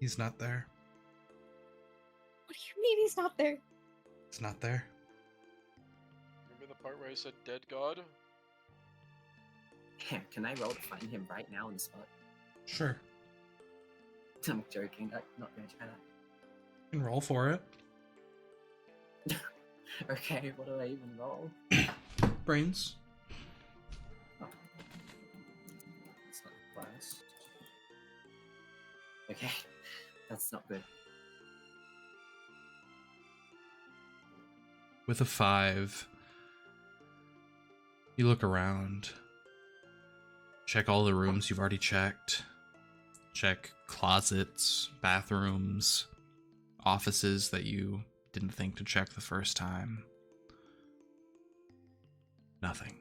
He's not there. What do you mean he's not there? He's not there. Remember the part where I said dead god? Can I roll to find him right now on the spot? Sure. I'm joking. I'm not going to try that. You can roll for it. Okay, what do I even roll? Brains. Oh. That's not the worst. Okay, that's not good. With a 5, you look around. Check all the rooms you've already checked. Check closets, bathrooms, offices that you didn't think to check the first time. Nothing.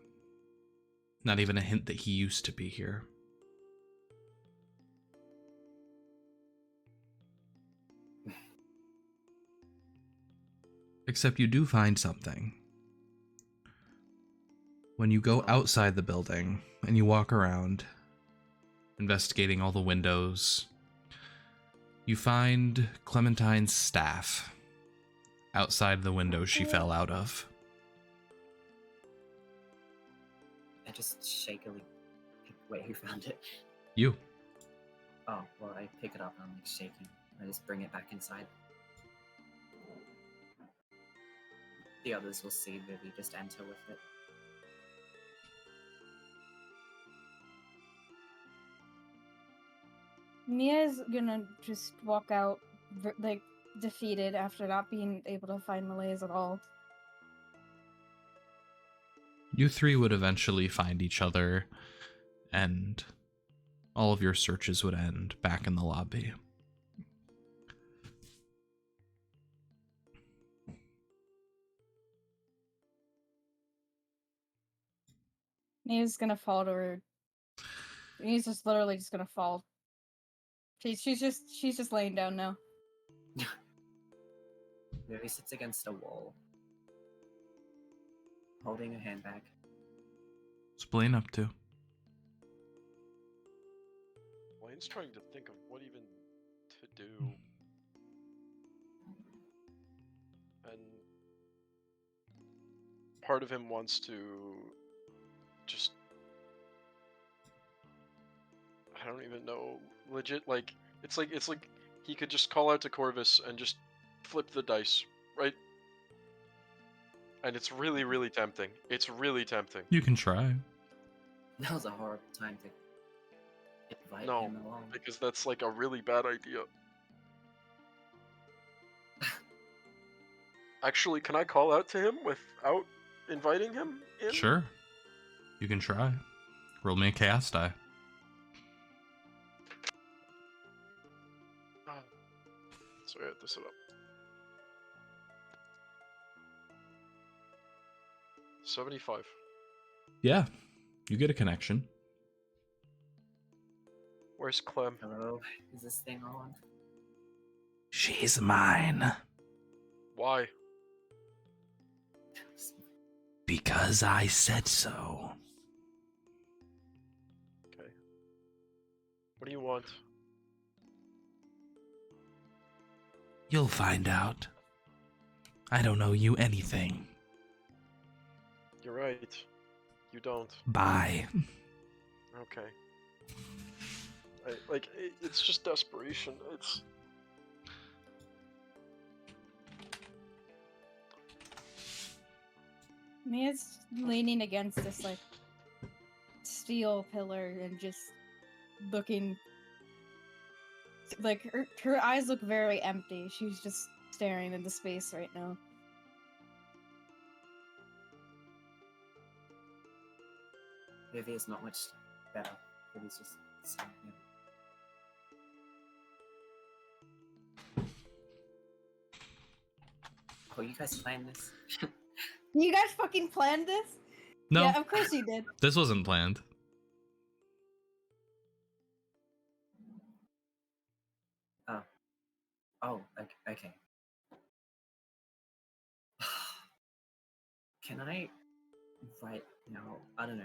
Not even a hint that he used to be here. Except you do find something. When you go outside the building and you walk around, investigating all the windows, you find Clementine's staff outside the window she fell out of. I just shakily. Wait, who found it? You. Oh, well, I pick it up and I'm like shaking. I just bring it back inside. The others will see Vivi just enter with it. Mia's gonna just walk out, like, defeated after not being able to find Malaise at all. You three would eventually find each other, and all of your searches would end back in the lobby. Mia's gonna fall to her. He's just literally just gonna fall. She's just laying down now. Vivi sits against a wall, holding a handbag. What's Blaine up to? Blaine's trying to think of what even to do. And part of him wants to just, I don't even know, legit, like it's like he could just call out to Corvus and just flip the dice, right? And it's really, really tempting. It's really tempting. You can try. That was a horrible time to invite No, him along. because that's like a really bad idea. Actually, can I call out to him without inviting him in? Sure. You can try. Roll me a chaos die. So I have to set up. 75. Yeah, you get a connection. Where's Clem? Hello, is this thing on? She's mine. Why? Because I said so. Okay. What do you want? You'll find out. I don't owe you anything. You're right. You don't. Bye. Okay. It's just desperation. It's... Mia's leaning against this, like, steel pillar and just looking. Like, her eyes look very empty. She's just staring into space right now. Vivi is not much better. Vivi's just sitting here. Oh, you guys planned this? You guys fucking planned this? No, Yeah, of course you did. this wasn't planned. Oh, okay. Can I right now? I don't know.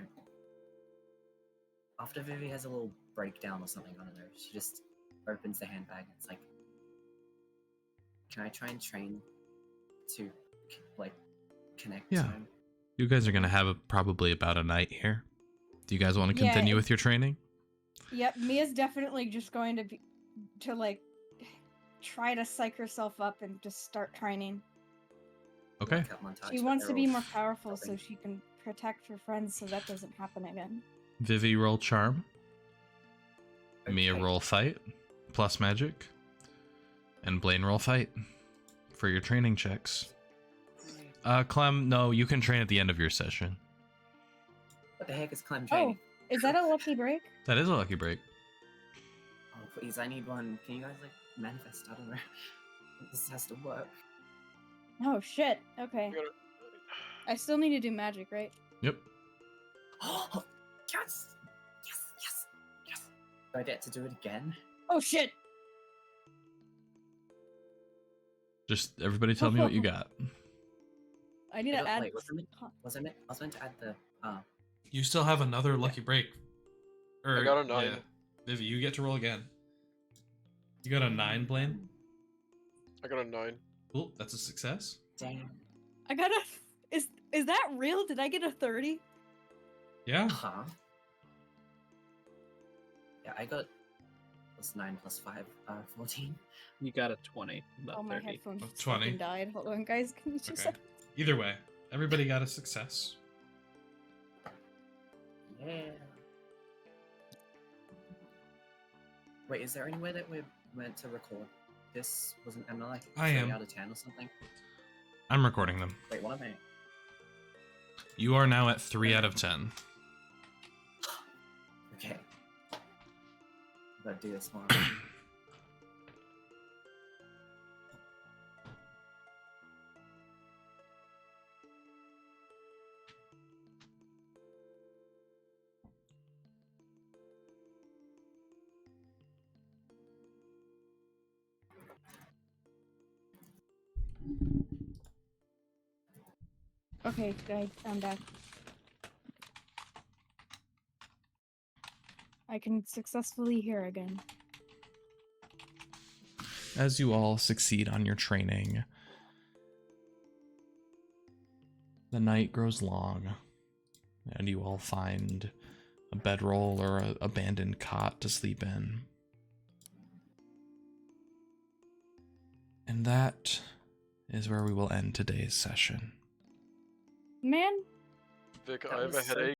After Vivi has a little breakdown or something, I don't know. She just opens the handbag and it's like, can I try and train to like connect? Yeah. To him? You guys are gonna have probably about a night here. Do you guys want to Yeah, continue with your training? Yep, Mia's definitely just going to to like try to psych herself up and just start training. Okay. Workout montage, She but wants to they're be all more powerful so helping. she can protect her friends so that doesn't happen again. Vivi roll charm. Mia Okay. roll fight plus magic. And Blaine roll fight for your training checks. Clem, no, you can train at the end of your session. What the heck is Clem Oh, training? is that a lucky break? That is a lucky break. Oh, please, I need one. Can you guys, like, manifest? I don't know. This has to work. Oh shit. Okay. I'm gonna- I still need to do magic, right? Yep. Oh, yes! Yes, yes, yes! Do I get to do it again? Oh shit. Just everybody tell me what you got. I need I to don't- add. wait, was I meant to add the, You still have another lucky break. I got a 9. Vivi, you get to roll again. You got a 9, Blaine? I got a 9. Cool, that's a success. dang. I got a. Is that real? Did I get a 30? Yeah. Huh? Yeah, I got plus 9 plus 5, 14. You got a 20, not Oh, my 30. headphones 20. fucking died. Hold on, guys. Can you just? Okay. Either way, everybody got a success. Yeah. Wait, is there any way that we're meant to record this? Am I like I 3 am. out of 10 or something? I'm recording them. Wait, what am I? You are now at 3 out of 10. Okay. I'm gonna do this one. Okay, guys, I'm back. I can successfully hear again. As you all succeed on your training, the night grows long, and you all find a bedroll or an abandoned cot to sleep in. And that is where we will end today's session. Man, Vic, That I have a was so headache.